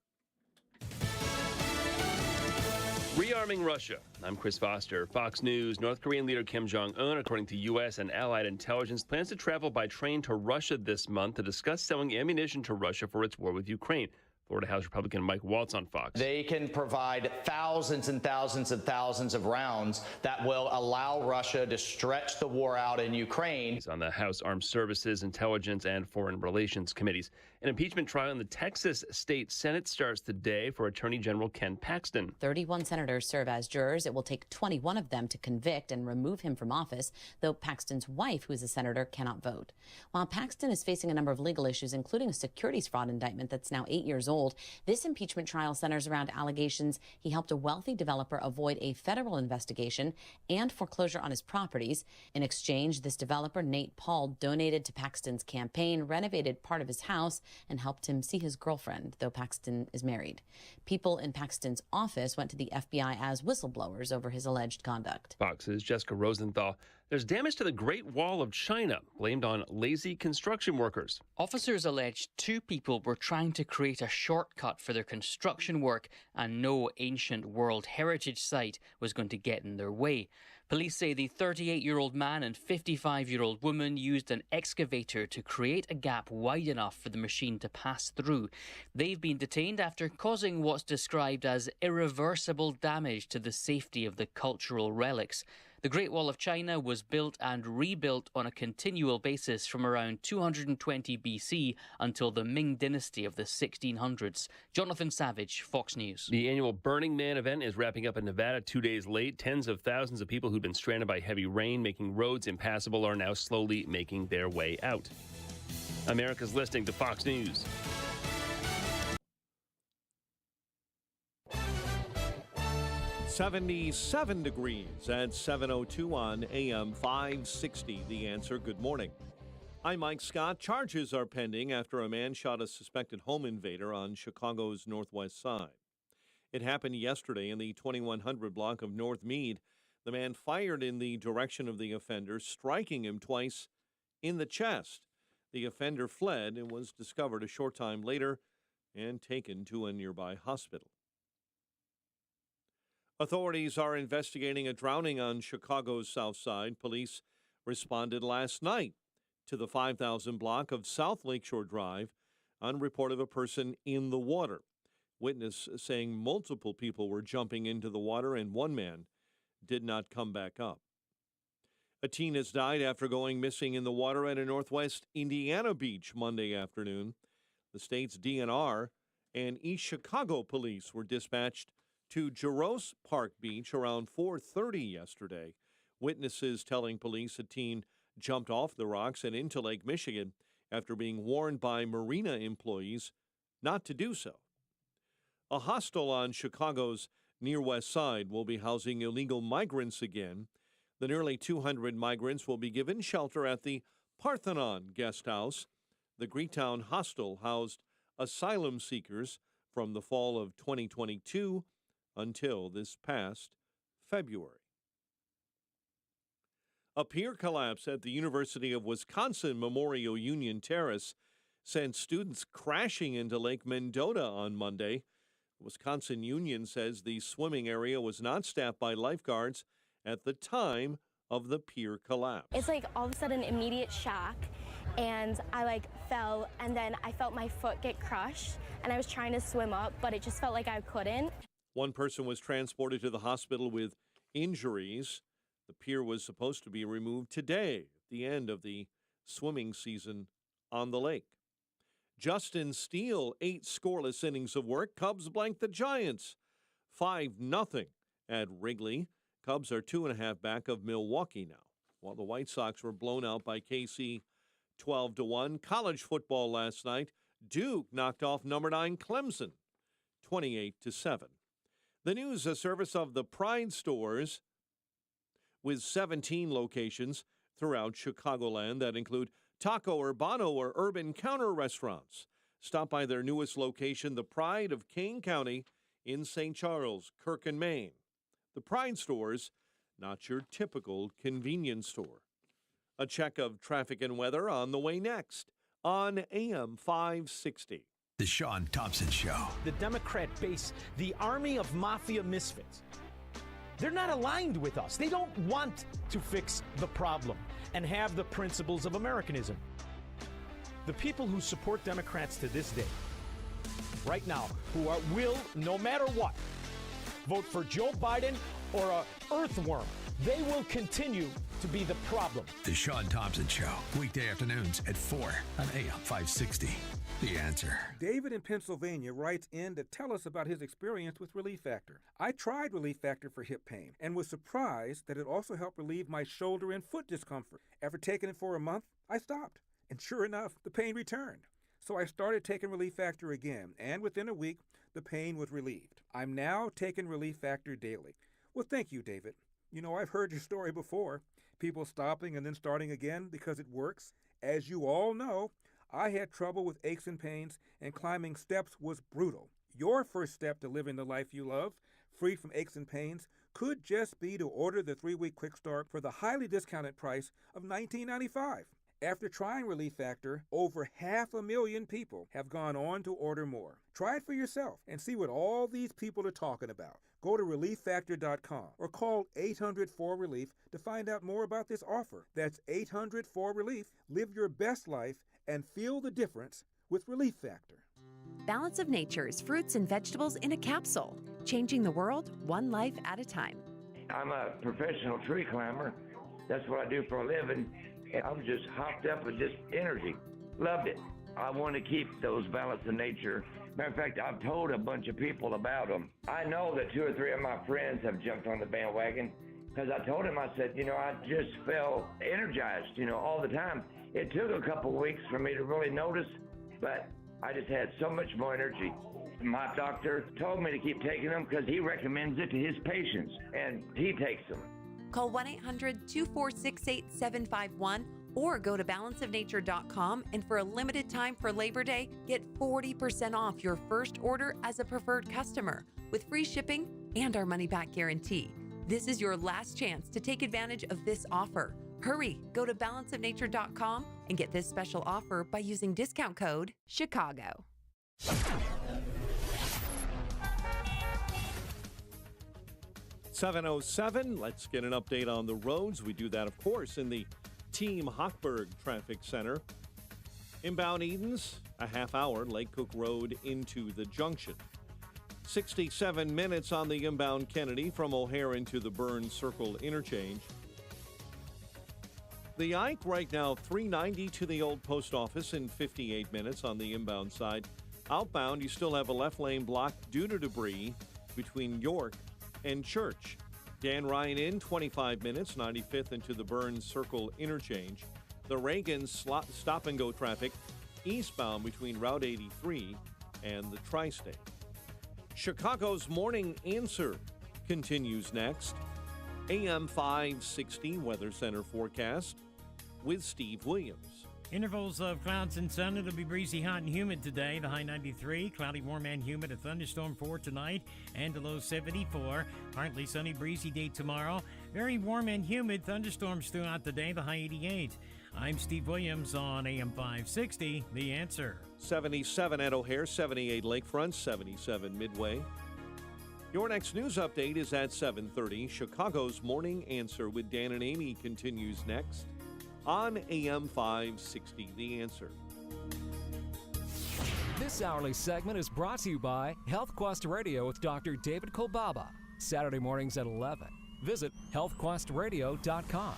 Rearming Russia. I'm Chris Foster. Fox News. North Korean leader Kim Jong-un, according to U.S. and allied intelligence, plans to travel by train to Russia this month to discuss selling ammunition to Russia for its war with Ukraine. Florida House Republican Mike Waltz on Fox. They can provide thousands and thousands and thousands of rounds that will allow Russia to stretch the war out in Ukraine. He's on the House Armed Services, Intelligence, and Foreign Relations Committees. An impeachment trial in the Texas State Senate starts today for Attorney General Ken Paxton. 31 senators serve as jurors. It will take 21 of them to convict and remove him from office, though Paxton's wife, who is a senator, cannot vote. While Paxton is facing a number of legal issues, including a securities fraud indictment that's now 8 years old, this impeachment trial centers around allegations he helped a wealthy developer avoid a federal investigation and foreclosure on his properties. In exchange, this developer, Nate Paul, donated to Paxton's campaign, renovated part of his house, and helped him see his girlfriend, though Paxton is married. People in Paxton's office went to the FBI as whistleblowers over his alleged conduct. Fox's Jessica Rosenthal. There's damage to the Great Wall of China, blamed on lazy construction workers. Officers alleged 2 people were trying to create a shortcut for their construction work, and no ancient World Heritage site was going to get in their way. Police say the 38-year-old man and 55-year-old woman used an excavator to create a gap wide enough for the machine to pass through. They've been detained after causing what's described as irreversible damage to the safety of the cultural relics. The Great Wall of China was built and rebuilt on a continual basis from around 220 BC until the Ming Dynasty of the 1600s. Jonathan Savage, Fox News. The annual Burning Man event is wrapping up in Nevada 2 days late. Tens of thousands of people who've been stranded by heavy rain, making roads impassable, are now slowly making their way out. America's listening to Fox News. .77 degrees at 7:02 on AM 560. The Answer. Good morning. I'm Mike Scott. Charges are pending after a man shot a suspected home invader on Chicago's northwest side. It happened yesterday in the 2100 block of North Mead. The man fired in the direction of the offender, striking him twice in the chest. The offender fled and was discovered a short time later and taken to a nearby hospital. Authorities are investigating a drowning on Chicago's south side. Police responded last night to the 5000 block of South Lakeshore Drive on report of a person in the water. Witness saying multiple people were jumping into the water and one man did not come back up. A teen has died after going missing in the water at a northwest Indiana beach Monday afternoon. The state's DNR and East Chicago police were dispatched to Jaros Park Beach around 4:30 yesterday. Witnesses telling police a teen jumped off the rocks and into Lake Michigan after being warned by marina employees not to do so. A hostel on Chicago's near west side will be housing illegal migrants again. The nearly 200 migrants will be given shelter at the Parthenon Guest House. The Greektown hostel housed asylum seekers from the fall of 2022 until this past February. A pier collapse at the University of Wisconsin Memorial Union Terrace sent students crashing into Lake Mendota on Monday. The Wisconsin Union says the swimming area was not staffed by lifeguards at the time of the pier collapse. It's like all of a sudden immediate shock, and I fell, and then I felt my foot get crushed, and I was trying to swim up, but it just felt like I couldn't. One person was transported to the hospital with injuries. The pier was supposed to be removed today at the end of the swimming season on the lake. Justin Steele, 8 scoreless innings of work. Cubs blanked the Giants 5-0 at Wrigley. Cubs are 2.5 back of Milwaukee now, while the White Sox were blown out by KC 12-1. College football last night. Duke knocked off number 9 Clemson 28-7. The news, a service of the Pride stores with 17 locations throughout Chicagoland that include Taco Urbano or Urban Counter restaurants. Stop by their newest location, the Pride of Kane County in St. Charles, Kirk and Maine. The Pride stores, not your typical convenience store. A check of traffic and weather on the way next on AM 560. The Sean Thompson Show. The Democrat base, the army of mafia misfits. They're not aligned with us. They don't want to fix the problem and have the principles of Americanism. The people who support Democrats to this day, right now, who will, no matter what, vote for Joe Biden or a earthworm, they will continue to be the problem. The Sean Thompson Show, weekday afternoons at 4 on AM 560. The Answer. David in Pennsylvania writes in to tell us about his experience with Relief Factor. I tried Relief Factor for hip pain and was surprised that it also helped relieve my shoulder and foot discomfort. After taking it for a month, I stopped. And sure enough, the pain returned. So I started taking Relief Factor again, and within a week, the pain was relieved. I'm now taking Relief Factor daily. Well, thank you, David. You know, I've heard your story before. People stopping and then starting again because it works. As you all know, I had trouble with aches and pains, and climbing steps was brutal. Your first step to living the life you love, free from aches and pains, could just be to order the 3-week Quick Start for the highly discounted price of $19.95. After trying Relief Factor, over 500,000 people have gone on to order more. Try it for yourself and see what all these people are talking about. Go to ReliefFactor.com or call 800-4RELIEF to find out more about this offer. That's 800-4RELIEF. Live your best life and feel the difference with Relief Factor. Balance of Nature's fruits and vegetables in a capsule, changing the world one life at a time. I'm a professional tree climber. That's what I do for a living. And I'm just hopped up with just energy. Loved it. I want to keep those Balance of Nature. Matter of fact, I've told a bunch of people about them. I know that 2 or 3 of my friends have jumped on the bandwagon because I told them, I said, I just felt energized, all the time. It took a couple weeks for me to really notice, but I just had so much more energy. My doctor told me to keep taking them because he recommends it to his patients, and he takes them. Call 1-800-246-8751 or go to balanceofnature.com, and for a limited time for Labor Day, get 40% off your first order as a preferred customer with free shipping and our money-back guarantee. This is your last chance to take advantage of this offer. Hurry, go to balanceofnature.com and get this special offer by using discount code CHICAGO. .707, let's get an update on the roads. We do that, of course, in the Team Hochberg Traffic Center. Inbound Edens, a half hour, Lake Cook Road into the junction. 67 minutes on the inbound Kennedy from O'Hare into the Burns Circle interchange. The Ike right now 390 to the old post office in 58 minutes on the inbound side. Outbound, you still have a left lane blocked due to debris between York and Church. Dan Ryan in 25 minutes, 95th into the Burns Circle interchange. The Reagan stop and go traffic eastbound between Route 83 and the Tri-State. Chicago's Morning Answer continues next. AM 560 Weather Center forecast with Steve Williams. Intervals of clouds and sun. It'll be breezy, hot, and humid today. The high 93. Cloudy, warm, and humid. A thunderstorm for tonight. And a low 74. Partly sunny, breezy day tomorrow. Very warm and humid. Thunderstorms throughout the day. The high 88. I'm Steve Williams on AM 560. The Answer. 77 at O'Hare, 78 Lakefront, 77 Midway. Your next news update is at 7:30. Chicago's Morning Answer with Dan and Amy continues next on AM 560, The Answer. This hourly segment is brought to you by Health Quest Radio with Dr. David Kolbaba. Saturday mornings at 11. Visit healthquestradio.com.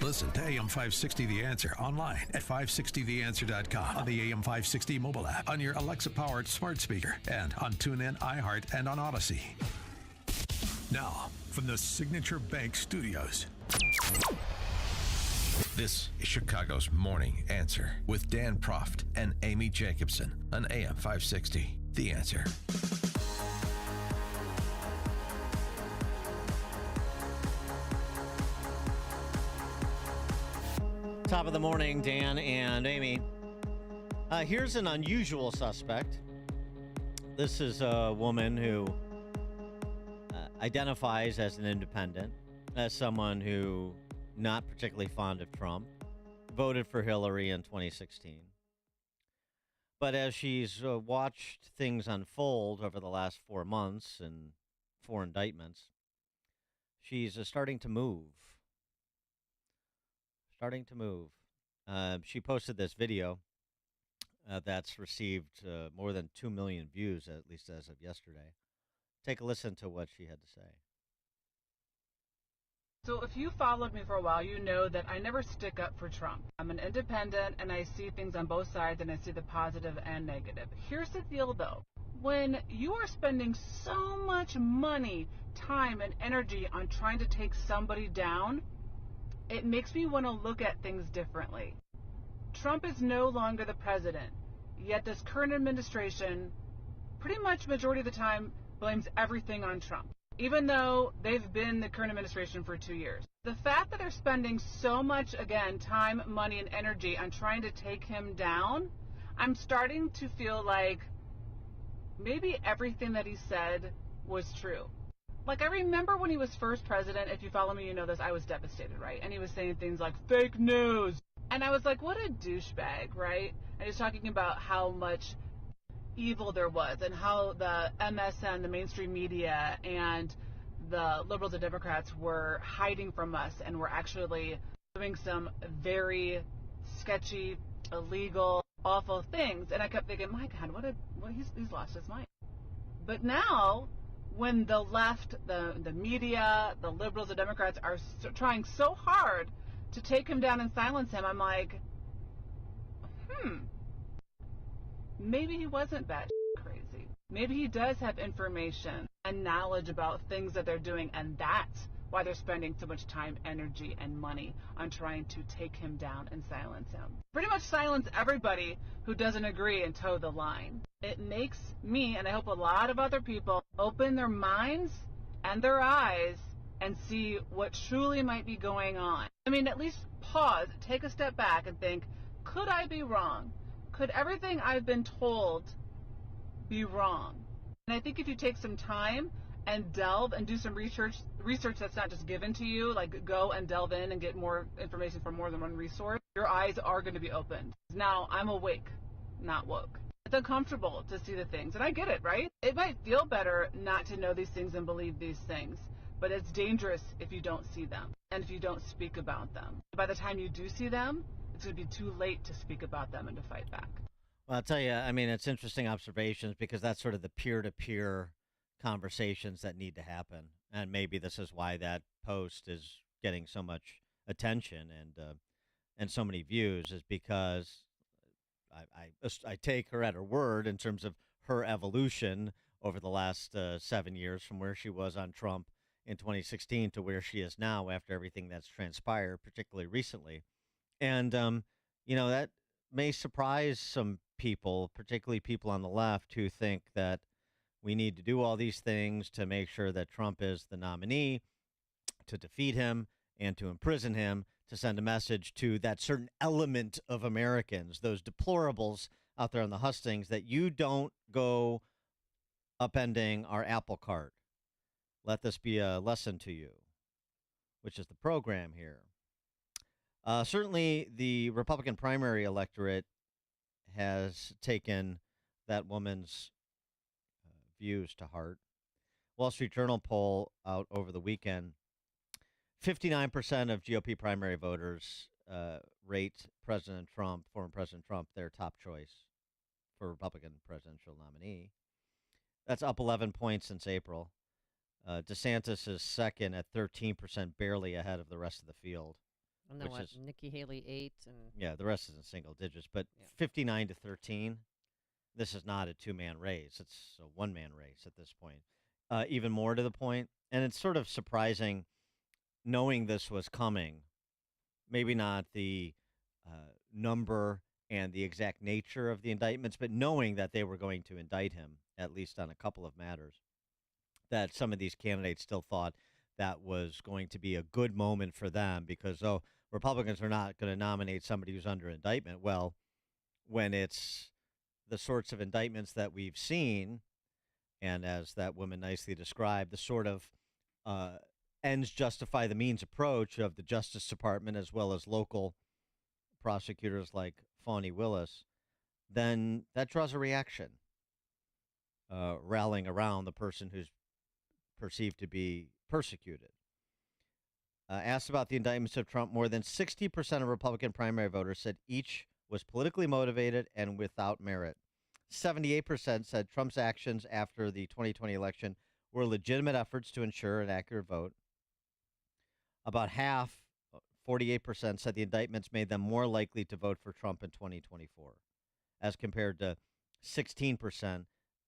Listen to AM 560 The Answer online at 560theanswer.com, on the AM 560 mobile app, on your Alexa-powered smart speaker, and on TuneIn, iHeart, and on Odyssey. Now, from the Signature Bank Studios, this is Chicago's Morning Answer with Dan Proft and Amy Jacobson on AM 560 The Answer. Top of the morning, Dan and Amy. Here's an unusual suspect. This is a woman who identifies as an independent, as someone who not particularly fond of Trump, voted for Hillary in 2016. But as she's watched things unfold over the last 4 months and 4 indictments, she's starting to move. She posted this video that's received more than 2 million views, at least as of yesterday. Take a listen to what she had to say. So if you followed me for a while, you know that I never stick up for Trump. I'm an independent, and I see things on both sides, and I see the positive and negative. Here's the deal, though. When you are spending so much money, time, and energy on trying to take somebody down, it makes me want to look at things differently. Trump is no longer the president, yet this current administration, pretty much majority of the time, blames everything on Trump, even though they've been the current administration for 2 years. The fact that they're spending so much, again, time, money, and energy on trying to take him down, I'm starting to feel like maybe everything that he said was true. Like, I remember when he was first president, if you follow me, you know this, I was devastated, right? And he was saying things like, fake news. And I was like, what a douchebag, right? And he was talking about how much evil there was and how the MSN, the mainstream media, and the liberals and Democrats were hiding from us and were actually doing some very sketchy, illegal, awful things. And I kept thinking, my God, he's lost his mind. But now, when the left, the media, the liberals, the Democrats are trying so hard to take him down and silence him, I'm like, maybe he wasn't that crazy. Maybe he does have information and knowledge about things that they're doing, and that's why they're spending so much time, energy, and money on trying to take him down and silence him. Pretty much silence everybody who doesn't agree and toe the line. It makes me, and I hope a lot of other people, open their minds and their eyes and see what truly might be going on. I mean, at least pause, take a step back and think, could I be wrong? Could everything I've been told be wrong? And I think if you take some time and delve and do some research that's not just given to you, like go and delve in and get more information from more than one resource, your eyes are going to be opened. Now, I'm awake, not woke. It's uncomfortable to see the things, and I get it, right? It might feel better not to know these things and believe these things, but it's dangerous if you don't see them and if you don't speak about them. By the time you do see them, it's going to be too late to speak about them and to fight back. Well, I'll tell you, I mean, it's interesting observations because that's sort of the peer-to-peer conversations that need to happen. And maybe this is why that post is getting so much attention and so many views, is because I take her at her word in terms of her evolution over the last 7 years from where she was on Trump in 2016 to where she is now after everything that's transpired, particularly recently. And, that may surprise some people, particularly people on the left who think that we need to do all these things to make sure that Trump is the nominee, to defeat him and to imprison him, to send a message to that certain element of Americans, those deplorables out there on the hustings, that you don't go upending our apple cart. Let this be a lesson to you, which is the program here. Certainly, the Republican primary electorate has taken that woman's views to heart. Wall Street Journal poll out over the weekend, 59% of GOP primary voters rate President Trump, former President Trump, their top choice for Republican presidential nominee. That's up 11 points since April. DeSantis is second at 13%, barely ahead of the rest of the field. And then Nikki Haley 8, and yeah, the rest is in single digits. But 59 to 13, this is not a two-man race; it's a one-man race at this point. Even more to the point, and it's sort of surprising, knowing this was coming. Maybe not the number and the exact nature of the indictments, but knowing that they were going to indict him, at least on a couple of matters, that some of these candidates still thought that was going to be a good moment for them because, Republicans are not going to nominate somebody who's under indictment. Well, when it's the sorts of indictments that we've seen, and as that woman nicely described, the sort of ends justify the means approach of the Justice Department as well as local prosecutors like Fani Willis, then that draws a reaction, rallying around the person who's perceived to be persecuted. Asked about the indictments of Trump, more than 60% of Republican primary voters said each was politically motivated and without merit. 78% said Trump's actions after the 2020 election were legitimate efforts to ensure an accurate vote. About half, 48%, said the indictments made them more likely to vote for Trump in 2024, as compared to 16%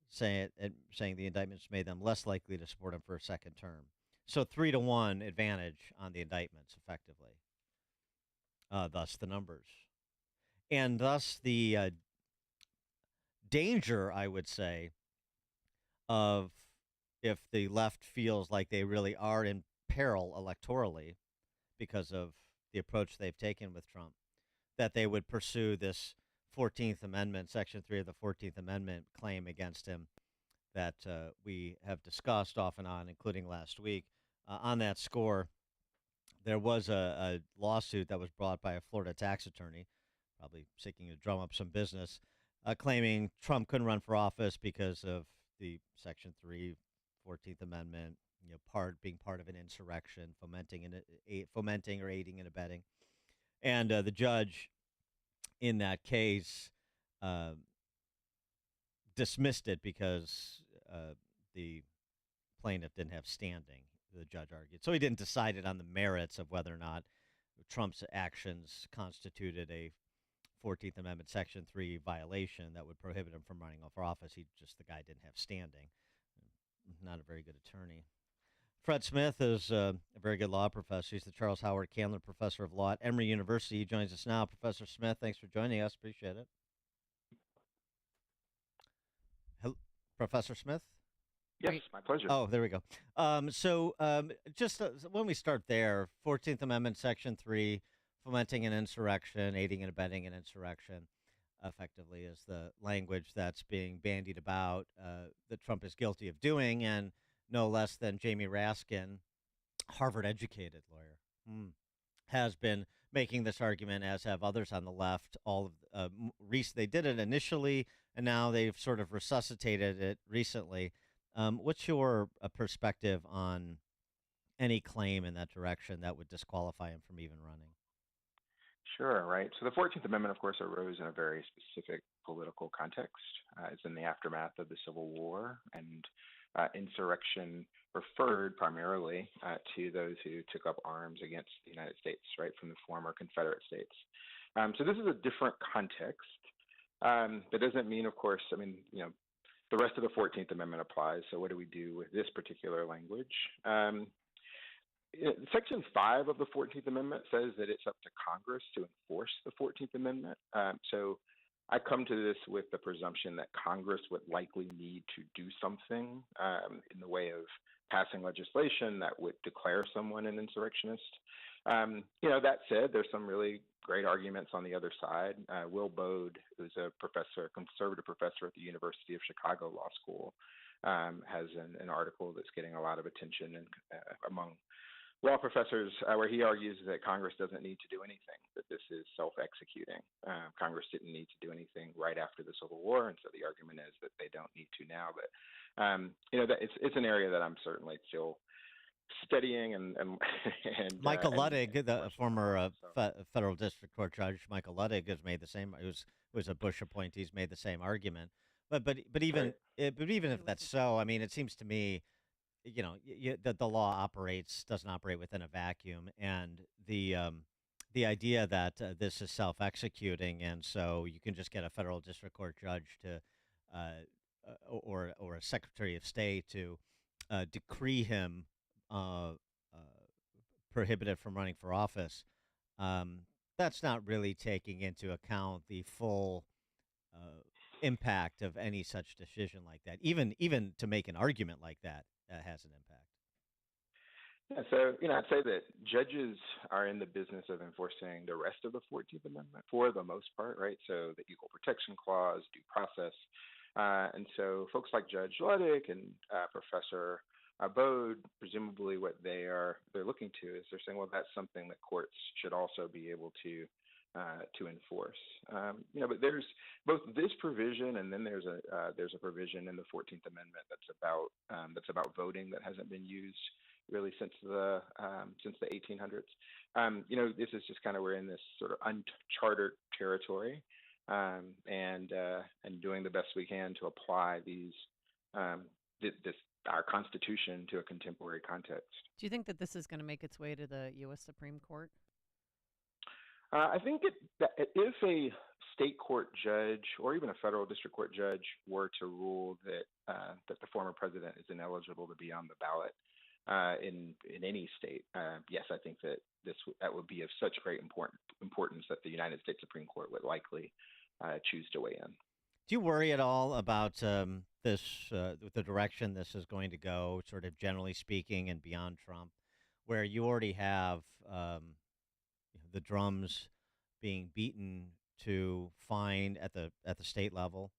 saying the indictments made them less likely to support him for a second term. So 3-1 advantage on the indictments, effectively. Thus the numbers. And thus the danger, I would say, of if the left feels like they really are in peril electorally because of the approach they've taken with Trump, that they would pursue this 14th Amendment, Section 3 of the 14th Amendment claim against him that we have discussed off and on, including last week. On that score, there was a lawsuit that was brought by a Florida tax attorney, probably seeking to drum up some business, claiming Trump couldn't run for office because of the Section 3, 14th Amendment, being part of an insurrection, fomenting or aiding and abetting. And the judge in that case dismissed it because the plaintiff didn't have standing, the judge argued. So he didn't decide it on the merits of whether or not Trump's actions constituted a 14th Amendment Section 3 violation that would prohibit him from running for office. The guy didn't have standing. Not a very good attorney. Fred Smith is a very good law professor. He's the Charles Howard Candler Professor of Law at Emory University. He joins us now. Professor Smith, thanks for joining us. Appreciate it. Hello, Professor Smith? Yes, my pleasure. Oh, there we go. Just when we start there, 14th Amendment, Section 3, fomenting an insurrection, aiding and abetting an insurrection, effectively is the language that's being bandied about that Trump is guilty of doing, and no less than Jamie Raskin, Harvard-educated lawyer, has been making this argument, as have others on the left. They did it initially, and now they've sort of resuscitated it recently. What's your perspective on any claim in that direction that would disqualify him from even running? Sure, right. So the 14th Amendment, of course, arose in a very specific political context. It's in the aftermath of the Civil War, and insurrection referred primarily to those who took up arms against the United States, right, from the former Confederate states. So this is a different context. That doesn't mean, of course, the rest of the 14th Amendment applies. So what do we do with this particular language? Section 5 of the 14th Amendment says that it's up to Congress to enforce the 14th Amendment. So I come to this with the presumption that Congress would likely need to do something in the way of passing legislation that would declare someone an insurrectionist. That said, there's some really great arguments on the other side. Will Bode, who's a conservative professor at the University of Chicago Law School, has an article that's getting a lot of attention among law professors, where he argues that Congress doesn't need to do anything, that this is self-executing. Congress didn't need to do anything right after the Civil War, and so the argument is that they don't need to now. But that it's an area that I'm certainly still studying and Michael Ludwig, the former federal district court judge, Michael Ludwig has made the same. It was a Bush appointee. He's made the same argument. But even if that's so, it seems to me, that the law doesn't operate within a vacuum, and the idea that this is self-executing, and so you can just get a federal district court judge to or a Secretary of State to decree him prohibited from running for office. That's not really taking into account the full impact of any such decision like that. Even to make an argument like that has an impact. Yeah, so I'd say that judges are in the business of enforcing the rest of the 14th Amendment for the most part, right? So the Equal Protection Clause, due process, and so folks like Judge Ludwig and Professor Bode, presumably what they're looking to is they're saying, well, that's something that courts should also be able to enforce. But there's both this provision, and then there's a provision in the 14th Amendment that's about voting that hasn't been used really since the 1800s. This is just kind of, we're in this sort of uncharted territory, and doing the best we can to apply our Constitution to a contemporary context. Do you think that this is going to make its way to the U.S. Supreme Court? I think if a state court judge or even a federal district court judge were to rule that the former president is ineligible to be on the ballot in any state, yes, I think that would be of such great importance that the United States Supreme Court would likely choose to weigh in. Do you worry at all about the direction this is going to go, sort of generally speaking, and beyond Trump, where you already have the drums being beaten to find at the state level,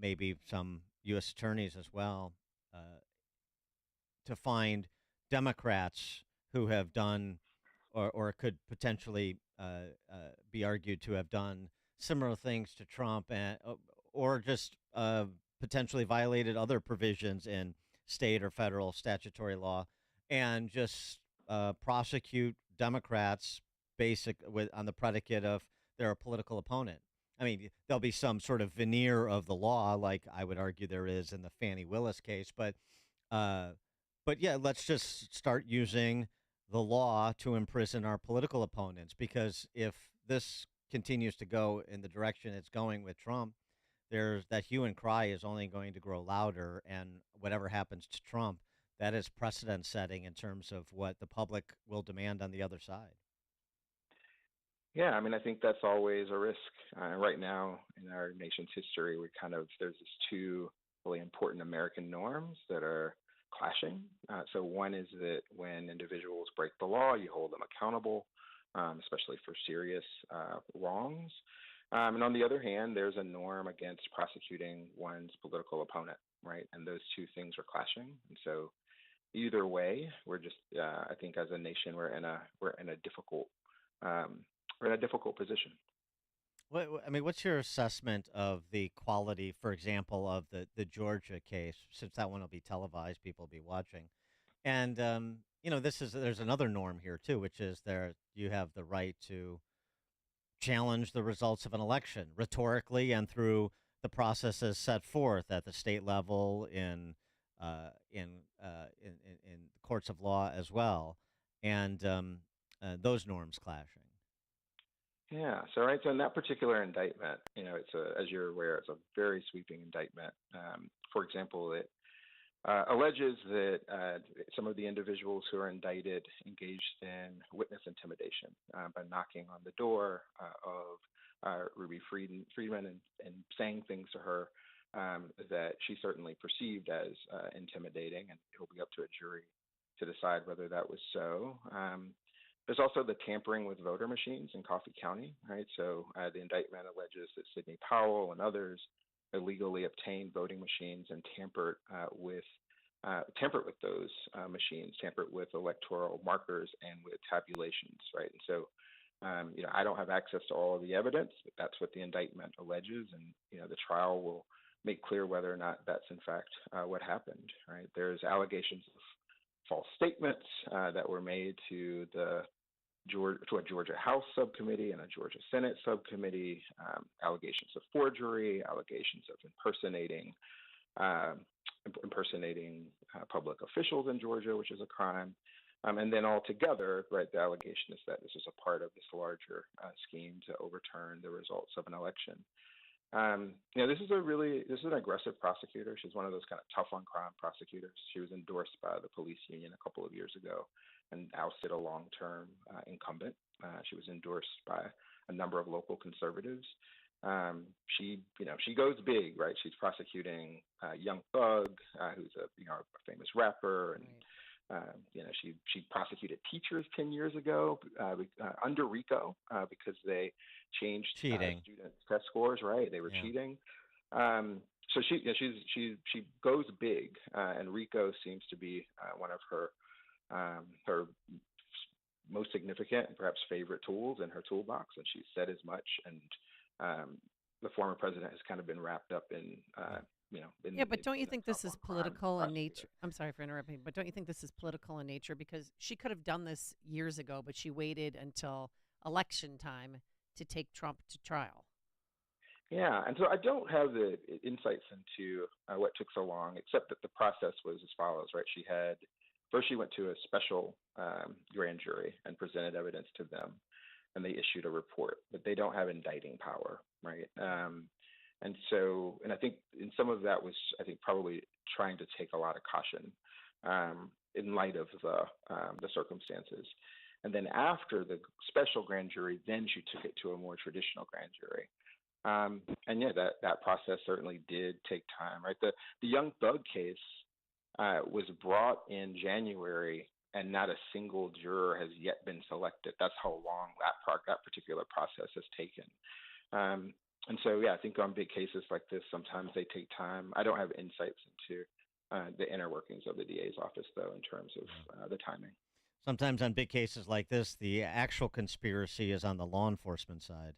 maybe some U.S. attorneys as well, to find Democrats who have done or could potentially be argued to have done similar things to Trump, or just potentially violated other provisions in state or federal statutory law, and just prosecute Democrats on the predicate of they're a political opponent. I mean, there'll be some sort of veneer of the law, like I would argue there is in the Fannie Willis case, but yeah, let's just start using the law to imprison our political opponents, because if this continues to go in the direction it's going with Trump, there's that hue and cry is only going to grow louder, and whatever happens to Trump, that is precedent setting in terms of what the public will demand on the other side. Yeah, I mean, I think that's always a risk. Right now in our nation's history, there's these two really important American norms that are clashing. So one is that when individuals break the law, you hold them accountable, especially for serious wrongs. And on the other hand, there's a norm against prosecuting one's political opponent, right? And those two things are clashing. And so either way, we're just, I think as a nation, we're in a difficult position. What's your assessment of the quality, for example, of the Georgia case? Since that one will be televised, people will be watching. And, there's another norm here, too, which is you have the right to challenge the results of an election rhetorically and through the processes set forth at the state level in courts of law as well. And those norms clashing. Yeah. So in that particular indictment, as you're aware, it's a very sweeping indictment. For example, it alleges that some of the individuals who are indicted engaged in witness intimidation by knocking on the door of Ruby Freeman and saying things to her that she certainly perceived as intimidating, and it'll be up to a jury to decide whether that was so. There's also the tampering with voter machines in Coffee County, right? So the indictment alleges that Sidney Powell and others illegally obtained voting machines and tampered with those machines, tampered with electoral markers and with tabulations, right? And so, I don't have access to all of the evidence, but that's what the indictment alleges, and the trial will make clear whether or not that's in fact what happened, right? There's allegations of false statements that were made to a Georgia House subcommittee and a Georgia Senate subcommittee, allegations of forgery, allegations of impersonating public officials in Georgia, which is a crime. And then altogether, right, the allegation is that this is a part of this larger scheme to overturn the results of an election. This is an aggressive prosecutor. She's one of those kind of tough on crime prosecutors. She was endorsed by the police union a couple of years ago and ousted a long-term incumbent. She was endorsed by a number of local conservatives. She goes big, right? She's prosecuting Young Thug, who's a famous rapper, and she prosecuted teachers 10 years ago under RICO because they changed student test scores, right? They were cheating. So she goes big, and RICO seems to be one of her most significant and perhaps favorite tools in her toolbox, and she said as much. And the former president has kind of been wrapped up in Yeah, but don't you think this is political in nature? I'm sorry for interrupting, but don't you think this is political in nature? Because she could have done this years ago, but she waited until election time to take Trump to trial. Yeah, and so I don't have the insights into what took so long, except that the process was as follows, right? First she went to a special grand jury and presented evidence to them, and they issued a report, but they don't have indicting power, right? And I think in some of that was, I think, probably trying to take a lot of caution in light of the circumstances. And then after the special grand jury, then she took it to a more traditional grand jury. And yeah, that process certainly did take time, right? The Young Thug case was brought in January, and not a single juror has yet been selected. That's how long that particular process has taken. And so, yeah, I think on big cases like this, sometimes they take time. I don't have insights into the inner workings of the DA's office, though, in terms of the timing. Sometimes on big cases like this, the actual conspiracy is on the law enforcement side.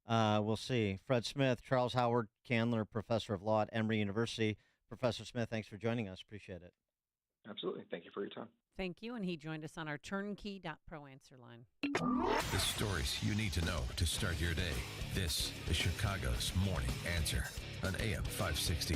We'll see. Fred Smith, Charles Howard Candler, professor of law at Emory University. Professor Smith, thanks for joining us. Appreciate it. Absolutely. Thank you for your time. Thank you. And he joined us on our turnkey.pro answer line. The stories you need to know to start your day. This is Chicago's Morning Answer on AM 560.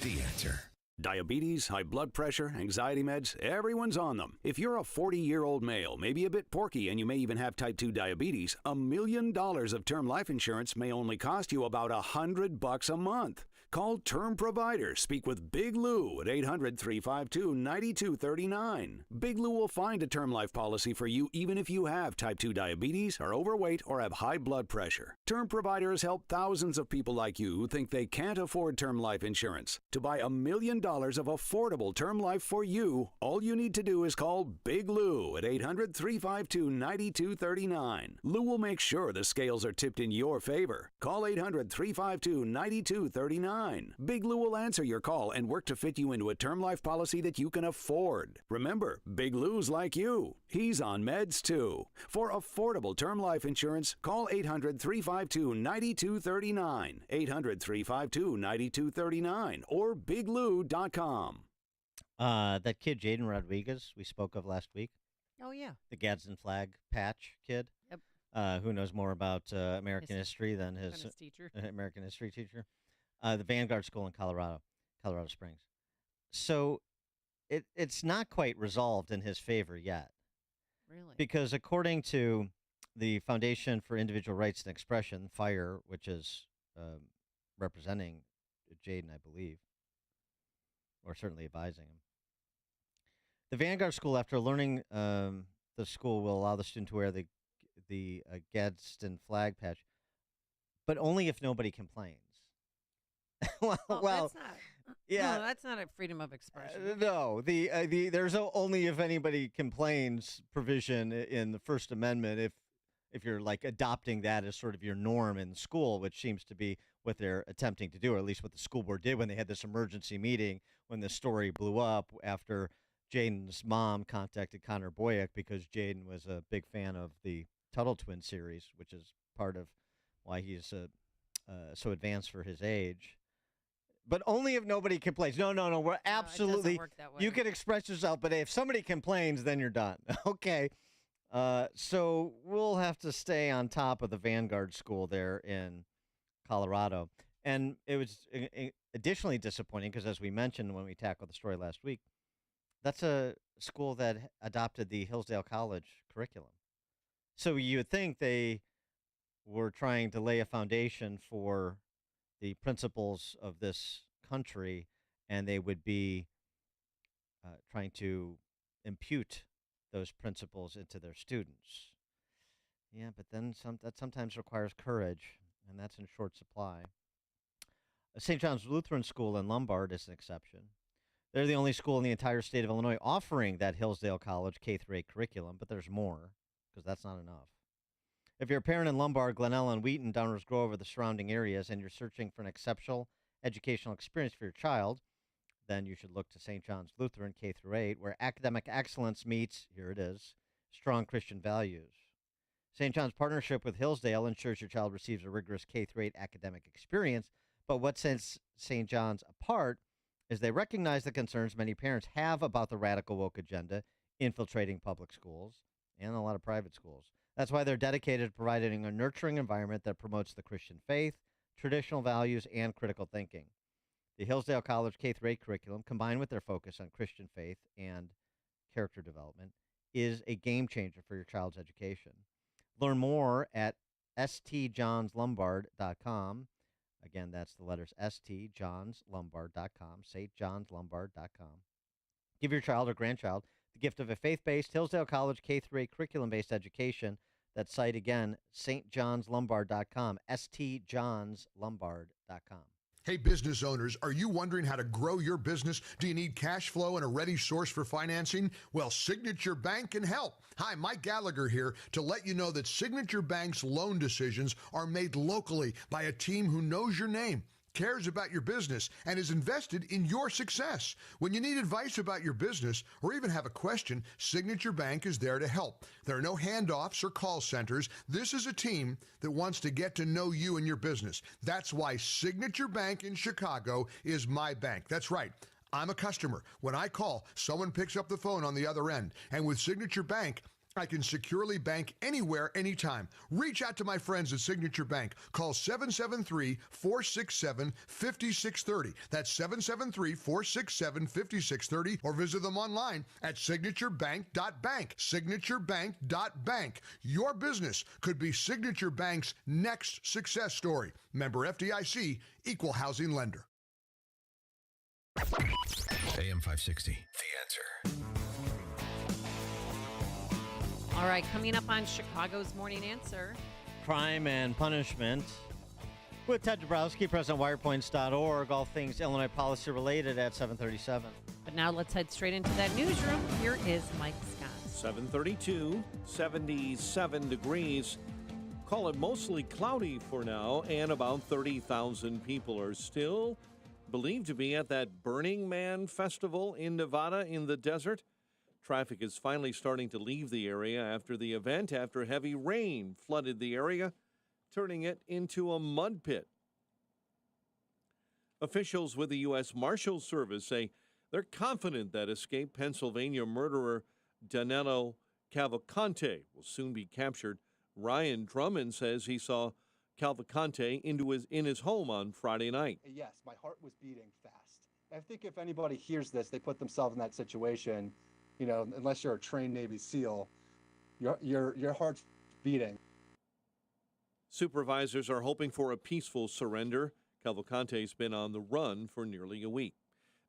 The Answer. Diabetes, high blood pressure, anxiety meds, everyone's on them. If you're a 40-year-old male, maybe a bit porky, and you may even have type 2 diabetes, $1 million of term life insurance may only cost you about $100 a month. Call Term Provider. Speak with Big Lou at 800-352-9239. Big Lou will find a term life policy for you even if you have type 2 diabetes, are overweight, or have high blood pressure. Term Provider has helped thousands of people like you who think they can't afford term life insurance. To buy $1 million of affordable term life for you, all you need to do is call Big Lou at 800-352-9239. Lou will make sure the scales are tipped in your favor. Call 800-352-9239. Big Lou will answer your call and work to fit you into a term life policy that you can afford. Remember, Big Lou's like you. He's on meds too. For affordable term life insurance, call 800-352-9239. 800-352-9239 or biglou.com. That kid, Jaden Rodriguez, we spoke of last week. Oh, yeah. The Gadsden flag patch kid. Yep. Who knows more about American history than his teacher. American history teacher. The Vanguard School in Colorado Springs. So it's not quite resolved in his favor yet. Really? Because according to the Foundation for Individual Rights and Expression, FIRE, which is representing Jaden, I believe, or certainly advising him, the Vanguard School, after learning the school will allow the student to wear the Gadsden flag patch, but only if nobody complains. Well, that's not, yeah, no, that's not a freedom of expression. No, there's only if anybody complains provision in the First Amendment if you're like adopting that as sort of your norm in school, which seems to be what they're attempting to do, or at least what the school board did when they had this emergency meeting when the story blew up after Jaden's mom contacted Connor Boyack because Jaden was a big fan of the Tuttle Twin series, which is part of why he's so advanced for his age. But only if nobody complains. No, we're absolutely. It doesn't work that way. You can express yourself, but if somebody complains, then you're done. Okay. So we'll have to stay on top of the Vanguard School there in Colorado. And it was additionally disappointing because, as we mentioned when we tackled the story last week, that's a school that adopted the Hillsdale College curriculum. So you would think they were trying to lay a foundation for the principles of this country, and they would be trying to impute those principles into their students. Yeah, but then that sometimes requires courage, and that's in short supply. St. John's Lutheran School in Lombard is an exception. They're the only school in the entire state of Illinois offering that Hillsdale College K-8 curriculum, but there's more, because that's not enough. If you're a parent in Lombard, Glenelg, and Wheaton, Downers Grove, or the surrounding areas, and you're searching for an exceptional educational experience for your child, then you should look to St. John's Lutheran K-8, where academic excellence meets, here it is, strong Christian values. St. John's partnership with Hillsdale ensures your child receives a rigorous K-8 academic experience But what sets St. John's apart is they recognize the concerns many parents have about the radical woke agenda infiltrating public schools and a lot of private schools. That's why they're dedicated to providing a nurturing environment that promotes the Christian faith, traditional values, and critical thinking. The Hillsdale College K-8 curriculum, combined with their focus on Christian faith and character development, is a game changer for your child's education. Learn more at stjohnslombard.com. Again, that's the letters stjohnslombard.com, stjohnslombard.com. Give your child or grandchild the gift of a faith-based Hillsdale College K-8 curriculum-based education. That site again, stjohnslombard.com, stjohnslombard.com. Hey, business owners, are you wondering how to grow your business? Do you need cash flow and a ready source for financing? Well, Signature Bank can help. Hi, Mike Gallagher here to let you know that Signature Bank's loan decisions are made locally by a team who knows your name, cares about your business, and is invested in your success. When you need advice about your business or even have a question, Signature Bank is there to help. There are no handoffs or call centers. This is a team that wants to get to know you and your business. That's why Signature Bank in Chicago is my bank. That's right. I'm a customer. When I call, someone picks up the phone on the other end. And with Signature Bank, I can securely bank anywhere, anytime. Reach out to my friends at Signature Bank. Call 773-467-5630. That's 773-467-5630. Or visit them online at signaturebank.bank. Signaturebank.bank. Your business could be Signature Bank's next success story. Member FDIC, Equal Housing Lender. AM 560, The Answer. All right, coming up on Chicago's Morning Answer. Crime and punishment with Ted Dabrowski, president of Wirepoints.org. All things Illinois policy related at 7:37. But now let's head straight into that newsroom. Here is Mike Scott. 7:32, 77 degrees. Call it mostly cloudy for now, and about 30,000 people are still believed to be at that Burning Man festival in Nevada in the desert. Traffic is finally starting to leave the area after the event, after heavy rain flooded the area, turning it into a mud pit. Officials with the U.S. Marshals Service say they're confident that escaped Pennsylvania murderer Danilo Cavalcante will soon be captured. Ryan Drummond says he saw Cavalcante in his home on Friday night. Yes, my heart was beating fast. I think if anybody hears this, they put themselves in that situation. You know, unless you're a trained Navy SEAL, your heart's beating. Supervisors are hoping for a peaceful surrender. Cavalcante's been on the run for nearly a week.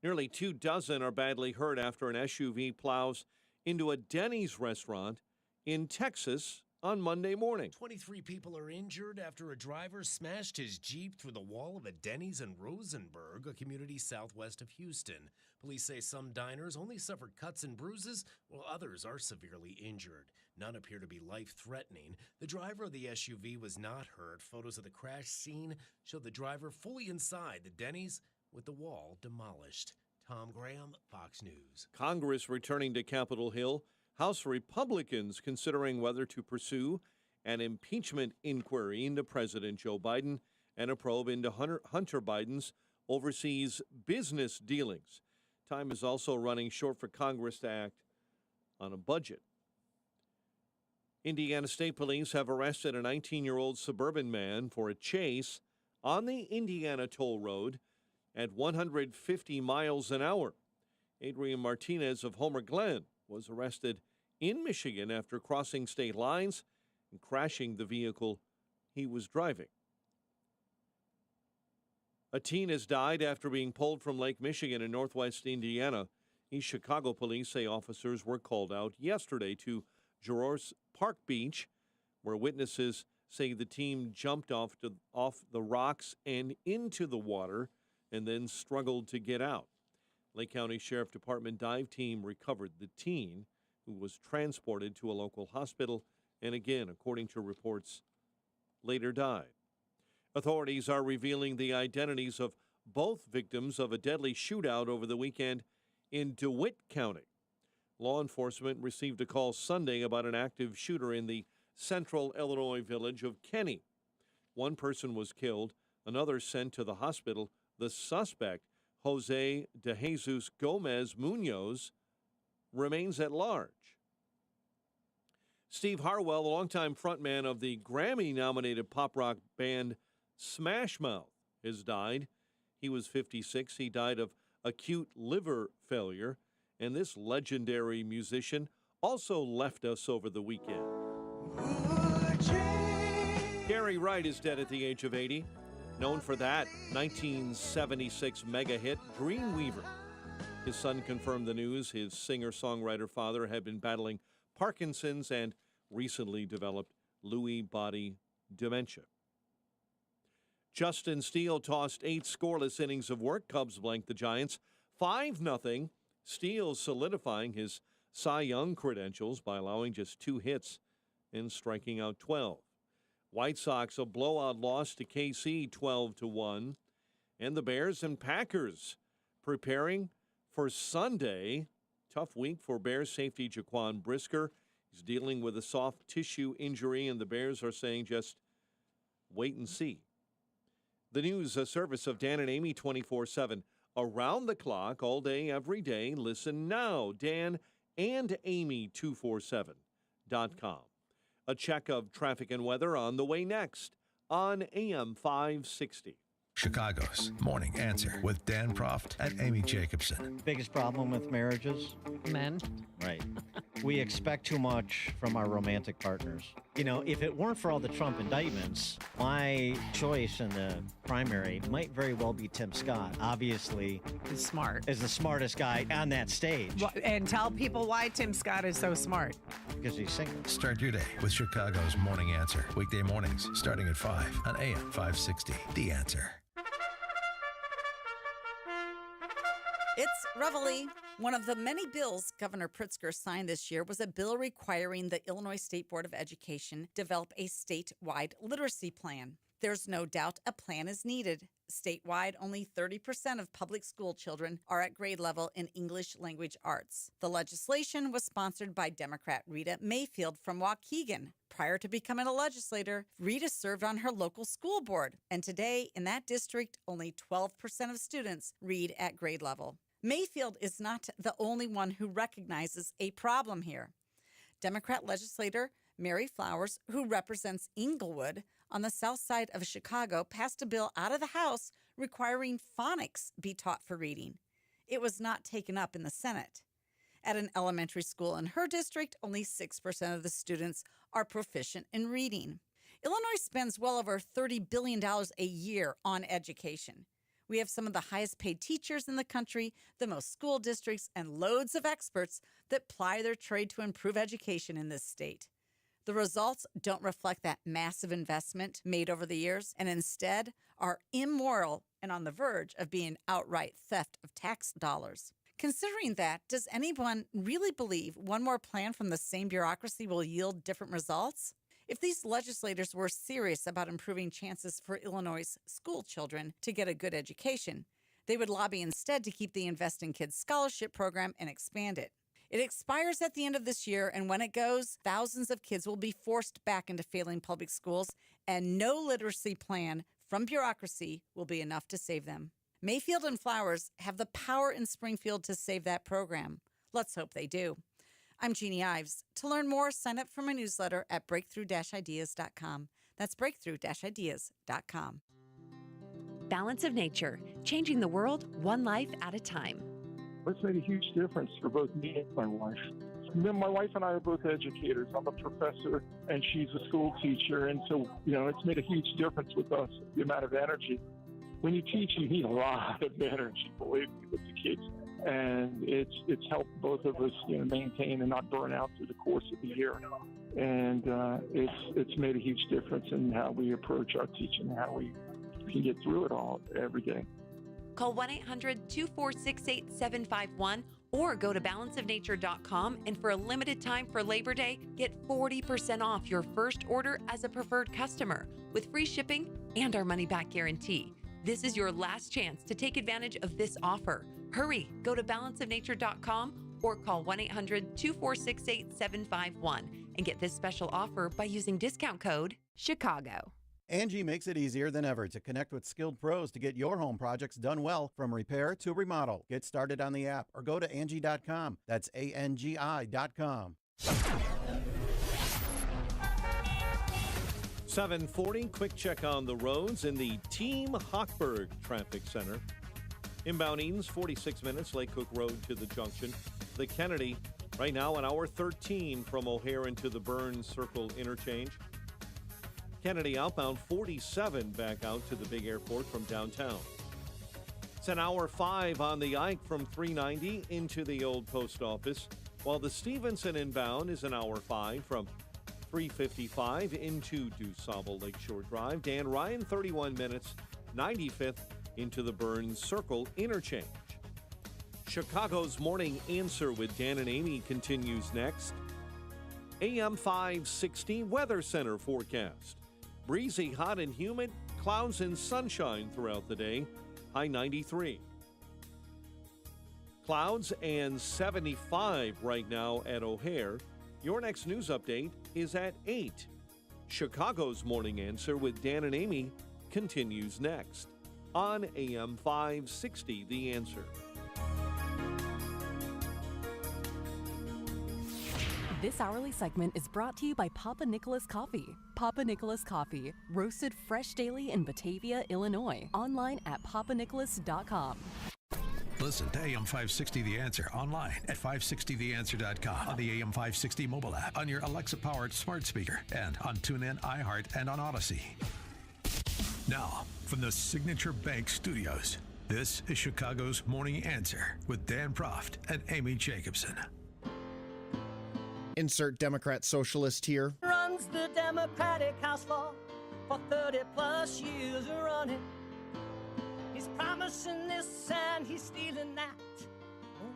Nearly 24 are badly hurt after an SUV plows into a Denny's restaurant in Texas on Monday morning. 23 people are injured after a driver smashed his Jeep through the wall of a Denny's in Rosenberg, a community southwest of Houston. Police say some diners only suffered cuts and bruises, while others are severely injured. None appear to be life-threatening. The driver of the SUV was not hurt. Photos of the crash scene show the driver fully inside the Denny's with the wall demolished. Tom Graham, Fox News. Congress returning to Capitol Hill. House Republicans considering whether to pursue an impeachment inquiry into President Joe Biden and a probe into Hunter Biden's overseas business dealings. Time is also running short for Congress to act on a budget. Indiana State Police have arrested a 19-year-old suburban man for a chase on the Indiana Toll Road at 150 miles an hour. Adrian Martinez of Homer Glen was arrested in Michigan after crossing state lines and crashing the vehicle he was driving. A teen has died after being pulled from Lake Michigan in northwest Indiana. East Chicago police say officers were called out yesterday to Giroir's Park Beach, where witnesses say the team jumped off the rocks and into the water and then struggled to get out. Lake County Sheriff Department dive team recovered the teen, who was transported to a local hospital and again, according to reports, later died. Authorities are revealing the identities of both victims of a deadly shootout over the weekend in DeWitt County. Law enforcement received a call Sunday about an active shooter in the central Illinois village of Kenny. One person was killed, Another sent to the hospital. The suspect, Jose de Jesus Gomez Munoz, remains at large. Steve Harwell, the longtime frontman of the Grammy-nominated pop rock band Smash Mouth, has died. He was 56. He died of acute liver failure, and this legendary musician also left us over the weekend. Gary Wright is dead at the age of 80, known for that 1976 mega hit, Dreamweaver. His son confirmed the news. His singer-songwriter father had been battling Parkinson's and recently developed Lewy body dementia. Justin Steele tossed 8 scoreless innings of work. Cubs blanked the Giants 5-0. Steele solidifying his Cy Young credentials by allowing just 2 hits and striking out 12. White Sox a blowout loss to KC 12-1. And the Bears and Packers preparing for Sunday. Tough week for Bears safety Jaquan Brisker. He's dealing with a soft tissue injury, and the Bears are saying just wait and see. The news, a service of Dan and Amy 24/7. Around the clock, all day, every day. Listen now, Dan and Amy 247.com. A check of traffic and weather on the way next on AM 560. Chicago's Morning Answer with Dan Proft and Amy Jacobson. Biggest problem with marriages? Men. Right. We expect too much from our romantic partners. You know, if it weren't for all the Trump indictments, my choice in the primary might very well be Tim Scott. Obviously, he's smart. Is the smartest guy on that stage. Well, and tell people why Tim Scott is so smart. Because he's single. Start your day with Chicago's Morning Answer. Weekday mornings starting at 5 on AM 560. The Answer. It's Reveille. One of the many bills Governor Pritzker signed this year was a bill requiring the Illinois State Board of Education develop a statewide literacy plan. There's no doubt a plan is needed. Statewide, only 30% of public school children are at grade level in English language arts. The legislation was sponsored by Democrat Rita Mayfield from Waukegan. Prior to becoming a legislator, Rita served on her local school board, and today in that district, only 12% of students read at grade level. Mayfield is not the only one who recognizes a problem here. Democrat legislator Mary Flowers, who represents Englewood on the south side of Chicago, passed a bill out of the House requiring phonics be taught for reading. It was not taken up in the Senate. At an elementary school in her district, only 6% of the students are proficient in reading. Illinois spends well over $30 billion a year on education. We have some of the highest paid teachers in the country, the most school districts, and loads of experts that ply their trade to improve education in this state. The results don't reflect that massive investment made over the years, and instead are immoral and on the verge of being outright theft of tax dollars. Considering that, does anyone really believe one more plan from the same bureaucracy will yield different results? If these legislators were serious about improving chances for Illinois' school children to get a good education, they would lobby instead to keep the Invest in Kids scholarship program and expand it. It expires at the end of this year, and when it goes, thousands of kids will be forced back into failing public schools, and no literacy plan from bureaucracy will be enough to save them. Mayfield and Flowers have the power in Springfield to save that program. Let's hope they do. I'm Jeannie Ives. To learn more, sign up for my newsletter at breakthrough-ideas.com. That's breakthrough-ideas.com. Balance of Nature, changing the world one life at a time. It's made a huge difference for both me and my wife. My wife and I are both educators. I'm a professor and she's a school teacher. And so, it's made a huge difference with us, the amount of energy. When you teach, you need a lot of energy, believe me, with the kids. And it's helped both of us, maintain and not burn out through the course of the year. And it's made a huge difference in how we approach our teaching, how we can get through it all every day. Call 1-800-246-8751 or go to balanceofnature.com, and for a limited time for Labor Day, get 40% off your first order as a preferred customer with free shipping and our money-back guarantee. This is your last chance to take advantage of this offer. Hurry, go to balanceofnature.com or call 1-800-246-8751 and get this special offer by using discount code CHICAGO. Angie makes it easier than ever to connect with skilled pros to get your home projects done well, from repair to remodel. Get started on the app or go to Angie.com. That's ANGI.com. 740, quick check on the roads in the Team Hochberg Traffic Center. Inbound Edens, 46 minutes, Lake Cook Road to the junction. The Kennedy, right now, an hour 13 from O'Hare into the Burns Circle interchange. Kennedy outbound 47 back out to the big airport from downtown. It's an hour 5 on the Ike from 390 into the old post office, while the Stevenson inbound is an hour 5 from 355 into DuSable Lakeshore Drive. Dan Ryan, 31 minutes, 95th into the Burns Circle interchange. Chicago's Morning Answer with Dan and Amy continues next. AM 560 Weather Center forecast. Breezy, hot and humid, clouds and sunshine throughout the day, high 93. Clouds and 75 right now at O'Hare. Your next news update is at 8. Chicago's Morning Answer with Dan and Amy continues next on AM 560, The Answer. This hourly segment is brought to you by Papa Nicholas Coffee. Papa Nicholas Coffee, roasted fresh daily in Batavia, Illinois. Online at papanicholas.com. Listen to AM 560 The Answer online at 560theanswer.com, on the AM 560 mobile app, on your Alexa-powered smart speaker, and on TuneIn, iHeart, and on Odyssey. Now, from the Signature Bank Studios, this is Chicago's Morning Answer with Dan Proft and Amy Jacobson. Insert Democrat socialist here. Runs the Democratic House floor for 30 plus years running. He's promising this and he's stealing that.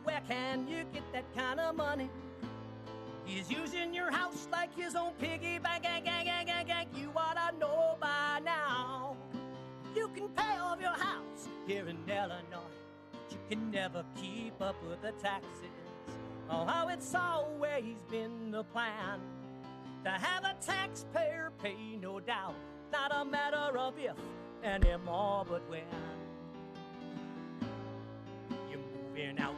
Where can you get that kind of money? He's using your house like his own piggy bank. You ought to know by now. You can pay off your house here in Illinois, but you can never keep up with the taxes. Oh, how it's always been the plan to have a taxpayer pay, no doubt. Not a matter of if anymore, but when. You're moving out.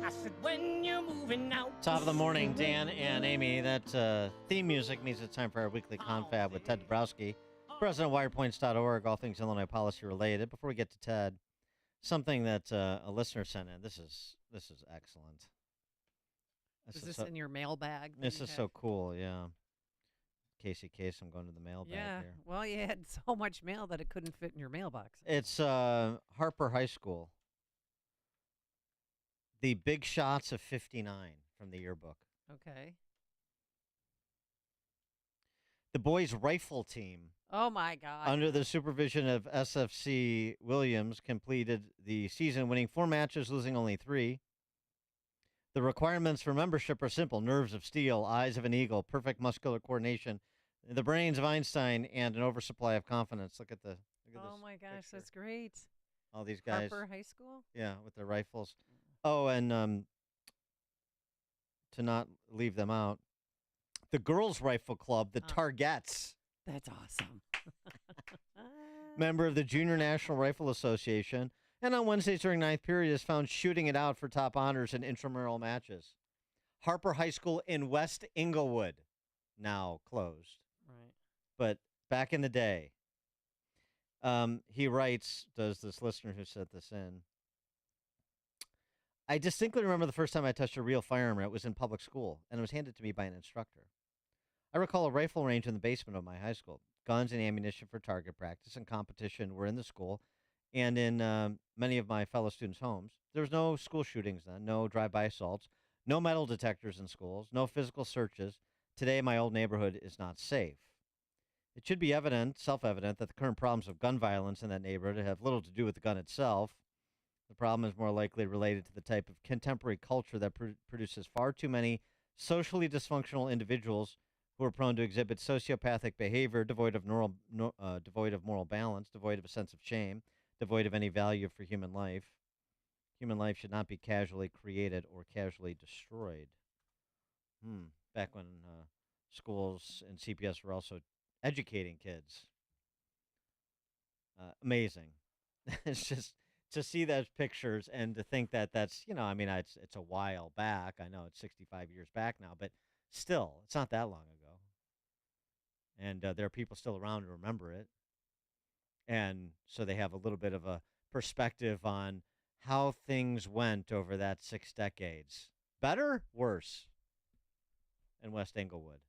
I said, when you're moving out. Top of the morning, Dan and Amy. That theme music means it's time for our weekly confab with Ted Dabrowski, president of Wirepoints.org, all things Illinois policy related. Before we get to Ted, something that a listener sent in. This is excellent. Is this in your mailbag? This is so cool, yeah. Casey Case, I'm going to the mailbag here. Well, you had so much mail that it couldn't fit in your mailbox. It's Harper High School. The Big Shots of 59 from the yearbook. Okay. The boys' rifle team, Oh, my God. under the supervision of SFC Williams, completed the season, winning 4 matches, losing only 3. The requirements for membership are simple: nerves of steel, eyes of an eagle, perfect muscular coordination, the brains of Einstein, and an oversupply of confidence. Look at this. Oh, my gosh, that's great. All these guys. Harper High School? Yeah, with their rifles. Oh, and to not leave them out, the Girls Rifle Club, the Targets. That's awesome. Member of the Junior National Rifle Association, and on Wednesdays during ninth period is found shooting it out for top honors in intramural matches. Harper High School in West Inglewood, now closed. Right. But back in the day, he writes, does this listener who sent this in, I distinctly remember the first time I touched a real firearm. It was in public school, and it was handed to me by an instructor. I recall a rifle range in the basement of my high school. Guns and ammunition for target practice and competition were in the school and in many of my fellow students' homes. There was no school shootings then, no drive-by assaults, no metal detectors in schools, no physical searches. Today, my old neighborhood is not safe. It should be self-evident, that the current problems of gun violence in that neighborhood have little to do with the gun itself. The problem is more likely related to the type of contemporary culture that produces far too many socially dysfunctional individuals who are prone to exhibit sociopathic behavior, devoid of moral balance, devoid of a sense of shame, devoid of any value for human life. Human life should not be casually created or casually destroyed. Back when schools and CPS were also educating kids. Amazing. It's just to see those pictures and to think that that's, I mean, it's a while back. I know it's 65 years back now, but still, it's not that long ago. And there are people still around to remember it. And so they have a little bit of a perspective on how things went over that 6 decades. Better? Worse? In West Englewood.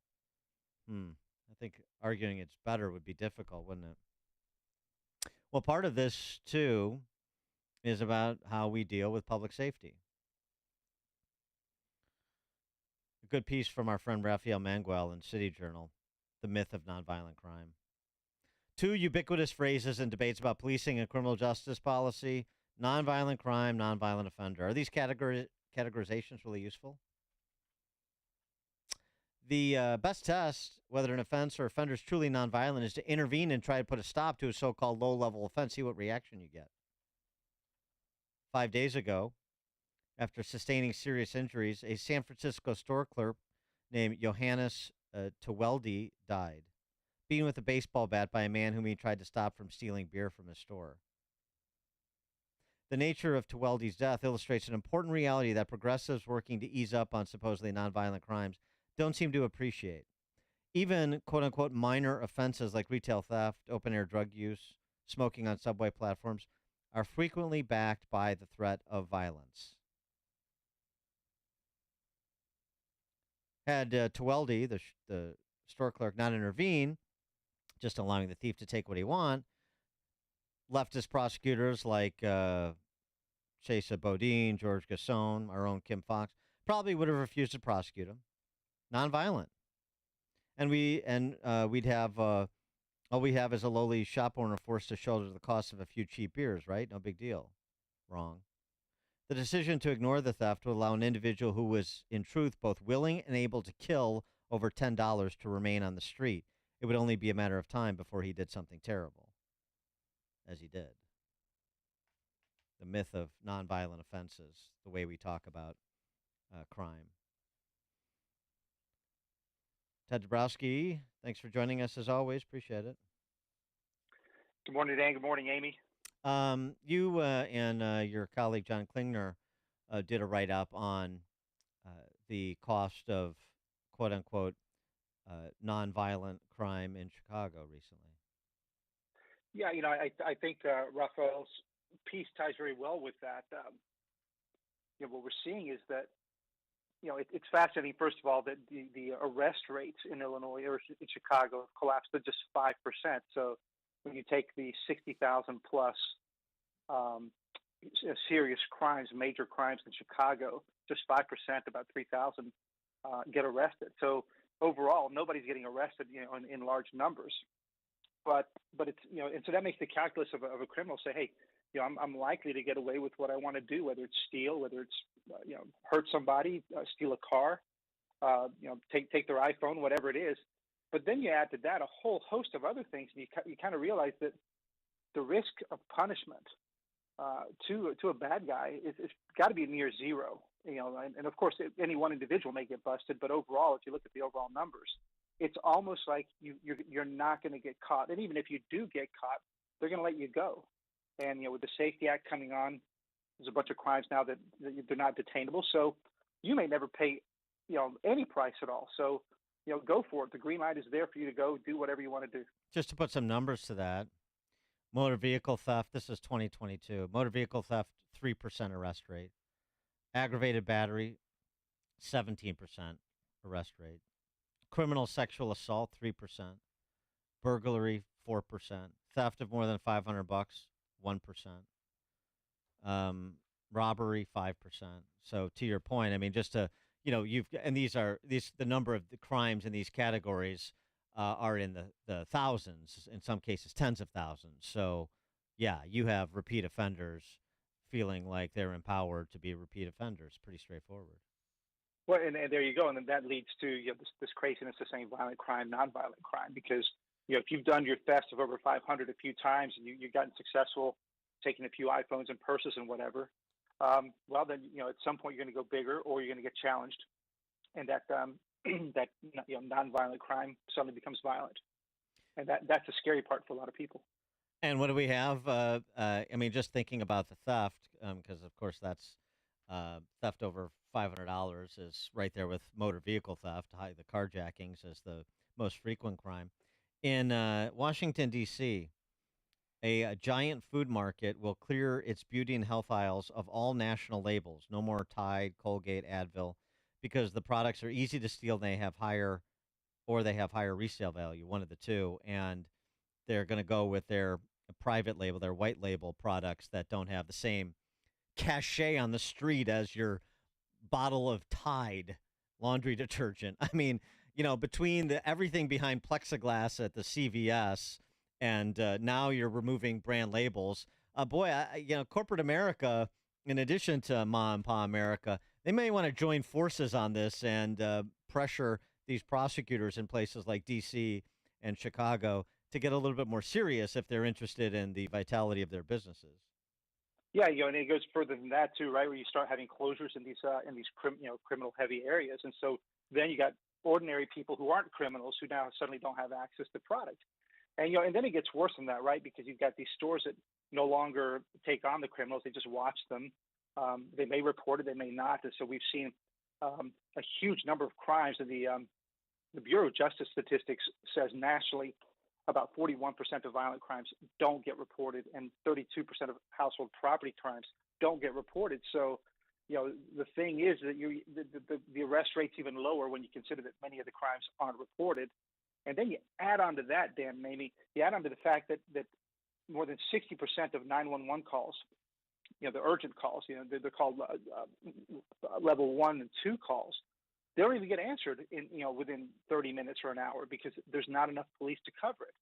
I think arguing it's better would be difficult, wouldn't it? Well, part of this, too, is about how we deal with public safety. A good piece from our friend Rafael Manguel in City Journal, The Myth of Nonviolent Crime. 2 ubiquitous phrases in debates about policing and criminal justice policy: nonviolent crime, nonviolent offender. Are these categorizations really useful? The best test whether an offense or offender is truly nonviolent is to intervene and try to put a stop to a so-called low-level offense. See what reaction you get. 5 days ago, after sustaining serious injuries, a San Francisco store clerk named Johannes Teweldy died, beaten with a baseball bat by a man whom he tried to stop from stealing beer from his store. The nature of Teweldy's death illustrates an important reality that progressives working to ease up on supposedly nonviolent crimes don't seem to appreciate. Even quote-unquote minor offenses like retail theft, open-air drug use, smoking on subway platforms are frequently backed by the threat of violence. Had Teweldy, the store clerk, not intervened, just allowing the thief to take what he wants, leftist prosecutors like Chesa Bodine, George Gasson, our own Kim Fox, probably would have refused to prosecute him. Nonviolent. And we'd have all we have is a lowly shop owner forced to shoulder the cost of a few cheap beers, right? No big deal. Wrong. The decision to ignore the theft would allow an individual who was, in truth, both willing and able to kill over $10 to remain on the street. It would only be a matter of time before he did something terrible, as he did. The myth of nonviolent offenses, the way we talk about crime. Ted Dabrowski, thanks for joining us as always. Appreciate it. Good morning, Dan. Good morning, Amy. You and your colleague John Klingner did a write-up on the cost of quote-unquote nonviolent crime in Chicago recently. Yeah, I think Raphael's piece ties very well with that. What we're seeing is that, it's fascinating, first of all, that the arrest rates in Illinois or in Chicago have collapsed to just 5%. So when you take the 60,000 plus serious crimes, major crimes in Chicago, just 5%, about 3,000 get arrested. So overall, nobody's getting arrested, in large numbers. But it's, and so that makes the calculus of a criminal say, hey, I'm likely to get away with what I want to do, whether it's steal, whether it's hurt somebody, steal a car, take their iPhone, whatever it is. But then you add to that a whole host of other things, and you kind of realize that the risk of punishment to a bad guy is got to be near zero. And of course, any one individual may get busted, but overall, if you look at the overall numbers, it's almost like you're not going to get caught. And even if you do get caught, they're going to let you go. And with the Safety Act coming on, there's a bunch of crimes now that they're not detainable. So you may never pay, any price at all. So, go for it. The green light is there for you to go do whatever you want to do. Just to put some numbers to that, motor vehicle theft, this is 2022. Motor vehicle theft, 3% arrest rate. Aggravated battery, 17% arrest rate. Criminal sexual assault, 3%. Burglary, 4%. Theft of more than $500, 1%. Robbery, 5%. So to your point, I mean, just to, the number of the crimes in these categories are in the thousands, in some cases tens of thousands. So yeah, you have repeat offenders feeling like they're empowered to be repeat offenders. Pretty straightforward. Well, and there you go. And then that leads to this craziness of saying violent crime, nonviolent crime, because if you've done your theft of over 500 a few times and you've gotten successful taking a few iPhones and purses and whatever, well, then, at some point you're going to go bigger or you're going to get challenged. And that, nonviolent crime suddenly becomes violent. And that's the scary part for a lot of people. And what do we have? I mean, just thinking about the theft, because of course that's theft over $500 is right there with motor vehicle theft. The carjackings is the most frequent crime. In Washington, D.C., a giant food market will clear its beauty and health aisles of all national labels. No more Tide, Colgate, Advil, because the products are easy to steal. They have higher resale value, one of the two, and they're going to go with their private label, their white label products that don't have the same cachet on the street as your bottle of Tide laundry detergent. I mean, between everything behind plexiglass at the CVS and now you're removing brand labels. Corporate America, in addition to Ma and Pa America, they may want to join forces on this and pressure these prosecutors in places like D.C. and Chicago to get a little bit more serious if they're interested in the vitality of their businesses. Yeah, and it goes further than that too, right? Where you start having closures in these criminal heavy areas, and so then you got ordinary people who aren't criminals who now suddenly don't have access to product, and and then it gets worse than that, right? Because you've got these stores that no longer take on the criminals; they just watch them. They may report it, they may not, and so we've seen a huge number of crimes. And the Bureau of Justice Statistics says nationally, about 41% of violent crimes don't get reported, and 32% of household property crimes don't get reported. So, the thing is that the arrest rate's even lower when you consider that many of the crimes aren't reported. And then you add on to that, Dan, Mamie, you add on to the fact that more than 60% of 911 calls, the urgent calls, they're called level 1 and 2 calls, they don't even get answered within 30 minutes or an hour because there's not enough police to cover it.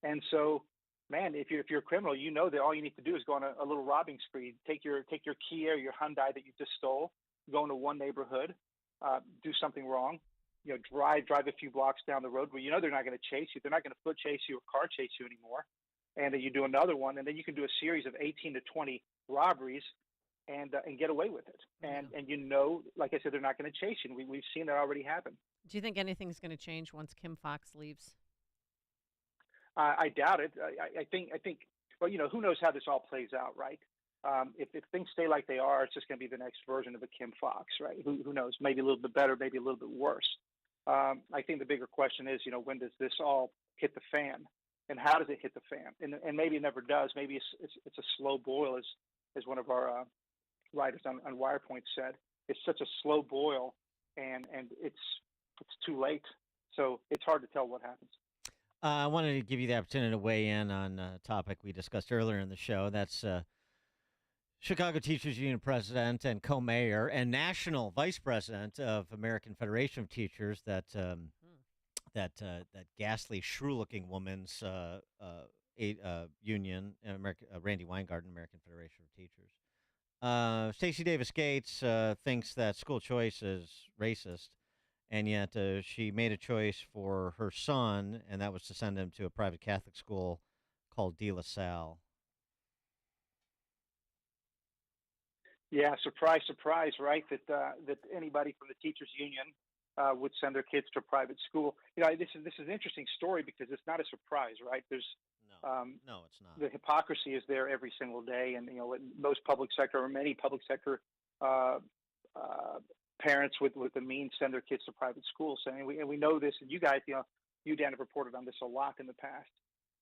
And so, man, if you're a criminal, that all you need to do is go on a little robbing spree. Take your Kia or your Hyundai that you just stole, go into one neighborhood, do something wrong, drive a few blocks down the road where they're not going to chase you, they're not going to foot chase you or car chase you anymore, and then you do another one, and then you can do a series of 18 to 20 robberies and get away with it. And like I said, they're not going to chase you. We've seen that already happen. Do you think anything's going to change once Kim Foxx leaves? I doubt it. I think. Well, who knows how this all plays out, right? If things stay like they are, it's just going to be the next version of a Kim Foxx, right? Who knows? Maybe a little bit better, maybe a little bit worse. I think the bigger question is, when does this all hit the fan, and how does it hit the fan? And maybe it never does. Maybe it's a slow boil, as one of our writers on Wirepoints said. It's such a slow boil, and it's too late. So it's hard to tell what happens. I wanted to give you the opportunity to weigh in on a topic we discussed earlier in the show. That's Chicago Teachers Union president and co-mayor and national vice president of American Federation of Teachers, that ghastly, shrew-looking woman's union, Randy Weingarten, American Federation of Teachers. Stacey Davis Gates thinks that school choice is racist, and yet she made a choice for her son, and that was to send him to a private Catholic school called De La Salle. Yeah, surprise, surprise, right? That anybody from the teachers union would send their kids to a private school. This is an interesting story because it's not a surprise, right? There's no, it's not. The hypocrisy is there every single day, and most public sector or many public sector parents with the means send their kids to private schools, and we know this. And you guys, you Dan have reported on this a lot in the past.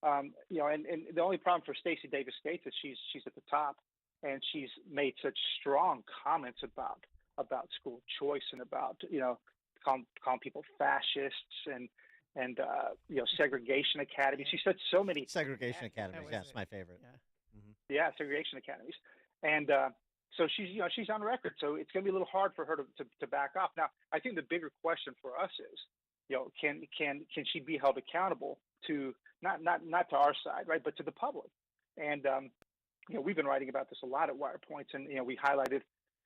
And the only problem for Stacey Davis Gates is she's at the top, and she's made such strong comments about school choice and about calling people fascists and segregation academies. She said so many segregation academies. Yeah, it's my favorite. Yeah, yeah, segregation academies, and so she's on record. So it's going to be a little hard for her to back off. Now, I think the bigger question for us is, can she be held accountable to not to our side, right, but to the public? And we've been writing about this a lot at Wirepoints, and we highlighted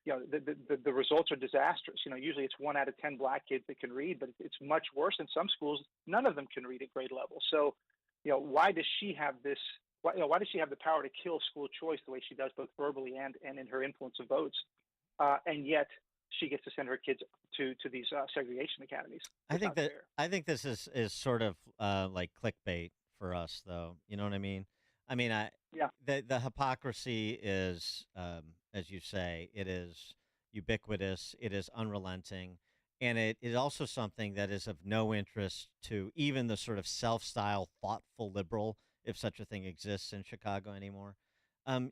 the results are disastrous. Usually it's 1 out of 10 black kids that can read, but it's much worse in some schools. None of them can read at grade level. So, why does she have this? Why does she have the power to kill school choice the way she does, both verbally and in her influence of votes? And yet she gets to send her kids to these segregation academies. I think this is sort of like clickbait for us, though. You know what I mean? Yeah. The hypocrisy is, as you say, it is ubiquitous. It is unrelenting. And it is also something that is of no interest to even the sort of self-styled, thoughtful liberal, if such a thing exists in Chicago anymore.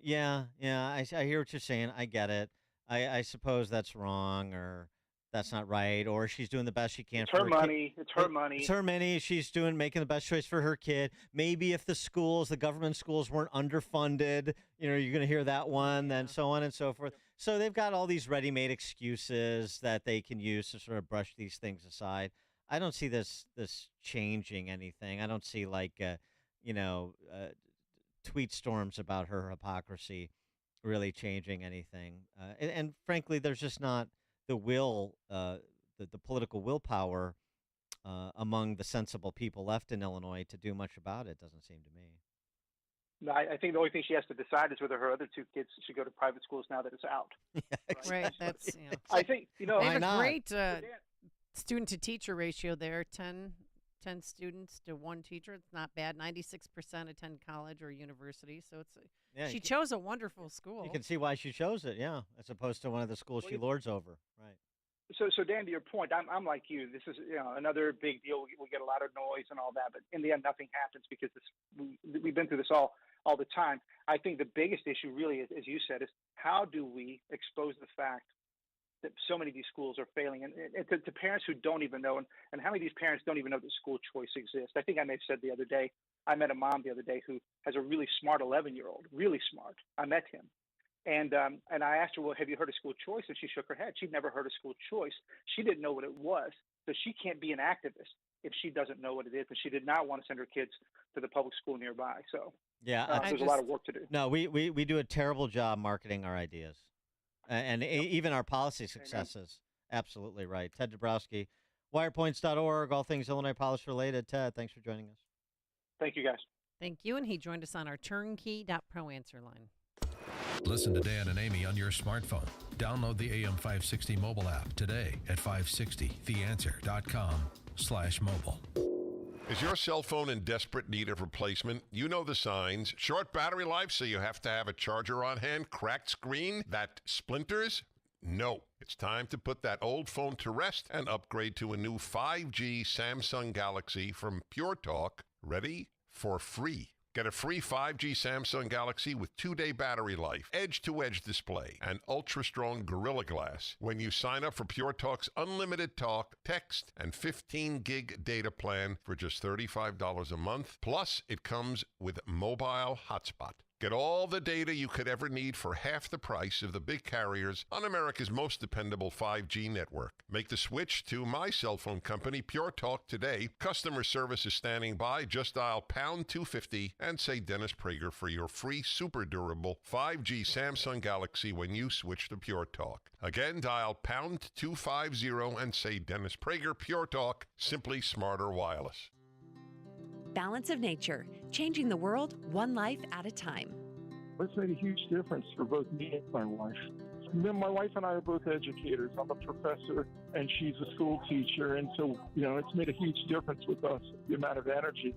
Yeah, I hear what you're saying. I get it. I suppose that's wrong, or that's not right, or she's doing the best she can It's for her her money. kid. It's her money. It's her money. She's making the best choice for her kid. Maybe if the government schools weren't underfunded, you're going to hear that one, then so on and so forth. So they've got all these ready-made excuses that they can use to sort of brush these things aside. I don't see this changing anything. I don't see tweet storms about her hypocrisy really changing anything. And frankly, there's just not the will, the political willpower among the sensible people left in Illinois to do much about it, doesn't seem to me. No, I think the only thing she has to decide is whether her other two kids should go to private schools now that it's out. Right. That's, I think, they have a great student-to-teacher ratio there, 10 students to one teacher. It's not bad. 96% attend college or university. So she chose a wonderful school. You can see why she chose it, yeah, as opposed to one of the schools she lords over. Right. So Dan, to your point, I'm like you. This is another big deal. We get a lot of noise and all that, but in the end, nothing happens because we've been through this all the time. I think the biggest issue really, as you said, is how do we expose the fact that so many of these schools are failing, and to parents who don't even know, and how many of these parents don't even know that school choice exists. I think I may have said the other day, I met a mom the other day who has a really smart 11-year-old, really smart. I met him. And I asked her, well, have you heard of school choice? And she shook her head. She'd never heard of school choice. She didn't know what it was. So she can't be an activist if she doesn't know what it is. And she did not want to send her kids to the public school nearby. So there's a lot of work to do. No, we do a terrible job marketing our ideas. And even our policy successes. Amen. Absolutely right. Ted Dabrowski, wirepoints.org, all things Illinois policy related. Ted, thanks for joining us. Thank you, guys. Thank you. And he joined us on our turnkey.pro answer line. Listen to Dan and Amy on your smartphone. Download the AM560 mobile app today at 560theanswer.com/mobile. Is your cell phone in desperate need of replacement? You know the signs. Short battery life, so you have to have a charger on hand. Cracked screen that splinters? No. It's time to put that old phone to rest and upgrade to a new 5G Samsung Galaxy from Pure Talk. Ready? For free. Get a free 5G Samsung Galaxy with 2-day battery life, edge-to-edge display, and ultra-strong Gorilla Glass when you sign up for Pure Talk's unlimited talk, text, and 15-gig data plan for just $35 a month. Plus, it comes with mobile hotspot. Get all the data you could ever need for half the price of the big carriers on America's most dependable 5G network. Make the switch to my cell phone company, Pure Talk, today. Customer service is standing by. Just dial pound 250 and say Dennis Prager for your free super durable 5G Samsung Galaxy when you switch to Pure Talk. Again, dial pound 250 and say Dennis Prager, Pure Talk, simply smarter wireless. Balance of Nature, changing the world one life at a time. It's made a huge difference for both me and my wife. My wife and I are both educators. I'm a professor and she's a school teacher. And so, it's made a huge difference with us, the amount of energy.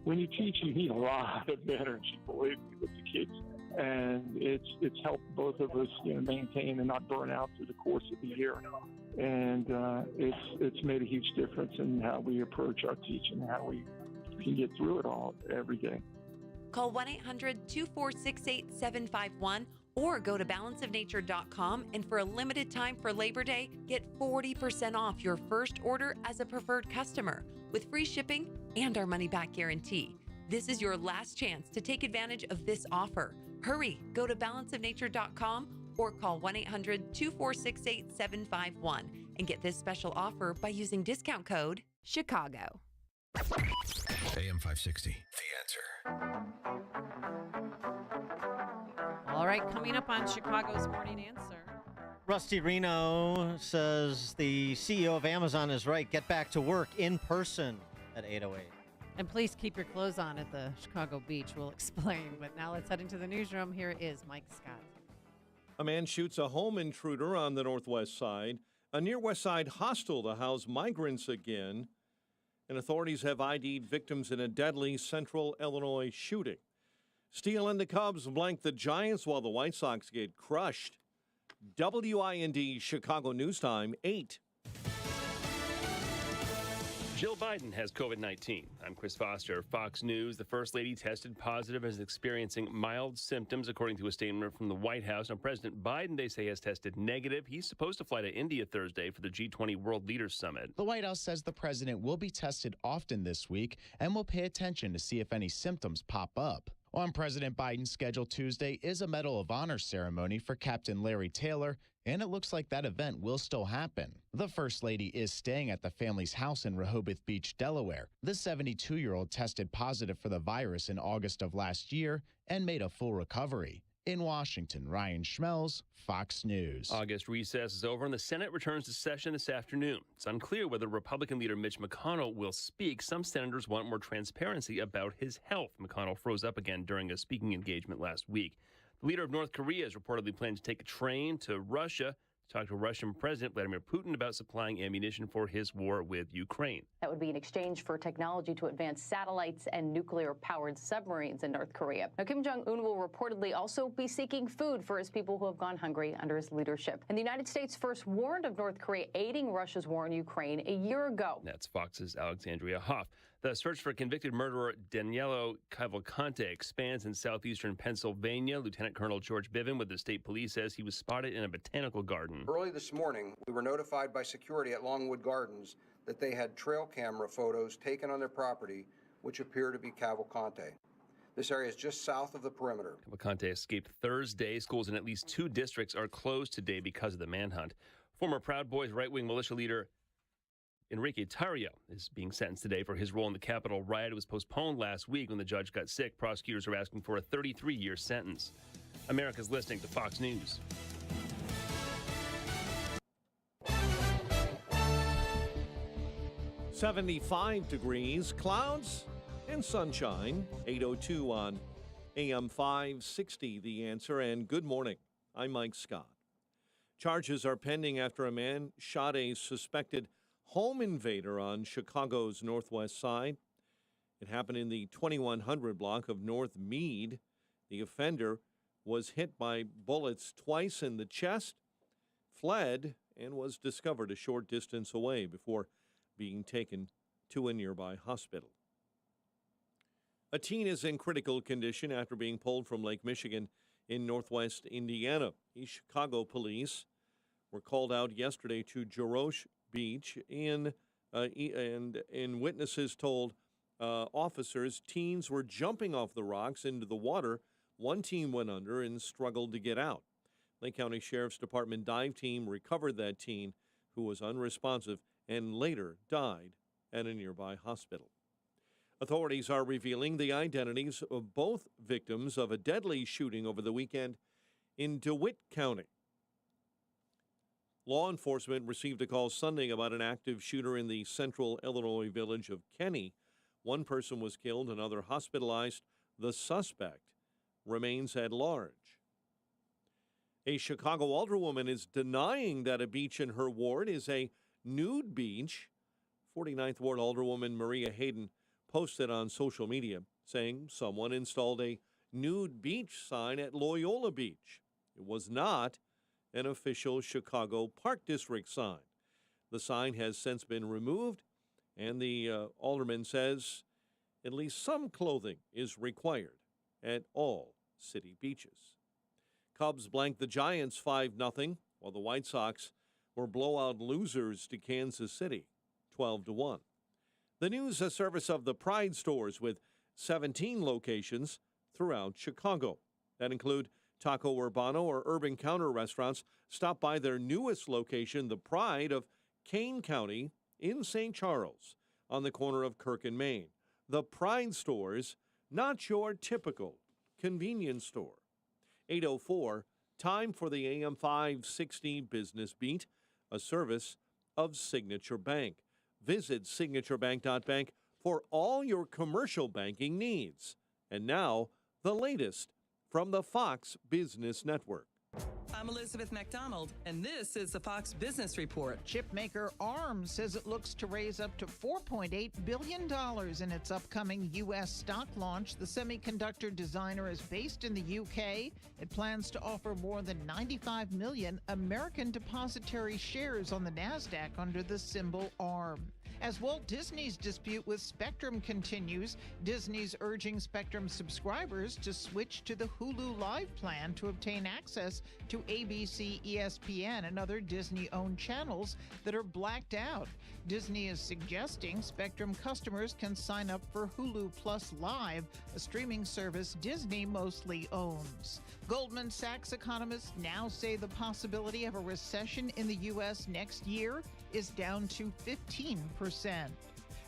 When you teach, you need a lot of energy, believe me, with the kids. And it's helped both of us, maintain and not burn out through the course of the year. And it's made a huge difference in how we approach our teaching, how we can get through it all every day. Call 1-800-246-8751 or go to balanceofnature.com, and for a limited time for Labor Day, get 40% off your first order as a preferred customer with free shipping and our money-back guarantee. This is your last chance to take advantage of this offer. Hurry, go to balanceofnature.com or call 1-800-246-8751 and get this special offer by using discount code CHICAGO. AM 560, The Answer. All right, coming up on Chicago's Morning Answer. Rusty Reno says the CEO of Amazon is right. Get back to work in person at 8:08. And please keep your clothes on at the Chicago beach. We'll explain. But now let's head into the newsroom. Here is Mike Scott. A man shoots a home intruder on the northwest side. A near West Side hostel to house migrants again. And authorities have ID'd victims in a deadly Central Illinois shooting. Steele and the Cubs blank the Giants while the White Sox get crushed. WIND Chicago News Time, 8. Jill Biden has COVID-19. I'm Chris Foster, Fox News. The First Lady tested positive and is experiencing mild symptoms, according to a statement from the White House. Now, President Biden, they say, has tested negative. He's supposed to fly to India Thursday for the G20 World Leaders Summit. The White House says the president will be tested often this week and will pay attention to see if any symptoms pop up. On President Biden's schedule Tuesday is a Medal of Honor ceremony for Captain Larry Taylor, and it looks like that event will still happen. The First Lady is staying at the family's house in Rehoboth Beach, Delaware. The 72-year-old tested positive for the virus in August of last year and made a full recovery. In Washington, Ryan Schmelz, Fox News. August recess is over and the Senate returns to session this afternoon. It's unclear whether Republican leader Mitch McConnell will speak. Some senators want more transparency about his health. McConnell froze up again during a speaking engagement last week. The leader of North Korea is reportedly planning to take a train to Russia to talk to Russian President Vladimir Putin about supplying ammunition for his war with Ukraine. That would be in exchange for technology to advance satellites and nuclear-powered submarines in North Korea. Now, Kim Jong-un will reportedly also be seeking food for his people who have gone hungry under his leadership. And the United States first warned of North Korea aiding Russia's war in Ukraine a year ago. That's Fox's Alexandria Hoff. The search for convicted murderer Daniello Cavalcante expands in southeastern Pennsylvania. Lieutenant Colonel George Biven with the state police says he was spotted in a botanical garden. Early this morning, we were notified by security at Longwood Gardens that they had trail camera photos taken on their property, which appear to be Cavalcante. This area is just south of the perimeter. Cavalcante escaped Thursday. Schools in at least 2 districts are closed today because of the manhunt. Former Proud Boys right-wing militia leader Enrique Tarrio is being sentenced today for his role in the Capitol riot. It was postponed last week when the judge got sick. Prosecutors are asking for a 33-year sentence. America's listening to Fox News. .75 degrees, clouds and sunshine. 8:02 on AM 560, The Answer, and good morning. I'm Mike Scott. Charges are pending after a man shot a suspected home invader on Chicago's northwest side. It happened in the 2100 block of North Mead. The offender was hit by bullets twice in the chest, fled, and was discovered a short distance away before being taken to a nearby hospital. A teen is in critical condition after being pulled from Lake Michigan in northwest Indiana. Chicago police were called out yesterday to Jarosh Beach, and witnesses told officers teens were jumping off the rocks into the water. One teen went under and struggled to get out. Lake County Sheriff's Department dive team recovered that teen, who was unresponsive and later died at a nearby hospital. Authorities are revealing the identities of both victims of a deadly shooting over the weekend in DeWitt County. Law enforcement received a call Sunday about an active shooter in the central Illinois village of Kenny. One person was killed, another hospitalized. The suspect remains at large. A Chicago alderwoman is denying that a beach in her ward is a nude beach. 49th Ward Alderwoman Maria Hayden posted on social media saying someone installed a nude beach sign at Loyola Beach. It was not an official Chicago Park District sign. The sign has since been removed, and the alderman says at least some clothing is required at all city beaches. Cubs blanked the Giants 5-0, while the White Sox were blowout losers to Kansas City, 12-1. The news a service of the Pride stores with 17 locations throughout Chicago that include Taco Urbano or Urban Counter restaurants. Stop by their newest location, the Pride of Kane County in St. Charles on the corner of Kirk and Main. The Pride stores, not your typical convenience store. 8:04, time for the AM 560 Business Beat, a service of Signature Bank. Visit signaturebank.bank for all your commercial banking needs. And now, the latest from the Fox Business Network. I'm Elizabeth McDonald, and this is the Fox Business Report. Chipmaker ARM says it looks to raise up to $4.8 billion in its upcoming U.S. stock launch. The semiconductor designer is based in the UK. It plans to offer more than 95 million American depository shares on the NASDAQ under the symbol ARM. As Walt Disney's dispute with Spectrum continues, Disney's urging Spectrum subscribers to switch to the Hulu Live plan to obtain access to ABC, ESPN, and other Disney-owned channels that are blacked out. Disney is suggesting Spectrum customers can sign up for Hulu Plus Live, a streaming service Disney mostly owns. Goldman Sachs economists now say the possibility of a recession in the U.S. next year is down to 15%.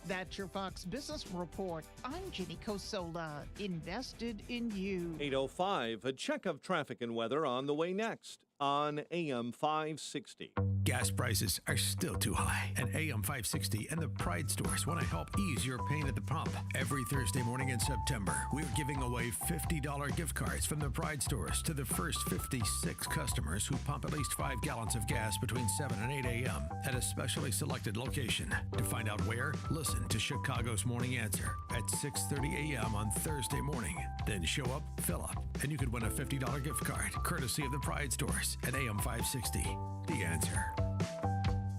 That's your Fox Business Report. I'm Ginny Cosola, invested in you. 8:05, a check of traffic and weather on the way next on AM 560. Gas prices are still too high, and AM 560 and the Pride stores want to help ease your pain at the pump. Every Thursday morning in September, we're giving away $50 gift cards from the Pride stores to the first 56 customers who pump at least 5 gallons of gas between 7 and 8 a.m. at a specially selected location. To find out where, listen to Chicago's Morning Answer at 6:30 a.m. on Thursday morning. Then show up, fill up, and you could win a $50 gift card, courtesy of the Pride stores at AM 560. The Answer.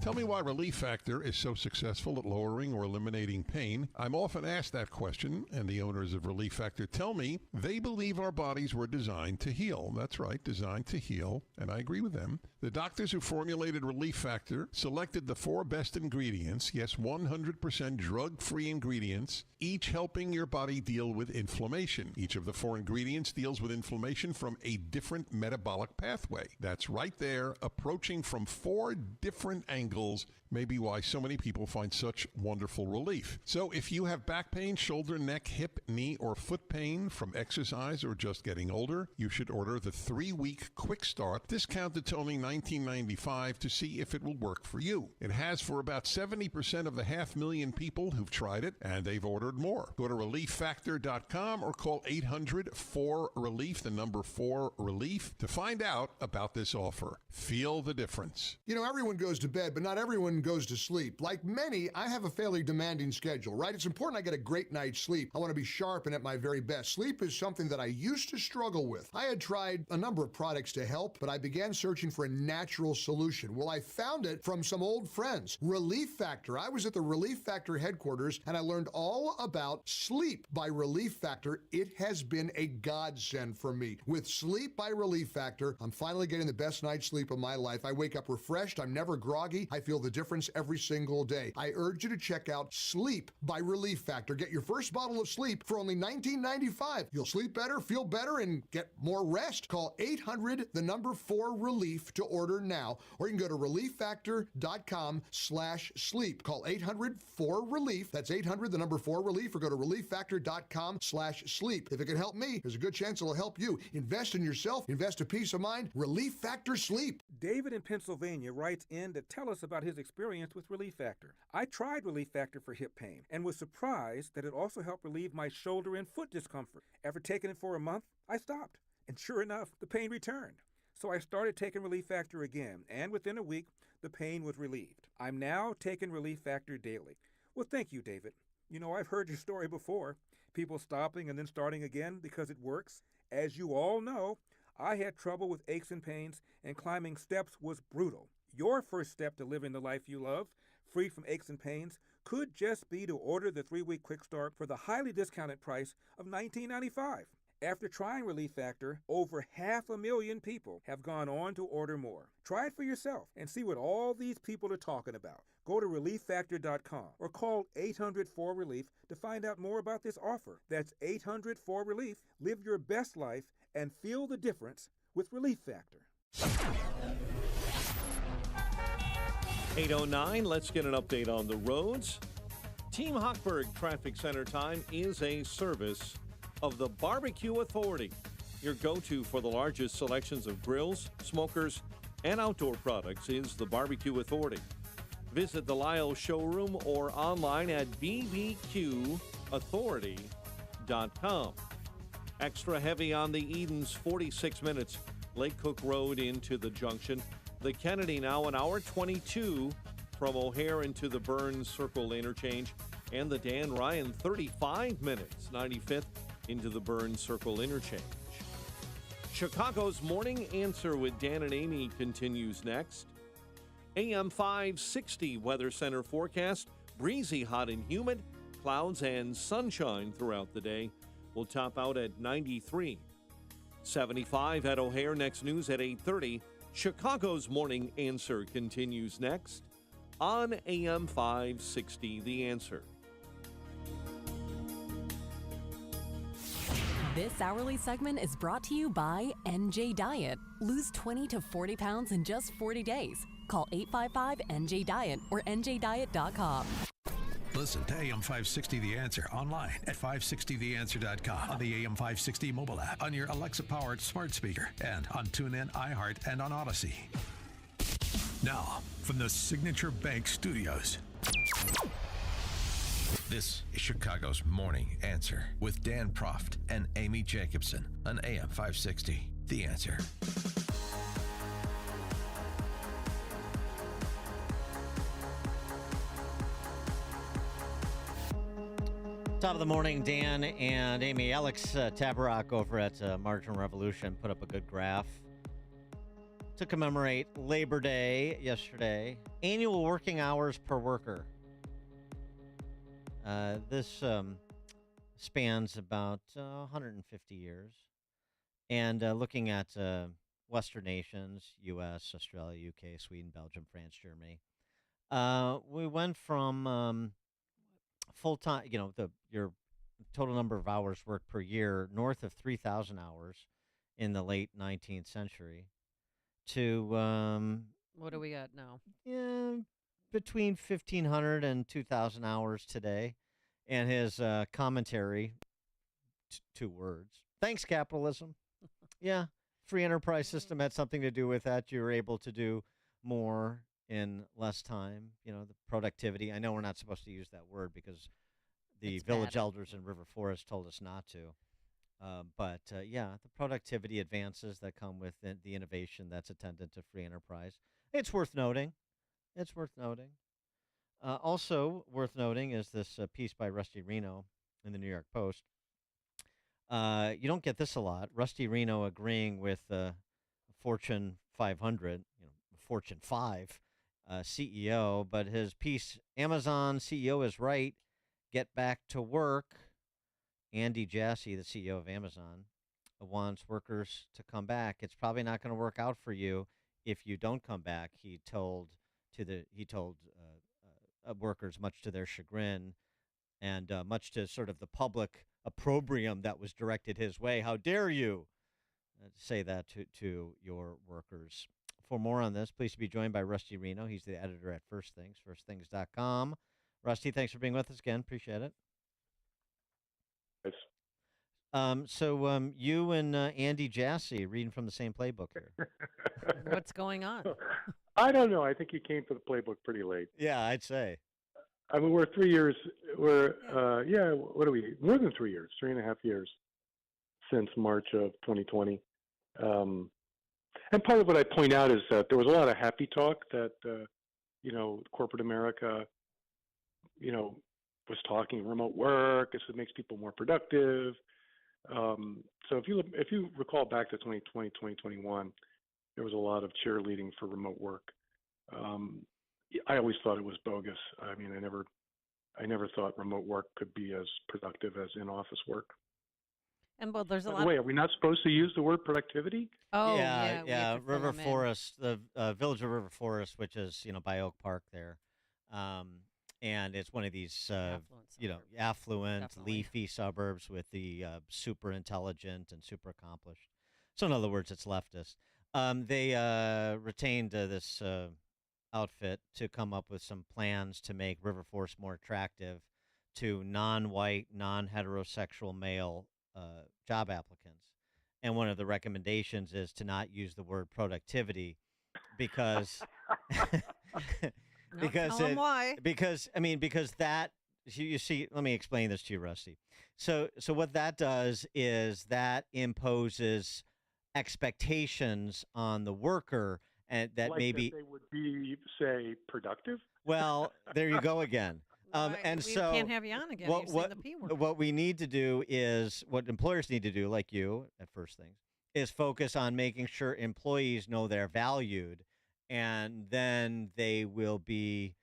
Tell me why Relief Factor is so successful at lowering or eliminating pain. I'm often asked that question, and the owners of Relief Factor tell me they believe our bodies were designed to heal. That's right, designed to heal, and I agree with them. The doctors who formulated Relief Factor selected the 4 best ingredients, yes, 100% drug-free ingredients, each helping your body deal with inflammation. Each of the 4 ingredients deals with inflammation from a different metabolic pathway. That's right there, approaching from 4 different angles, may be why so many people find such wonderful relief. So if you have back pain, shoulder, neck, hip, knee, or foot pain from exercise or just getting older, you should order the 3-week quick start, discounted to only $19.95, to see if it will work for you. It has for about 70% of the 500,000 people who've tried it, and they've ordered more. Go to ReliefFactor.com or call 800-4RELIEF, the number 4RELIEF, to find out about this offer. Feel the difference. You know, everyone goes to bed, but not everyone goes to sleep. Like many, I have a fairly demanding schedule, right? It's important I get a great night's sleep. I want to be sharp and at my very best. Sleep is something that I used to struggle with. I had tried a number of products to help, but I began searching for a natural solution. Well, I found it from some old friends, Relief Factor. I was at the Relief Factor headquarters, and I learned all about Sleep by Relief Factor. It has been a godsend for me. With Sleep by Relief Factor, I'm finally getting the best night's sleep of my life. I wake up refreshed. I'm never groggy. I feel the difference every single day. I urge you to check out Sleep by Relief Factor. Get your first bottle of sleep for only $19.95. You'll sleep better, feel better, and get more rest. Call 800-4RELIEF to order now, or you can go to ReliefFactor.com/sleep. Call 800-4RELIEF. That's 800-4RELIEF, or go to ReliefFactor.com/sleep. If it can help me, there's a good chance it'll help you. Invest in yourself. Invest in peace of mind. Relief Factor Sleep. David in Pennsylvania writes in to tell us about his experience with Relief Factor. I tried Relief Factor for hip pain and was surprised that it also helped relieve my shoulder and foot discomfort. After taking it for a month, I stopped, and sure enough, the pain returned. So I started taking Relief Factor again, and within a week, the pain was relieved. I'm now taking Relief Factor daily. Well, thank you, David. You know, I've heard your story before, people stopping and then starting again because it works. As you all know, I had trouble with aches and pains, and climbing steps was brutal. Your first step to living the life you love, free from aches and pains, could just be to order the 3-week quick start for the highly discounted price of $19.95. After trying Relief Factor, over 500,000 people have gone on to order more. Try it for yourself and see what all these people are talking about. Go to ReliefFactor.com or call 800-4RELIEF to find out more about this offer. That's 800-4RELIEF. Live your best life and feel the difference with Relief Factor. 8:09, let's get an update on the roads. Team Hochberg Traffic Center time is a service of the Barbecue Authority, your go-to for the largest selections of grills, smokers, and outdoor products is the Barbecue Authority. Visit the Lyle showroom or online at bbqauthority.com. Extra heavy on the Edens, 46 minutes Lake Cook Road into the junction. The Kennedy now an hour 22 from O'Hare into the Burns Circle interchange. And the Dan Ryan 35 minutes, 95th into the Burns Circle interchange. Chicago's Morning Answer with Dan and Amy continues next. AM 560 Weather Center forecast. Breezy, hot and humid. Clouds and sunshine throughout the day. Will top out at 93. 75 at O'Hare. Next news at 8:30. Chicago's Morning Answer continues next on AM 560 The Answer. This hourly segment is brought to you by NJ Diet. Lose 20 to 40 pounds in just 40 days. Call 855-NJ-DIET or NJDiet.com. Listen to AM 560 The Answer online at 560theanswer.com, on the AM 560 mobile app, on your Alexa-powered smart speaker, and on TuneIn, iHeart, and on Odyssey. Now, from the Signature Bank Studios, this is Chicago's Morning Answer with Dan Proft and Amy Jacobson on AM 560 The Answer. Top of the morning, Dan and Amy. Alex Tabarrok over at Margin Revolution put up a good graph to commemorate Labor Day yesterday. Annual working hours per worker. This spans about 150 years. And looking at Western nations, U.S., Australia, U.K., Sweden, Belgium, France, Germany, we went from full-time, your total number of hours worked per year, north of 3,000 hours in the late 19th century, to what do we got now? Yeah, between 1,500 and 2,000 hours today. And his commentary, 2 words: thanks, capitalism. Yeah, free enterprise system had something to do with that. You were able to do more in less time. The productivity. I know we're not supposed to use that word because the village elders in River Forest told us not to. But the productivity advances that come with the innovation that's attendant to free enterprise. It's worth noting. Also worth noting is this piece by Rusty Reno in the New York Post. You don't get this a lot. Rusty Reno agreeing with Fortune 500, Fortune 5 CEO, but his piece, Amazon CEO is right, get back to work. Andy Jassy, the CEO of Amazon, wants workers to come back. It's probably not going to work out for you if you don't come back, he told workers, much to their chagrin and much to sort of the public opprobrium that was directed his way. How dare you say that to your workers? For more on this, pleased to be joined by Rusty Reno. He's the editor at First Things, firstthings.com. Rusty, thanks for being with us again. Appreciate it. Thanks. So you and Andy Jassy reading from the same playbook here. What's going on? I don't know. I think you came for the playbook pretty late. Yeah, I'd say. I mean, we're 3 years. What are we? More than 3 years, 3.5 years since March of 2020. And part of what I point out is that there was a lot of happy talk that, corporate America, was talking remote work. It makes people more productive. So if you recall back to 2020, 2021, there was a lot of cheerleading for remote work. I always thought it was bogus. I mean, I never thought remote work could be as productive as in-office work. And well, there's a By lot. the way, are we not supposed to use the word productivity? Oh, yeah. River Forest, the village of River Forest, which is by Oak Park there, and it's one of these affluent, Definitely. leafy suburbs with the super intelligent and super accomplished. So in other words, it's leftist. They retained this outfit to come up with some plans to make River Forest more attractive to non-white, non-heterosexual male job applicants. And one of the recommendations is to not use the word productivity because why? Because that, you see, let me explain this to you, Rusty. So what that does is that imposes expectations on the worker, and that like maybe that they would be, say, productive. well, there you go again. And we so can't have you on again. what You're saying the P word. what we need to do is what employers need to do, like you at First Things, is focus on making sure employees know they're valued, and then they will be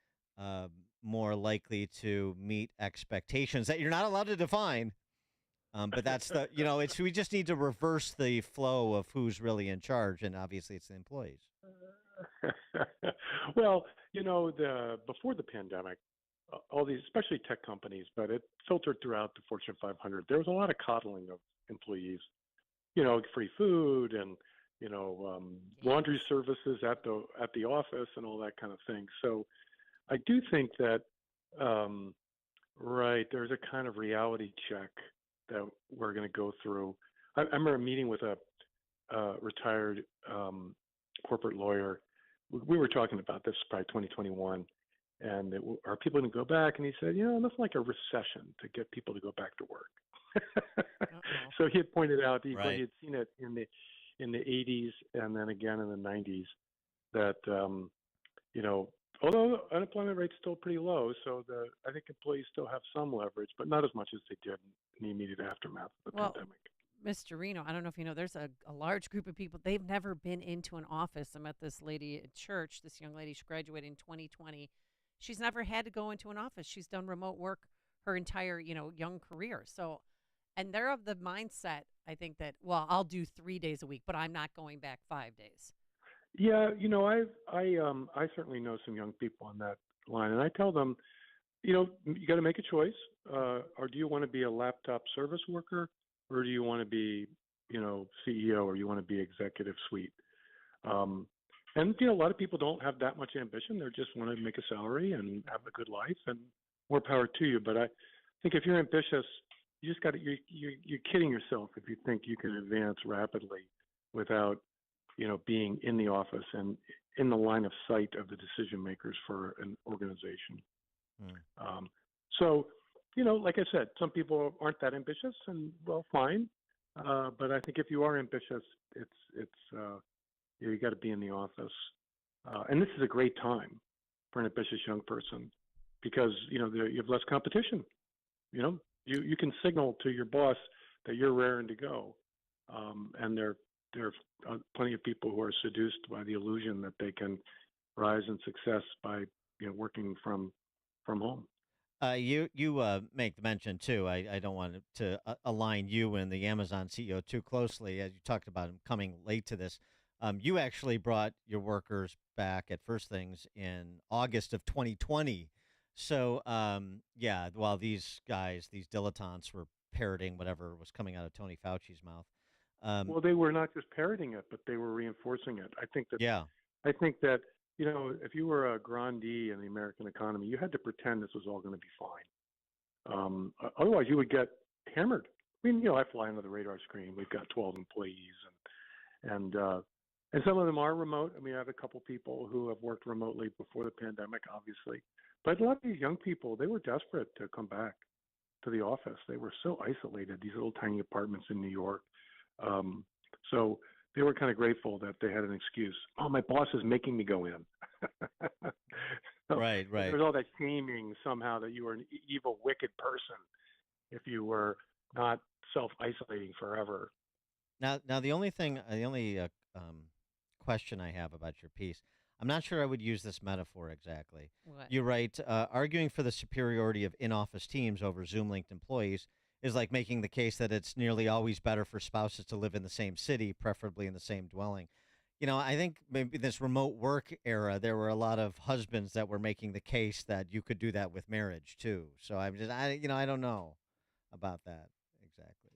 more likely to meet expectations that you're not allowed to define. But that's the it's we just need to reverse the flow of who's really in charge, and obviously it's the employees. Well, before the pandemic, all these, especially tech companies, but it filtered throughout the Fortune 500. There was a lot of coddling of employees, free food and laundry services at the office and all that kind of thing. So I do think that there's a kind of reality check that we're going to go through. I remember meeting with a retired corporate lawyer. We were talking about this probably 2021, and are people going to go back? And he said, nothing like a recession to get people to go back to work. So he had pointed out he had seen it in the 80s and then again in the 90s that although unemployment rate's still pretty low, so I think employees still have some leverage, but not as much as they did in the immediate aftermath of the pandemic. Mr. Reno, I don't know if you know, there's a large group of people, they've never been into an office. I met this lady at church, this young lady, she graduated in 2020. She's never had to go into an office. She's done remote work her entire, young career. So, and they're of the mindset, I think, that, well, I'll do 3 days a week, but I'm not going back 5 days. Yeah, I certainly know some young people on that line, and I tell them, you got to make a choice. Or do you want to be a laptop service worker, or do you want to be, CEO, or you want to be executive suite? And a lot of people don't have that much ambition. They just want to make a salary and have a good life, and more power to you. But I think if you're ambitious, you just got to. You're kidding yourself if you think you can advance rapidly without being in the office and in the line of sight of the decision makers for an organization. So, like I said, some people aren't that ambitious, and well, fine. But I think if you are ambitious, it's you got to be in the office. And this is a great time for an ambitious young person because you have less competition. You can signal to your boss that you're raring to go, and there are plenty of people who are seduced by the illusion that they can rise in success by working from home. You make the mention too. I don't want to align you and the Amazon CEO too closely, as you talked about him coming late to this. You actually brought your workers back at First Things in August of 2020. So while these guys, these dilettantes, were parroting whatever was coming out of Tony Fauci's mouth. Well, they were not just parroting it, but they were reinforcing it. I think that if you were a grandee in the American economy, you had to pretend this was all going to be fine. Otherwise, you would get hammered. I mean, I fly under the radar screen. We've got 12 employees, and some of them are remote. I mean, I have a couple people who have worked remotely before the pandemic, obviously. But a lot of these young people, they were desperate to come back to the office. They were so isolated, these little tiny apartments in New York. So they were kind of grateful that they had an excuse. Oh, my boss is making me go in. Right. There's all that shaming somehow that you were an evil, wicked person if you were not self-isolating forever. Now the only question I have about your piece, I'm not sure I would use this metaphor exactly. What? You write, arguing for the superiority of in-office teams over Zoom-linked employees is like making the case that it's nearly always better for spouses to live in the same city, preferably in the same dwelling. I think maybe this remote work era, there were a lot of husbands that were making the case that you could do that with marriage too. So I don't know about that exactly.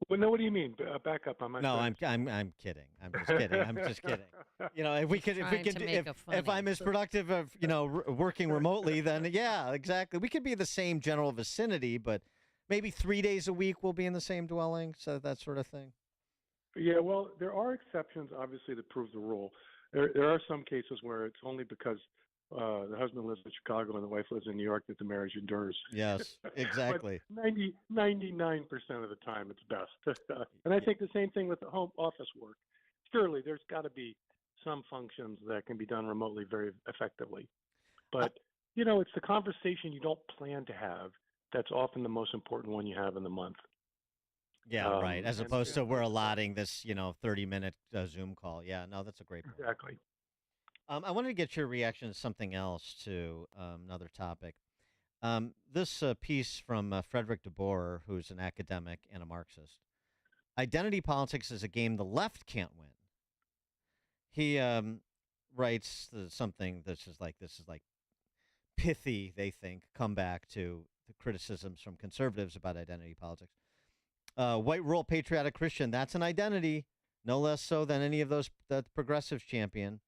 Well, no, what do you mean? Back up on my. No, I'm kidding. I'm just kidding. I'm just kidding. If I'm as productive of working remotely, then yeah, exactly. We could be in the same general vicinity, but maybe 3 days a week we'll be in the same dwelling, so that sort of thing. Yeah, well, there are exceptions, obviously, that prove the rule. There are some cases where it's only because the husband lives in Chicago and the wife lives in New York, that the marriage endures. Yes, exactly. But 99% of the time, it's best. And I think the same thing with the home office work. Surely there's got to be some functions that can be done remotely very effectively. But, it's the conversation you don't plan to have that's often the most important one you have in the month. Yeah, right. As opposed to we're allotting this, 30-minute Zoom call. Yeah, no, that's a great point. Exactly. I wanted to get your reaction to something else, to another topic. This piece from Frederick de Boer, who's an academic and a Marxist. Identity politics is a game the left can't win. He writes something this is like pithy, they think, comeback to the criticisms from conservatives about identity politics. White, rural, patriotic Christian, that's an identity, no less so than any of those that progressives champion.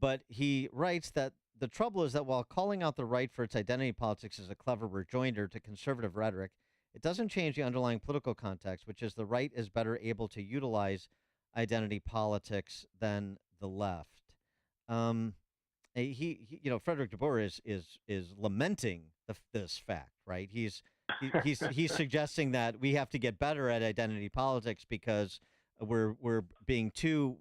But he writes that the trouble is that while calling out the right for its identity politics is a clever rejoinder to conservative rhetoric, it doesn't change the underlying political context, which is the right is better able to utilize identity politics than the left. Frederick de Boer is lamenting this fact, right? He's suggesting that we have to get better at identity politics because we're being too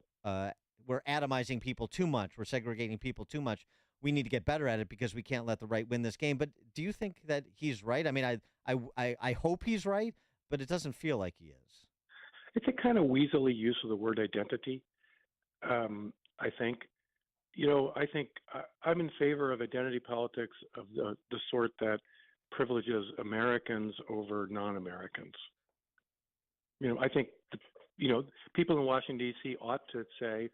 we're atomizing people too much. We're segregating people too much. We need to get better at it because we can't let the right win this game. But do you think that he's right? I mean, I hope he's right, but it doesn't feel like he is. It's a kind of weaselly use of the word identity. I think, I'm in favor of identity politics of the sort that privileges Americans over non-Americans. I think, people in Washington, D.C. ought to say,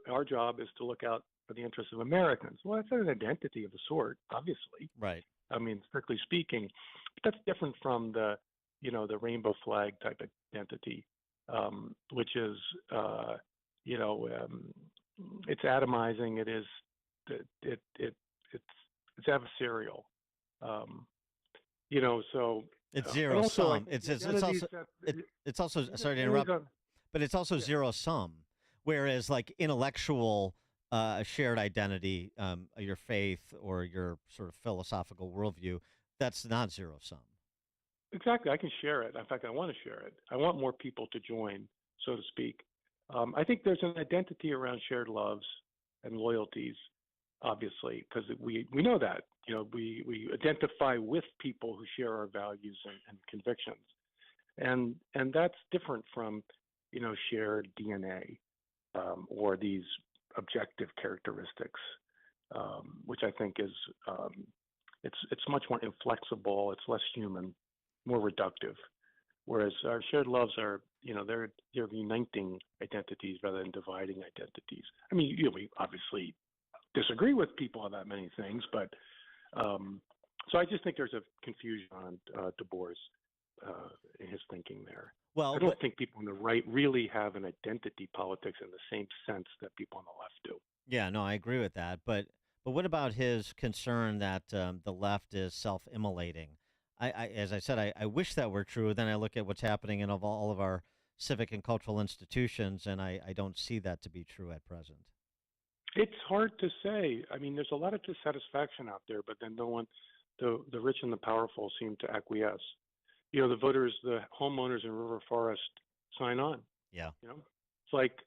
our job is to look out for the interests of Americans. Well, that's an identity of a sort, obviously. Right. I mean, strictly speaking, but that's different from the rainbow flag type of identity, which is, it's atomizing. It is, it's adversarial. So it's zero sum. It's also sorry to interrupt, but it's also zero sum. Whereas like intellectual shared identity, your faith or your sort of philosophical worldview, that's not zero sum. Exactly. I can share it. In fact, I want to share it. I want more people to join, so to speak. I think there's an identity around shared loves and loyalties, obviously, because we know that. We identify with people who share our values and convictions. And that's different from, shared DNA or these objective characteristics, which I think is it's much more inflexible, it's less human, more reductive. Whereas our shared loves are, they're uniting identities rather than dividing identities. I mean, we obviously disagree with people on that many things, but so I just think there's a confusion on de Boer's in his thinking there. Well, I don't think people on the right really have an identity politics in the same sense that people on the left do. Yeah, no, I agree with that. But what about his concern that the left is self-immolating? As I said, I wish that were true. Then I look at what's happening in all of our civic and cultural institutions, and I don't see that to be true at present. It's hard to say. I mean, there's a lot of dissatisfaction out there, but then no one, the rich and the powerful seem to acquiesce. The voters, the homeowners in River Forest sign on. Yeah. It's like,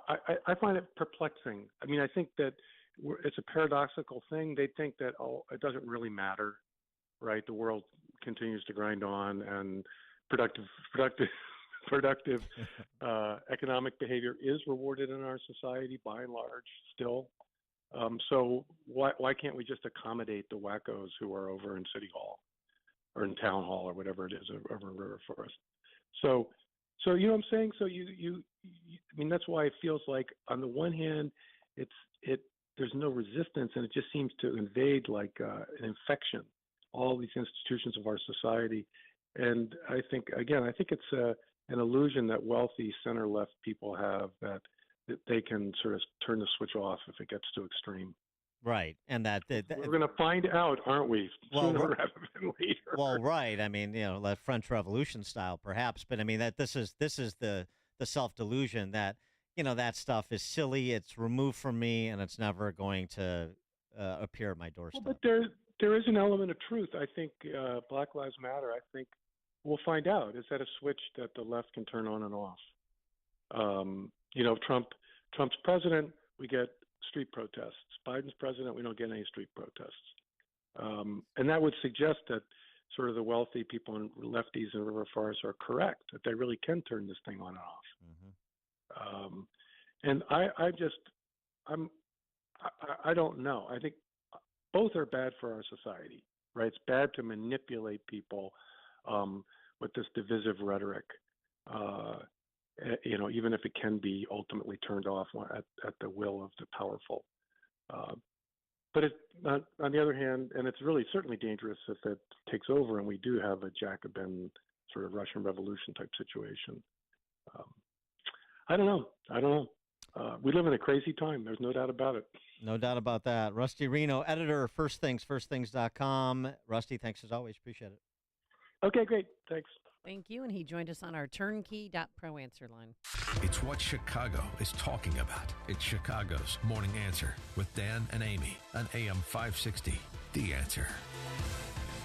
I find it perplexing. I mean, I think that it's a paradoxical thing. They think that, it doesn't really matter, right? The world continues to grind on, and productive economic behavior is rewarded in our society by and large still. So why can't we just accommodate the wackos who are over in City Hall or in Town Hall or whatever it is over in River Forest? So you know what I'm saying? So you I mean, that's why it feels like on the one hand there's no resistance, and it just seems to invade like an infection all these institutions of our society. And I think it's an illusion that wealthy center-left people have that they can sort of turn the switch off if it gets too extreme. Right, and that we're going to find out, aren't we? Sooner rather than later. Well, right. I mean, like French Revolution style, perhaps. But I mean, that this is the self-delusion that that stuff is silly. It's removed from me, and it's never going to appear at my doorstep. Well, but there is an element of truth. I think Black Lives Matter. I think we'll find out. Is that a switch that the left can turn on and off? Trump's president, we get street protests. Biden's president, we don't get any street protests. And that would suggest that sort of the wealthy people and lefties in river forests are correct, that they really can turn this thing on and off. And I don't know. I think both are bad for our society, right? It's bad to manipulate people with this divisive rhetoric, even if it can be ultimately turned off at the will of the powerful. But on the other hand, and it's really certainly dangerous if it takes over and we do have a Jacobin sort of Russian Revolution type situation. I don't know. We live in a crazy time. There's no doubt about it. No doubt about that. Rusty Reno, editor, firstthings.com. Rusty, thanks as always. Appreciate it. Okay, great. Thanks. Thank you. And he joined us on our turnkey.pro answer line. It's what Chicago is talking about. It's Chicago's Morning Answer with Dan and Amy on AM 560. The Answer.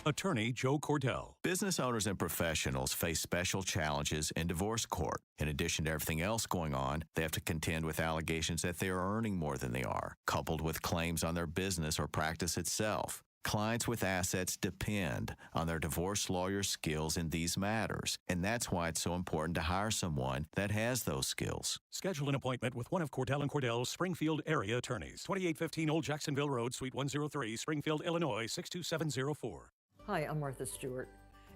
Attorney Joe Cordell. Business owners and professionals face special challenges in divorce court. In addition to everything else going on, they have to contend with allegations that they are earning more than they are, coupled with claims on their business or practice itself. Clients with assets depend on their divorce lawyer's skills in these matters, and that's why it's so important to hire someone that has those skills. Schedule an appointment with one of Cordell & Cordell's Springfield area attorneys. 2815 Old Jacksonville Road, Suite 103, Springfield, Illinois, 62704. Hi, I'm Martha Stewart.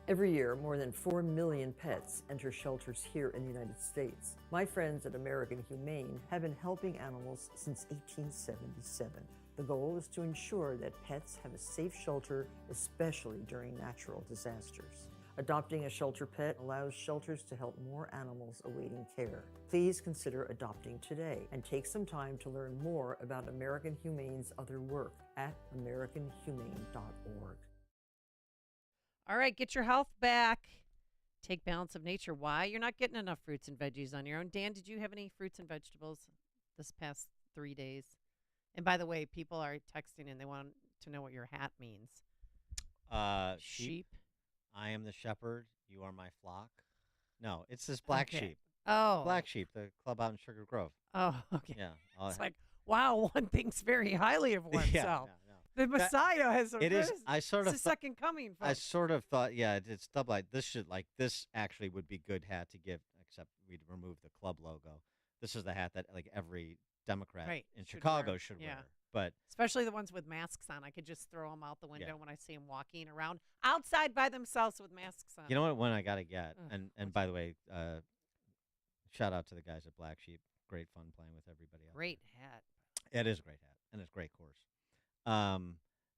Every year, more than 4 million pets enter shelters here in the United States. My friends at American Humane have been helping animals since 1877. The goal is to ensure that pets have a safe shelter, especially during natural disasters. Adopting a shelter pet allows shelters to help more animals awaiting care. Please consider adopting today and take some time to learn more about American Humane's other work at americanhumane.org. All right, get your health back. Take Balance of Nature. Why? You're not getting enough fruits and veggies on your own. Dan, did you have any fruits and vegetables this past 3 days? And by the way, people are texting and they want to know what your hat means. Sheep. I am the shepherd. You are my flock. No, it's this black sheep. Oh. Black sheep, the club out in Sugar Grove. Oh, okay. Yeah. It's like, wow, one thinks very highly of oneself. The Messiah has It is. I sort of it's the second coming. Folks. I sort of thought, it's stuff like this this actually would be good hat to give, except we'd remove the club logo. This is the hat that like every Democrat in Chicago should wear. But especially the ones with masks on. I could just throw them out the window when I see them walking around outside by themselves with masks on. You know what one I got to get? And by the way, shout out to the guys at Black Sheep. Great fun playing with everybody else. Great hat. It is a great hat, and it's a great course.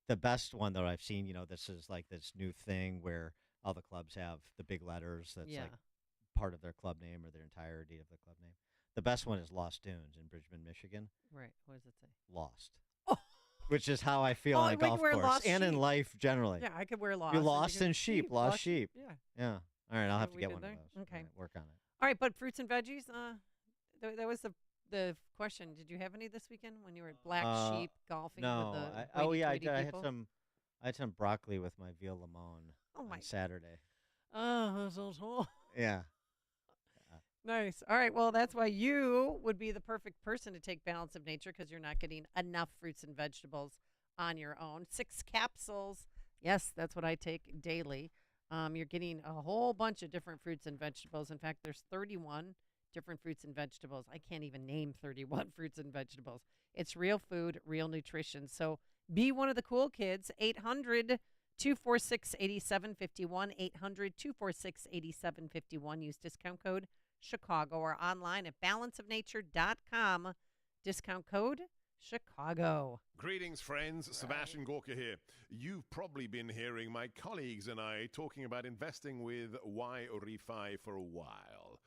The best one that I've seen, this is like this new thing where all the clubs have the big letters that's like part of their club name or their entirety of the club name. The best one is Lost Dunes in Bridgman, Michigan. Right. What does it say? Lost. Which is how I feel on a golf course and in life generally. Yeah, I could wear lost. You're lost in sheep. Lost sheep. Yeah. Yeah. All right, I'll have to get one of those. Okay. Work on it. All right, but fruits and veggies, that was the question. Did you have any this weekend when you were at Black Sheep golfing no, with the I did. I had some broccoli with my veal limon on Saturday. Oh, so yeah. Nice. All right. Well, that's why you would be the perfect person to take Balance of Nature because you're not getting enough fruits and vegetables on your own. 6 capsules. Yes, that's what I take daily. You're getting a whole bunch of different fruits and vegetables. In fact, there's 31 different fruits and vegetables. I can't even name 31 fruits and vegetables. It's real food, real nutrition. So be one of the cool kids. 800-246-8751. 800-246-8751. Use discount code Chicago or online at balanceofnature.com. Discount code Chicago. Greetings, friends. Sebastian Gorka here. You've probably been hearing my colleagues and I talking about investing with Wirepoints for a while.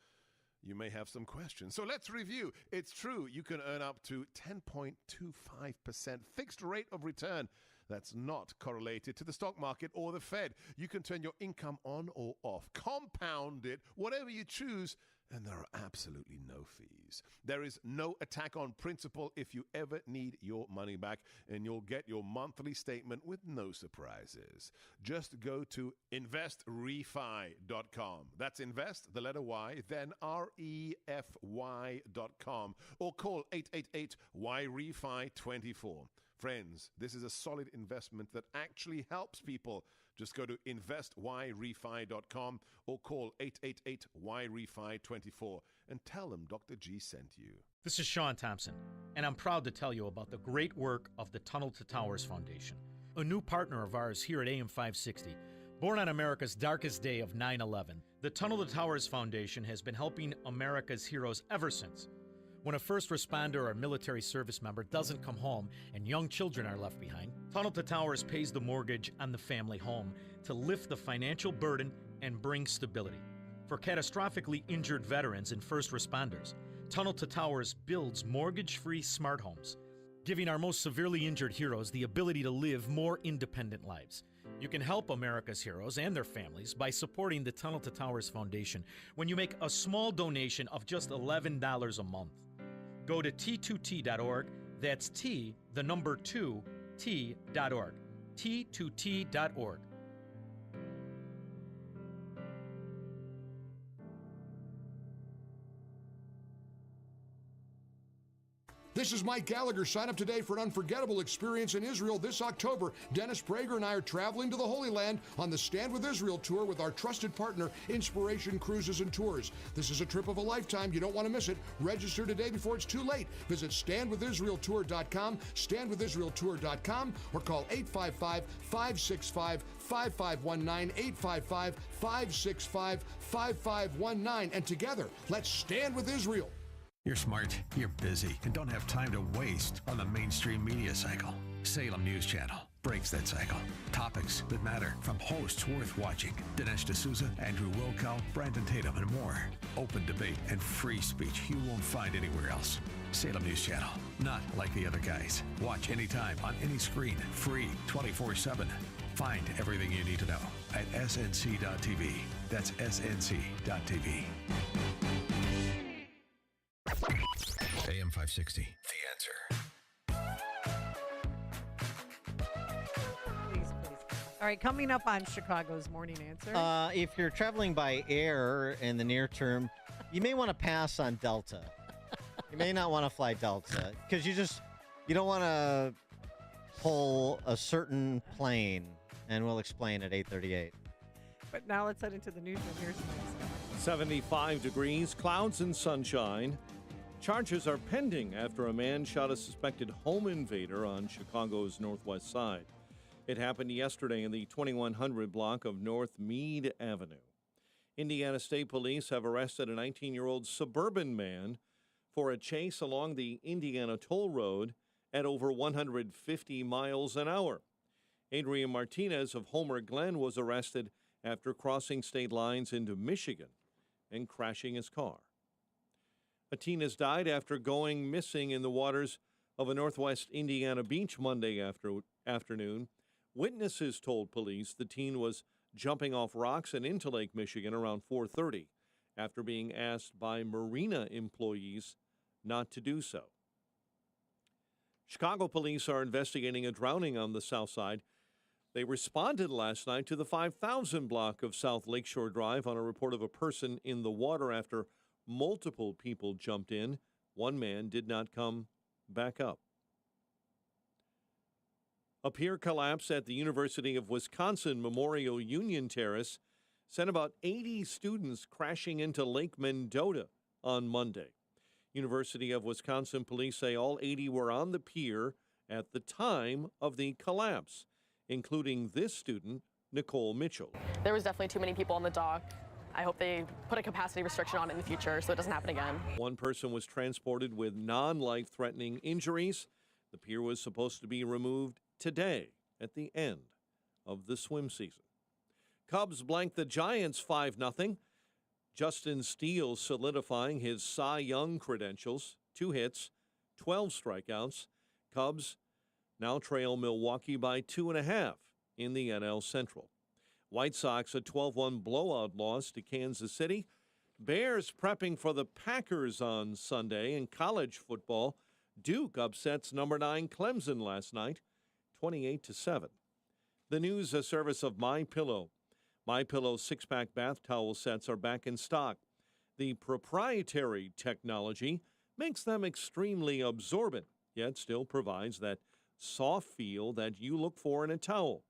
You may have some questions. So let's review. It's true. You can earn up to 10.25% fixed rate of return. That's not correlated to the stock market or the Fed. You can turn your income on or off, compound it, whatever you choose, and there are absolutely no fees. There is no attack on principal if you ever need your money back, and you'll get your monthly statement with no surprises. Just go to investrefi.com. That's invest, the letter Y, then REFY.com, or call 888-YREFI24. Friends, this is a solid investment that actually helps people. Just go to investyrefi.com or call 888-YREFI24 and tell them Dr. G sent you. This is Sean Thompson, and I'm proud to tell you about the great work of the Tunnel to Towers Foundation, a new partner of ours here at AM 560. Born on America's darkest day of 9/11, the Tunnel to Towers Foundation has been helping America's heroes ever since. When a first responder or military service member doesn't come home and young children are left behind, Tunnel to Towers pays the mortgage on the family home to lift the financial burden and bring stability. For catastrophically injured veterans and first responders, Tunnel to Towers builds mortgage-free smart homes, giving our most severely injured heroes the ability to live more independent lives. You can help America's heroes and their families by supporting the Tunnel to Towers Foundation when you make a small donation of just $11 a month. Go to T2T.org. That's T, the number 2, T.org. T2T.org. This is Mike Gallagher. Sign up today for an unforgettable experience in Israel this October. Dennis Prager and I are traveling to the Holy Land on the Stand With Israel tour with our trusted partner, Inspiration Cruises and Tours. This is a trip of a lifetime. You don't want to miss it. Register today before it's too late. Visit standwithisraeltour.com, standwithisraeltour.com, or call 855-565-5519, 855-565-5519. And together, let's stand with Israel. You're smart, you're busy, and don't have time to waste on the mainstream media cycle. Salem News Channel breaks that cycle. Topics that matter from hosts worth watching. Dinesh D'Souza, Andrew Wilkow, Brandon Tatum, and more. Open debate and free speech you won't find anywhere else. Salem News Channel, not like the other guys. Watch anytime on any screen, free 24/7. Find everything you need to know at snc.tv. That's snc.tv. AM 560, The Answer. Please. All right, coming up on Chicago's Morning Answer. If you're traveling by air in the near term, you may want to pass on Delta. You may not want to fly Delta because you don't want to pull a certain plane, and we'll explain at 8:38. But now let's head into the newsroom. Here's the next. 75 degrees, clouds and sunshine. Charges are pending after a man shot a suspected home invader on Chicago's northwest side. It happened yesterday in the 2100 block of North Meade Avenue. Indiana State Police have arrested a 19-year-old suburban man for a chase along the Indiana Toll Road at over 150 miles an hour. Adrian Martinez of Homer Glen was arrested after crossing state lines into Michigan and crashing his car. A teen has died after going missing in the waters of a northwest Indiana beach Monday afternoon. Witnesses told police the teen was jumping off rocks and into Lake Michigan around 4:30 after being asked by marina employees not to do so. Chicago police are investigating a drowning on the south side. They responded last night to the 5000 block of South Lakeshore Drive on a report of a person in the water after multiple people jumped in. One man did not come back up. A pier collapse at the University of Wisconsin Memorial Union Terrace sent about 80 students crashing into Lake Mendota on Monday. University of Wisconsin police say all 80 were on the pier at the time of the collapse, including this student, Nicole Mitchell. There was definitely too many people on the dock. I hope they put a capacity restriction on it in the future so it doesn't happen again. One person was transported with non-life-threatening injuries. The pier was supposed to be removed today at the end of the swim season. Cubs blanked the Giants 5-0. Justin Steele solidifying his Cy Young credentials. 2 hits, 12 strikeouts. Cubs now trail Milwaukee by 2.5 in the NL Central. White Sox a 12-1 blowout loss to Kansas City. Bears prepping for the Packers on Sunday. In college football, Duke upsets number 9 Clemson last night, 28-7. The news, a service of MyPillow. MyPillow 6-pack bath towel sets are back in stock. The proprietary technology makes them extremely absorbent, yet still provides that soft feel that you look for in a towel.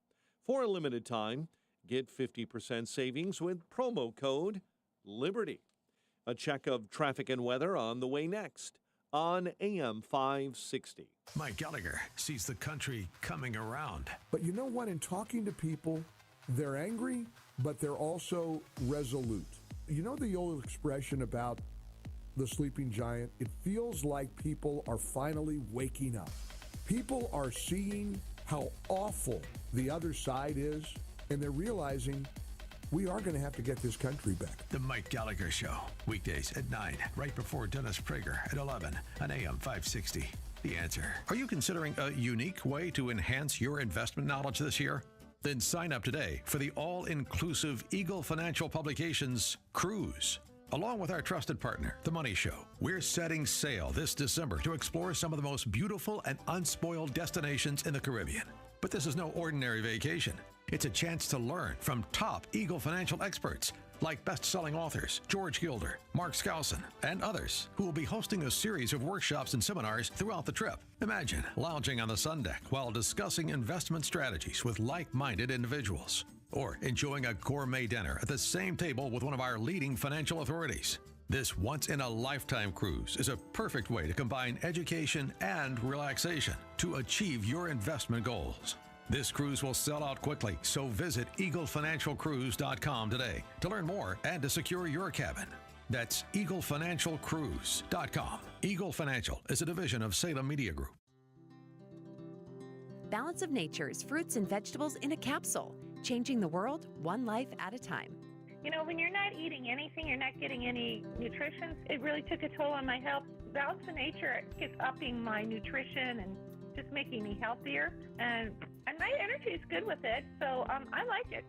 For a limited time, get 50% savings with promo code LIBERTY. A check of traffic and weather on the way next on AM 560. Mike Gallagher sees the country coming around. But you know what? In talking to people, they're angry, but they're also resolute. You know the old expression about the sleeping giant? It feels like people are finally waking up. People are seeing how awful the other side is, and they're realizing we are going to have to get this country back. The Mike Gallagher Show, weekdays at 9, right before Dennis Prager at 11 on AM 560. The Answer. Are you considering a unique way to enhance your investment knowledge this year? Then sign up today for the all-inclusive Eagle Financial Publications Cruise. Along with our trusted partner, The Money Show, we're setting sail this December to explore some of the most beautiful and unspoiled destinations in the Caribbean. But this is no ordinary vacation. It's a chance to learn from top Eagle financial experts like best-selling authors George Gilder, Mark Skousen, and others who will be hosting a series of workshops and seminars throughout the trip. Imagine lounging on the sun deck while discussing investment strategies with like-minded individuals, or enjoying a gourmet dinner at the same table with one of our leading financial authorities. This once-in-a-lifetime cruise is a perfect way to combine education and relaxation to achieve your investment goals. This cruise will sell out quickly, so visit EagleFinancialCruise.com today to learn more and to secure your cabin. That's EagleFinancialCruise.com. Eagle Financial is a division of Salem Media Group. Balance of Nature's fruits and vegetables in a capsule, changing the world one life at a time. You know, when you're not eating anything, you're not getting any nutrition, it really took a toll on my health. Balance of Nature is upping my nutrition and just making me healthier, and my energy is good with it, so I like it.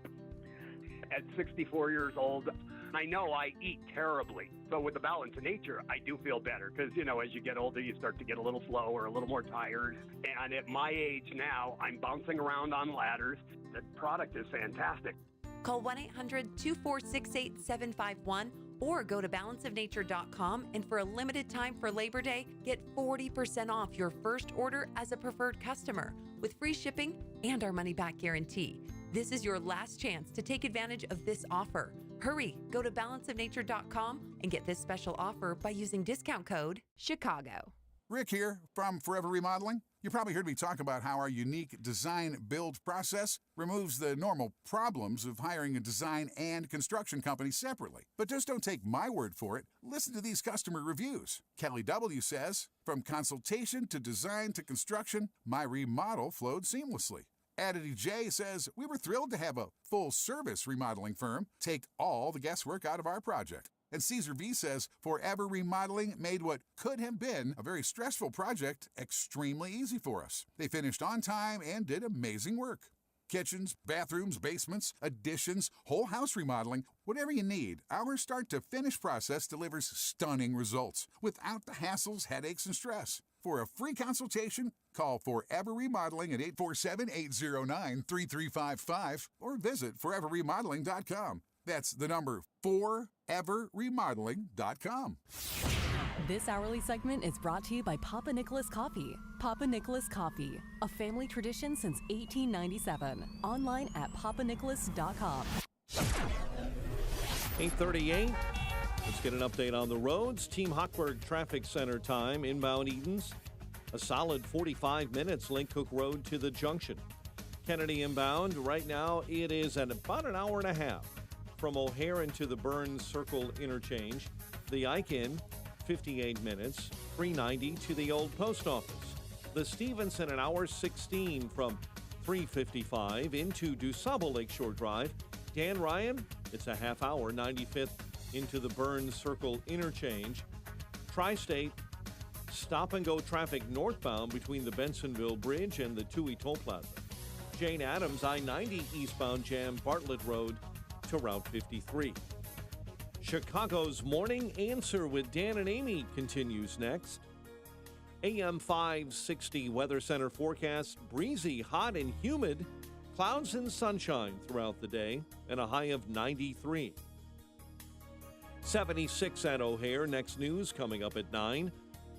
At 64 years old, I know I eat terribly. So with the Balance of Nature, I do feel better because, you know, as you get older, you start to get a little slower, a little more tired. And at my age now, I'm bouncing around on ladders. The product is fantastic. Call 1-800-246-8751 or go to balanceofnature.com, and for a limited time for Labor Day, get 40% off your first order as a preferred customer with free shipping and our money-back guarantee. This is your last chance to take advantage of this offer. Hurry, go to balanceofnature.com and get this special offer by using discount code CHICAGO. Rick here from Forever Remodeling. You probably heard me talk about how our unique design-build process removes the normal problems of hiring a design and construction company separately. But just don't take my word for it. Listen to these customer reviews. Kelly W. says, from consultation to design to construction, my remodel flowed seamlessly. Adity J says, we were thrilled to have a full-service remodeling firm take all the guesswork out of our project. And Caesar V says, Forever Remodeling made what could have been a very stressful project extremely easy for us. They finished on time and did amazing work. Kitchens, bathrooms, basements, additions, whole house remodeling, whatever you need, our start-to-finish process delivers stunning results without the hassles, headaches, and stress. For a free consultation, call Forever Remodeling at 847-809-3355 or visit foreverremodeling.com. That's the number foreverremodeling.com. This hourly segment is brought to you by Papa Nicholas Coffee. Papa Nicholas Coffee, a family tradition since 1897. Online at papanicholas.com. 8:38. Let's get an update on the roads. Team Hochberg Traffic Center time, inbound Edens. A solid 45 minutes, Link Cook Road to the junction. Kennedy inbound, right now it is at about an hour and a half from O'Hare into the Burns Circle interchange. The Ike-In, 58 minutes, 390 to the old post office. The Stevenson, an hour 16 from 355 into DuSable Lakeshore Drive. Dan Ryan, it's a half hour, 95th into the Burns Circle interchange. Tri-State, stop-and-go traffic northbound between the Bensonville Bridge and the Toohey Toll Plaza. Jane Addams, I-90 eastbound jam Bartlett Road to Route 53. Chicago's Morning Answer with Dan and Amy continues next. AM 560 Weather Center forecast, breezy, hot, and humid. Clouds and sunshine throughout the day, and a high of 93. 76 at O'Hare. Next news coming up at 9.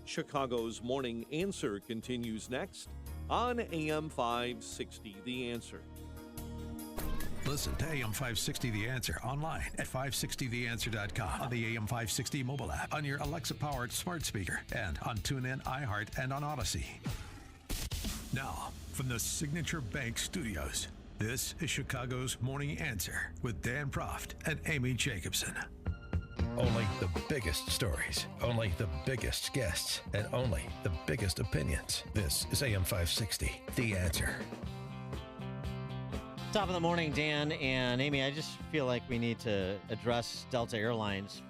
Chicago's Morning Answer continues next on AM 560 The Answer. Listen to AM 560 The Answer online at 560theanswer.com, on the AM 560 mobile app, on your Alexa-powered smart speaker, and on TuneIn, iHeart, and on Odyssey. Now, from the Signature Bank Studios, this is Chicago's Morning Answer with Dan Proft and Amy Jacobson. Only the biggest stories, only the biggest guests, and only the biggest opinions. This is AM 560, The Answer. Top of the morning, Dan and Amy. I just feel like we need to address Delta Airlines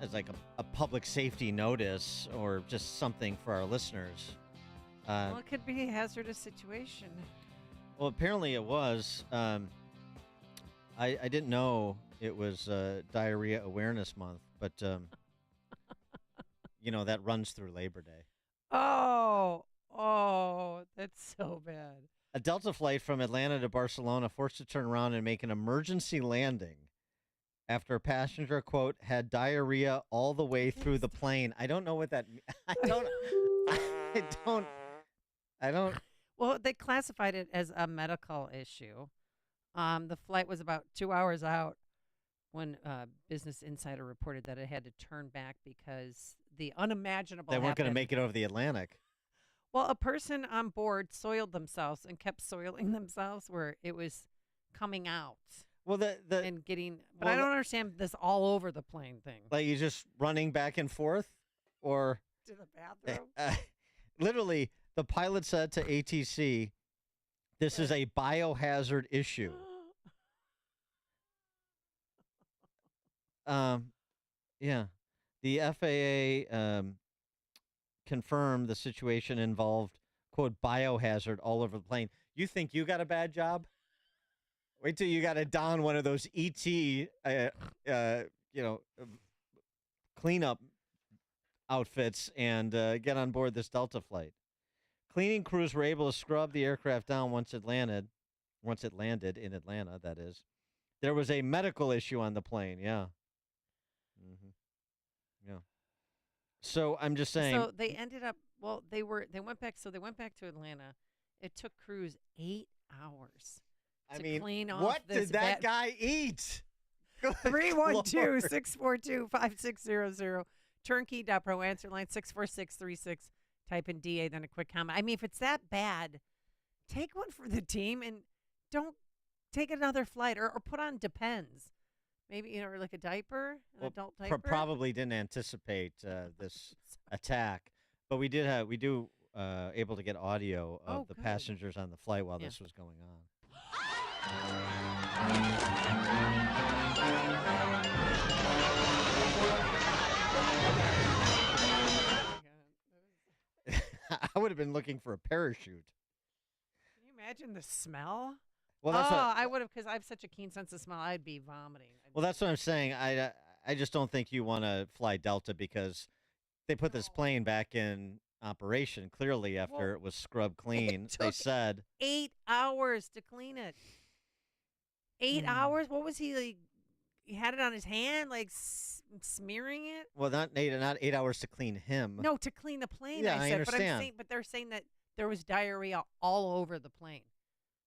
as like a public safety notice or just something for our listeners. Well, it could be a hazardous situation. Well, apparently it was. I didn't know it was Diarrhea Awareness Month, but that runs through Labor Day. Oh, that's so bad. A Delta flight from Atlanta to Barcelona forced to turn around and make an emergency landing after a passenger, quote, had diarrhea all the way through the plane. I don't know what that means. I don't. Well, they classified it as a medical issue. The flight was about 2 hours out when Business Insider reported that it had to turn back because the unimaginable They weren't going to happened. make it over the Atlantic. Well, a person on board soiled themselves and kept soiling themselves where it was coming out. Well, and getting, but I don't understand this all over the plane thing. Like you just running back and forth, or To the bathroom. Literally, the pilot said to ATC, "This is a biohazard issue." Yeah, the FAA confirmed the situation involved, quote, biohazard all over the plane. You think you got a bad job? Wait till you got to don one of those ET, cleanup outfits and get on board this Delta flight. Cleaning crews were able to scrub the aircraft down once it landed in Atlanta, that is. There was a medical issue on the plane, yeah. Yeah. So I'm just saying. So they ended up. Well, they went back. So they went back to Atlanta. It took crews 8 hours to clean off. What this did that guy eat? 312-642-5600. Turnkey.pro. Answer line 64636. Type in DA, then a quick comment. I mean, if it's that bad, take one for the team and don't take another flight or put on Depends. Maybe, or like a diaper, an adult diaper. Probably didn't anticipate this attack, but we do able to get audio of the passengers on the flight while this was going on. I would have been looking for a parachute. Can you imagine the smell? Well, that's what, I would have, because I have such a keen sense of smell. I'd be vomiting. Well, that's what I'm saying. I just don't think you want to fly Delta because they put this plane back in operation clearly after it was scrubbed clean. They said 8 hours to clean it. 8 hours? What was he like? He had it on his hand, like smearing it? Well, not 8 hours to clean him. No, to clean the plane. Yeah, I said, I understand. But they're saying that there was diarrhea all over the plane.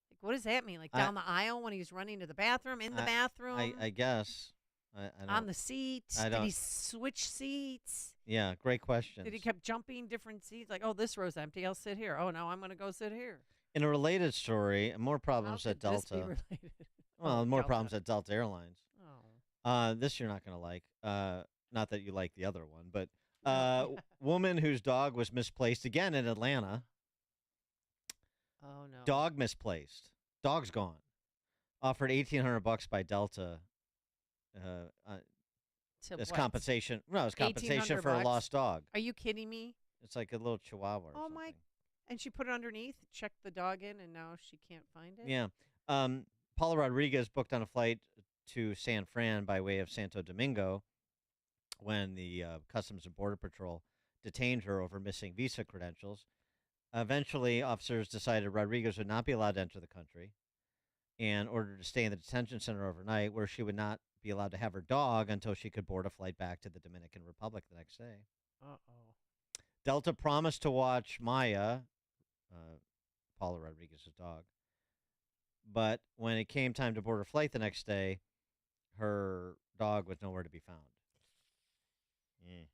Like, what does that mean? Like down the aisle when he was running to the bathroom, in the bathroom? I guess. I don't, on the seat? Did he switch seats? Yeah, great question. Did he kept jumping different seats? Like, oh, this row's empty. I'll sit here. Oh, no, I'm going to go sit here. In a related story, more problems at Delta. This be related? Well, more problems at Delta Airlines. Oh. This you're not going to like. Not that you like the other one, but woman whose dog was misplaced again in Atlanta. Oh no. Dog misplaced. Dog's gone. Offered $1,800 by Delta. As compensation. No, it's compensation for a lost dog. Are you kidding me? It's like a little chihuahua. Or oh my! And she put it underneath, checked the dog in, and now she can't find it. Yeah. Paula Rodriguez booked on a flight to San Fran by way of Santo Domingo when the Customs and Border Patrol detained her over missing visa credentials. Eventually, officers decided Rodriguez would not be allowed to enter the country and ordered her to stay in the detention center overnight, where she would not be allowed to have her dog until she could board a flight back to the Dominican Republic the next day. Uh-oh. Delta promised to watch Maya, Paula Rodriguez's dog, but when it came time to board her flight the next day, her dog was nowhere to be found. Oh.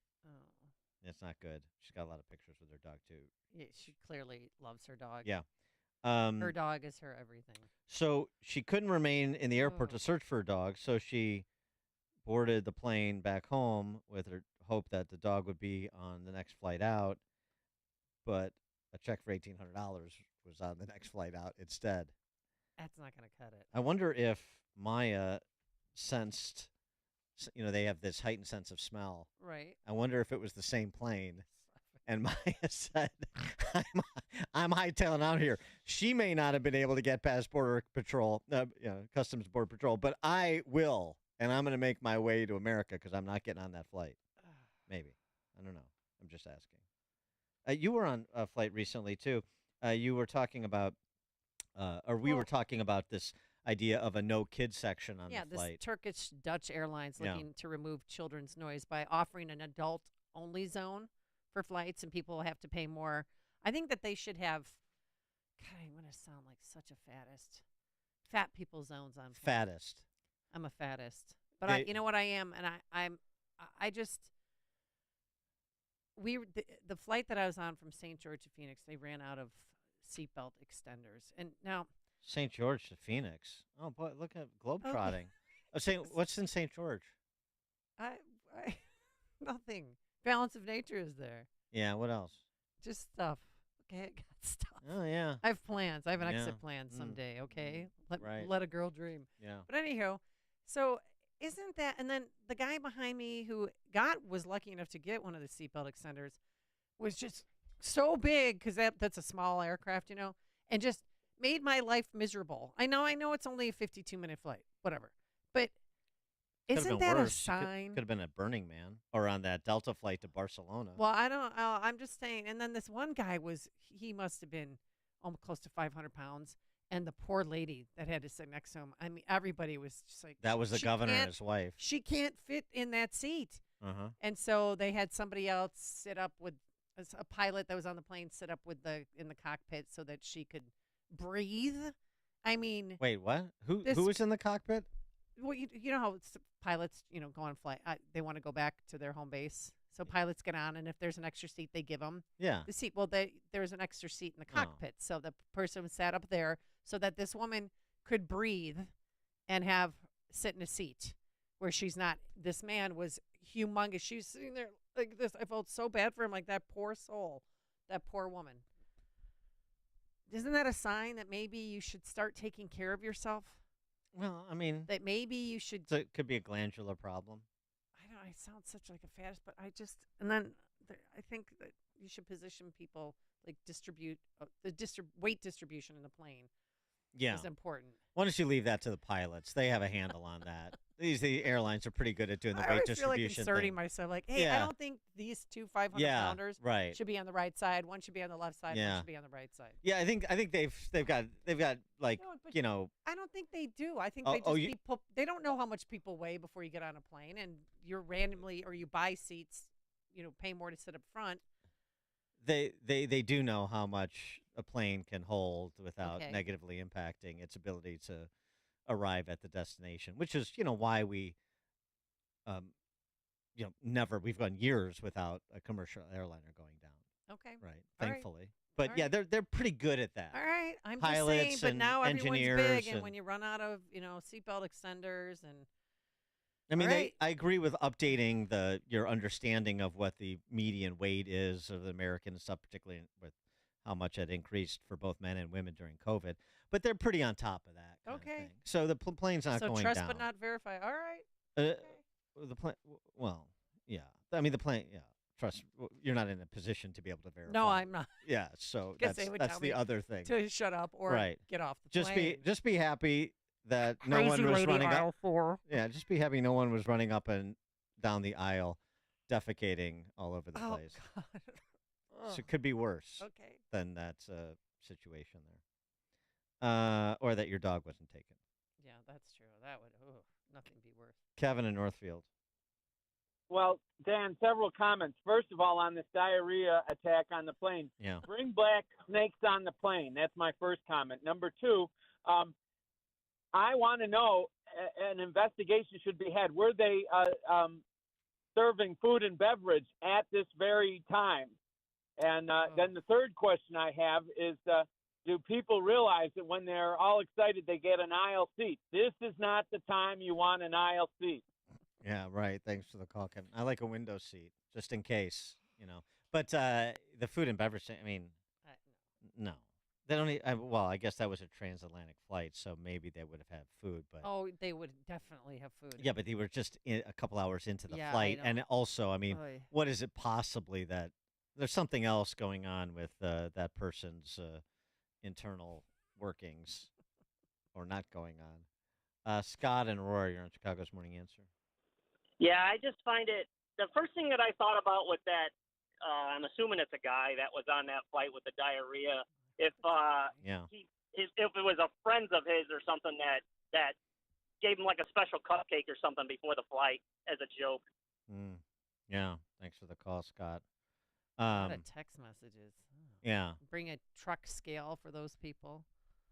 It's not good. She's got a lot of pictures with her dog, too. Yeah, she clearly loves her dog. Yeah. Her dog is her everything. So she couldn't remain in the airport to search for her dog, so she boarded the plane back home with her hope that the dog would be on the next flight out, but a check for $1,800 was on the next flight out instead. That's not going to cut it. I wonder if Maya sensed, they have this heightened sense of smell. Right. I wonder if it was the same plane. And Maya said, I'm hightailing out here. She may not have been able to get past Border Patrol, Customs Border Patrol, but I will. And I'm going to make my way to America because I'm not getting on that flight. Maybe. I don't know. I'm just asking. You were on a flight recently, too. You were talking about, we were talking about this idea of a no-kid section on the flight. Yeah, this Turkish Dutch Airlines looking to remove children's noise by offering an adult-only zone for flights, and people will have to pay more. I think that they should have, God, I'm going to sound like such a fattest. Fat people zones on flights. Fattest. I'm a fattest. But you know what I am, and I just, the flight that I was on from St. George to Phoenix, they ran out of seatbelt extenders. And now. St. George to Phoenix. Oh, boy, look at globetrotting. What's in St. George? Nothing. Balance of Nature is there. Yeah, what else? Just stuff. Okay, I got stuff. Oh, yeah. I have plans. I have an exit plan someday, okay? Let a girl dream. Yeah. But anyhow, so isn't that, and then the guy behind me who was lucky enough to get one of the seatbelt extenders was just so big, because that's a small aircraft, and just made my life miserable. I know it's only a 52-minute flight, whatever. But isn't that a sign? Could have been at Burning Man or on that Delta flight to Barcelona. Well, I'm just saying. And then this one guy he must have been almost close to 500 pounds. And the poor lady that had to sit next to him, I mean, everybody was just like. That was the governor and his wife. She can't fit in that seat. Uh-huh. And so they had somebody else sit up with, a pilot that was on the plane sit up in the cockpit so that she could breathe. I mean. Wait, what? Who was in the cockpit? Well, you know how pilots, go on flight. They want to go back to their home base. So pilots get on, and if there's an extra seat, they give them the seat. Well, there's an extra seat in the cockpit. So the person sat up there so that this woman could breathe and sit in a seat where she's not. This man was humongous. She was sitting there like this. I felt so bad for him, like that poor soul, that poor woman. Isn't that a sign that maybe you should start taking care of yourself? Well, I mean, that maybe you should. So it could be a glandular problem. I know I sound such like a fattest, but I think that you should position people like distribute weight distribution in the plane. Yeah, is important. Why don't you leave that to the pilots? They have a handle on that. The airlines are pretty good at doing the weight distribution. I feel like inserting myself, like, hey, I don't think these two 500-pounders should be on the right side. One should be on the left side. One should be on the right side. Yeah, I think they've got like I don't think they do. I think they don't know how much people weigh before you get on a plane, and you're randomly or you buy seats, pay more to sit up front. They do know how much a plane can hold without negatively impacting its ability to arrive at the destination, which is why we we've gone years without a commercial airliner going down. Okay. Right. Thankfully. But they're pretty good at that. All right. I'm Pilots just saying, but now everyone's big, and and when you run out of, seatbelt extenders and I mean, I agree with updating your understanding of what the median weight is of the American and stuff, particularly with how much it increased for both men and women during COVID. But they're pretty on top of that. Kind of thing. So the plane's not going down. So trust but not verify. All right. The plane. Well, yeah. I mean, the plane. Yeah. Trust. You're not in a position to be able to verify. No, I'm not. Yeah. So that's the other thing. To shut up or get off the plane. Just be happy that no Crazy one was lady running aisle up. 4. Yeah, just be happy no one was running up and down the aisle, defecating all over the place. God. So it could be worse Okay. than that situation there. Or that your dog wasn't taken. Yeah, that's true. That would nothing be worse. Kevin in Northfield. Well, Dan, several comments. First of all, on this diarrhea attack on the plane, Yeah. bring black snakes on the plane. That's my first comment. Number two, I want to know, an investigation should be had. Were they serving food and beverage at this very time? And then the third question I have is, do people realize that when they're all excited, they get an aisle seat? This is not the time you want an aisle seat. Yeah, right. Thanks for the call, Kevin. I like a window seat, just in case, But the food and beverage thing, I mean, no. They don't well, I guess that was a transatlantic flight, so maybe they would have had food. But They would definitely have food. yeah, but they were just a couple hours into the Yeah, I flight. know. And also, I mean, Oy. what is it possibly that there's something else going on with that person's internal workings or not going on? Scott and Rory, you're on Chicago's Morning Answer. Yeah, I just find it, the first thing that I thought about with that, I'm assuming it's a guy that was on that flight with the diarrhea. If if it was a friend of his or something that gave him like a special cupcake or something before the flight as a joke. Yeah, thanks for the call, Scott. A lot of text messages. Yeah. Bring a truck scale for those people.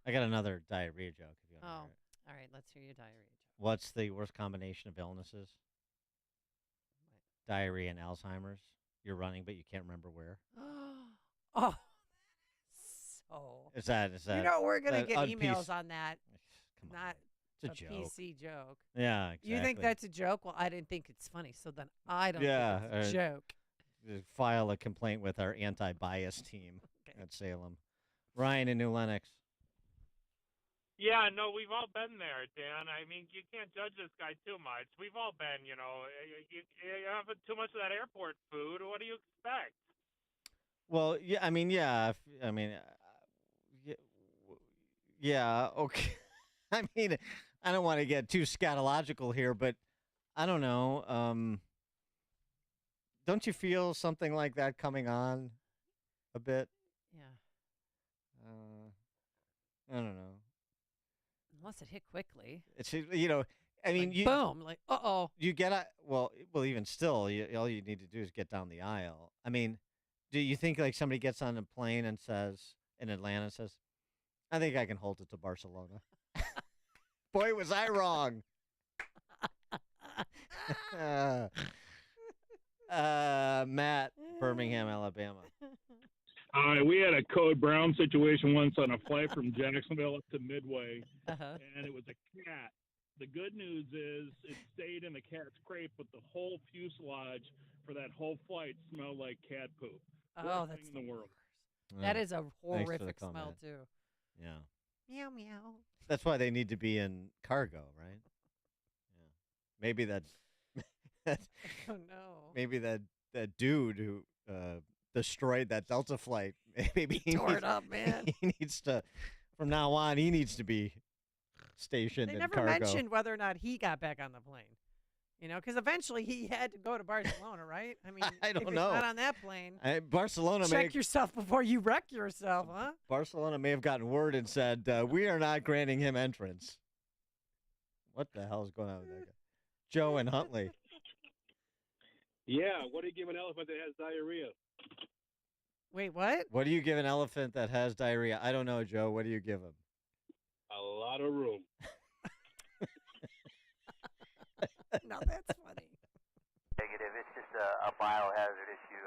I got another diarrhea joke. If you want to hear it. All right. Let's hear your diarrhea joke. What's the worst combination of illnesses? Diarrhea and Alzheimer's. You're running, but you can't remember where. Oh, so. Is that? We're gonna get unpiece- emails on that. Come on. Not It's a joke. PC joke. Yeah, exactly. You think that's a joke? Well, I didn't think it's funny, so then I don't think it's a joke. File a complaint with our anti-bias team at Salem. Ryan in New Lenox. Yeah, no, we've all been there, Dan. I mean, you can't judge this guy too much. We've all been, you have too much of that airport food. What do you expect? Well, yeah, I mean, yeah, yeah, okay. I mean, I don't want to get too scatological here, but I don't know. Don't you feel something like that coming on a bit? Yeah. I don't know. Unless it hit quickly. It's I mean, like, boom, like you get well, even still, all you need to do is get down the aisle. I mean, do you think like somebody gets on a plane and says in Atlanta says, "I think I can hold it to Barcelona." Boy, was I wrong. Matt, Birmingham, Alabama. We had a Code Brown situation once on a flight from Jacksonville up to Midway, and it was a cat. The good news is it stayed in the cat's crate, but the whole fuselage for that whole flight smelled like cat poop. Oh, Worst that's thing in the world. That is a Thanks for the horrific smell comment. too. Yeah. Meow meow. That's why they need to be in cargo, right? Yeah. Maybe that. I don't know. Maybe that dude who destroyed that Delta flight. Maybe he Tore needs, it up, man. He needs to. From now on, he needs to be stationed They in never cargo. mentioned whether or not he got back on the plane. Because eventually he had to go to Barcelona, right? I mean, I don't if know. He's not on that plane. Barcelona Check yourself before you wreck yourself, huh? Barcelona may have gotten word and said, "We are not granting him entrance." What the hell is going on with that guy? Joe and Huntley. Yeah, what do you give an elephant that has diarrhea? Wait, what? What do you give an elephant that has diarrhea? I don't know, Joe. What do you give him? A lot of room. No, that's funny. Negative. It's just a biohazard issue.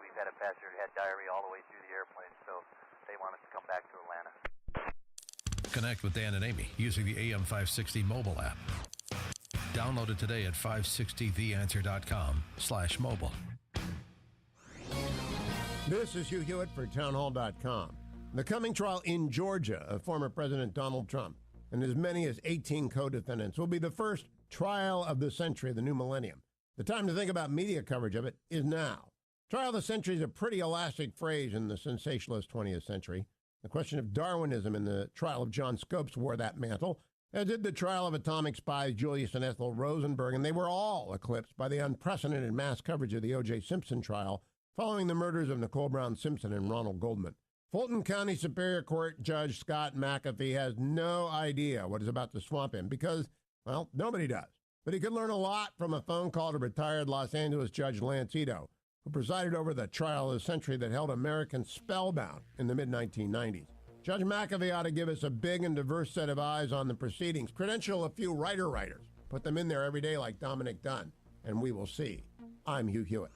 We've had a passenger who had diarrhea all the way through the airplane, so they want us to come back to Atlanta. Connect with Dan and Amy using the AM560 mobile app. Download it today at 560theanswer.com/mobile. This is Hugh Hewitt for townhall.com. The coming trial in Georgia of former President Donald Trump and as many as 18 co-defendants will be the first trial of the century, the new millennium. The time to think about media coverage of it is now. Trial of the century is a pretty elastic phrase in the sensationalist 20th century. The question of Darwinism in the trial of John Scopes wore that mantle. as did the trial of atomic spies Julius and Ethel Rosenberg, and they were all eclipsed by the unprecedented mass coverage of the O.J. Simpson trial following the murders of Nicole Brown Simpson and Ronald Goldman. Fulton County Superior Court Judge Scott McAfee has no idea what is about to swamp him because, well, nobody does. But he could learn a lot from a phone call to retired Los Angeles Judge Lance Ito, who presided over the trial of the century that held Americans spellbound in the mid-1990s. Judge McAfee ought to give us a big and diverse set of eyes on the proceedings, credential a few writers, put them in there every day like Dominic Dunn, and we will see. I'm Hugh Hewitt.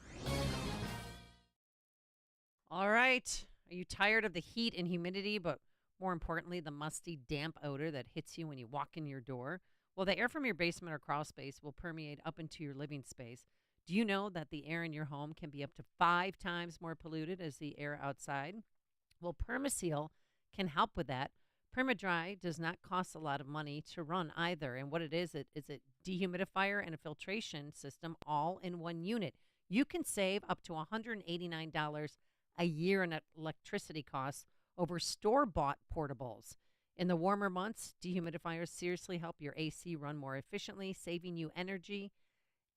All right. Are you tired of the heat and humidity, but more importantly, the musty, damp odor that hits you when you walk in your door? Well, the air from your basement or crawl space will permeate up into your living space. Do you know that the air in your home can be up to 5 times more polluted as the air outside? Well, Permaseal can help with that. PermaDry does not cost a lot of money to run either. And what it is a dehumidifier and a filtration system all in one unit. You can save up to $189 a year in electricity costs over store-bought portables. In the warmer months, dehumidifiers seriously help your AC run more efficiently, saving you energy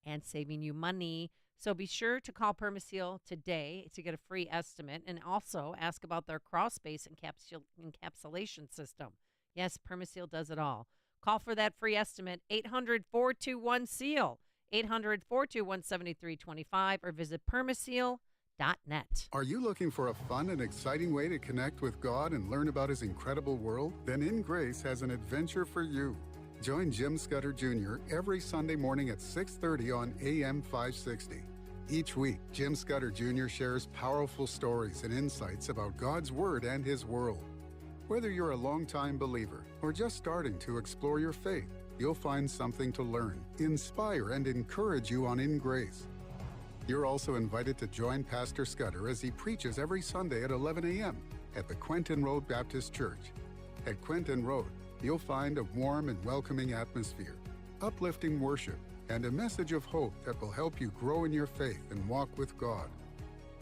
and saving you money. So be sure to call Permaseal today to get a free estimate and also ask about their crawl space encapsulation system. Yes, Permaseal does it all. Call for that free estimate, 800-421-SEAL, 800-421-7325, or visit permaseal.net. Are you looking for a fun and exciting way to connect with God and learn about His incredible world? Then In Grace has an adventure for you. Join Jim Scudder Jr. every Sunday morning at 6:30 on AM 560. Each week, Jim Scudder Jr. shares powerful stories and insights about God's Word and His world. Whether you're a longtime believer or just starting to explore your faith, you'll find something to learn, inspire, and encourage you on In Grace. You're also invited to join Pastor Scudder as he preaches every Sunday at 11 a.m. at the Quentin Road Baptist Church. At Quentin Road, you'll find a warm and welcoming atmosphere, uplifting worship, and a message of hope that will help you grow in your faith and walk with God.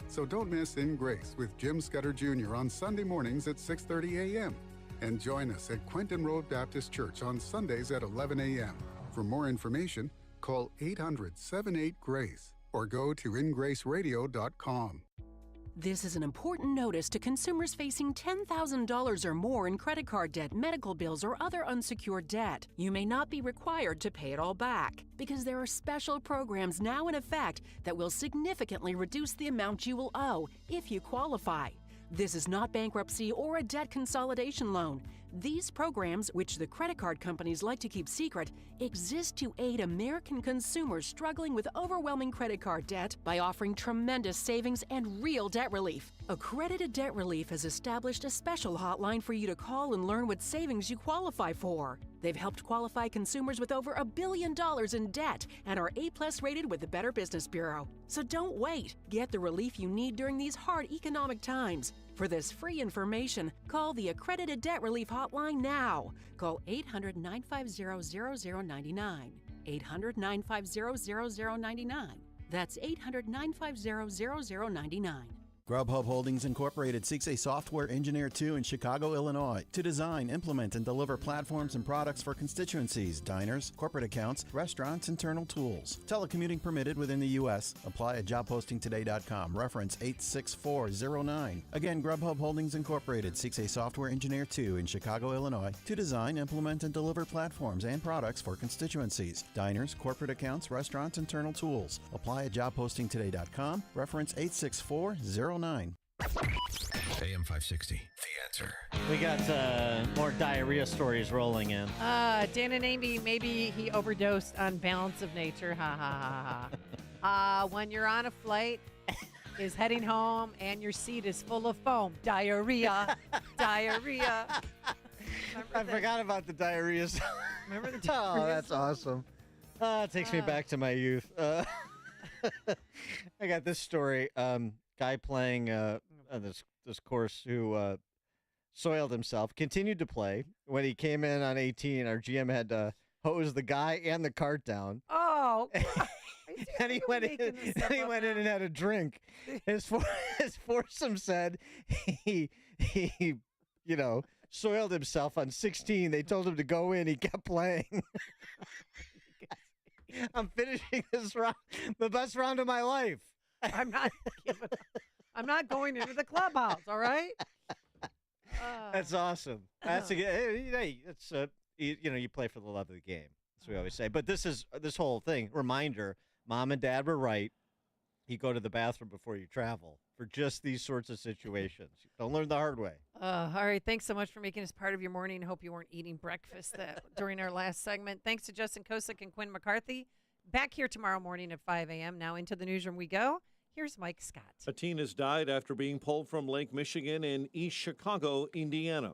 So don't miss In Grace with Jim Scudder Jr. on Sunday mornings at 6:30 a.m. And join us at Quentin Road Baptist Church on Sundays at 11 a.m. For more information, call 800-78-GRACE or go to ingraceradio.com. This is an important notice to consumers facing $10,000 or more in credit card debt, medical bills, or other unsecured debt. You may not be required to pay it all back because there are special programs now in effect that will significantly reduce the amount you will owe if you qualify. This is not bankruptcy or a debt consolidation loan. These programs, which the credit card companies like to keep secret, exist to aid American consumers struggling with overwhelming credit card debt by offering tremendous savings and real debt relief. Accredited Debt Relief has established a special hotline for you to call and learn what savings you qualify for. They've helped qualify consumers with over $1 billion in debt and are A+ rated with the Better Business Bureau. So don't wait. Get the relief you need during these hard economic times. For this free information, call the Accredited Debt Relief Hotline now. Call 800-950-0099. 800-950-0099. That's 800-950-0099. Grubhub Holdings Incorporated seeks a software engineer in Chicago, Illinois, to design, implement, and deliver platforms and products for constituencies, diners, corporate accounts, restaurants, internal tools. Telecommuting permitted within the U.S. Apply at jobpostingtoday.com. Reference 86409. Again, Grubhub Holdings Incorporated seeks a software engineer in Chicago, Illinois, to design, implement, and deliver platforms and products for constituencies, diners, corporate accounts, restaurants, internal tools. Apply at jobpostingtoday.com. Reference 86409. AM 560, The Answer. We got more diarrhea stories rolling in. Dan and Amy, maybe he overdosed on Balance of Nature. Ha, ha, ha, ha. When you're on a flight, is heading home, and your seat is full of foam. Diarrhea. Diarrhea. I forgot about the diarrhea. Remember the diarrhea? Oh, that's awesome. It takes me back to my youth. I got this story. Guy playing this course who soiled himself, continued to play. When he came in on 18, our GM had to hose the guy and the cart down. Oh, and he went in and had a drink. His foursome said he soiled himself on 16. They told him to go in. He kept playing. I'm finishing this round, the best round of my life. I'm not going into the clubhouse. All right. That's awesome. That's hey, it's you play for the love of the game. That's what we always say. But this whole thing reminder: Mom and Dad were right. You go to the bathroom before you travel for just these sorts of situations. Don't learn the hard way. All right. Thanks so much for making us part of your morning. Hope you weren't eating breakfast during our last segment. Thanks to Justin Kosick and Quinn McCarthy. Back here tomorrow morning at 5 a.m. Now into the newsroom we go. Here's Mike Scott. A teen has died after being pulled from Lake Michigan in East Chicago, Indiana.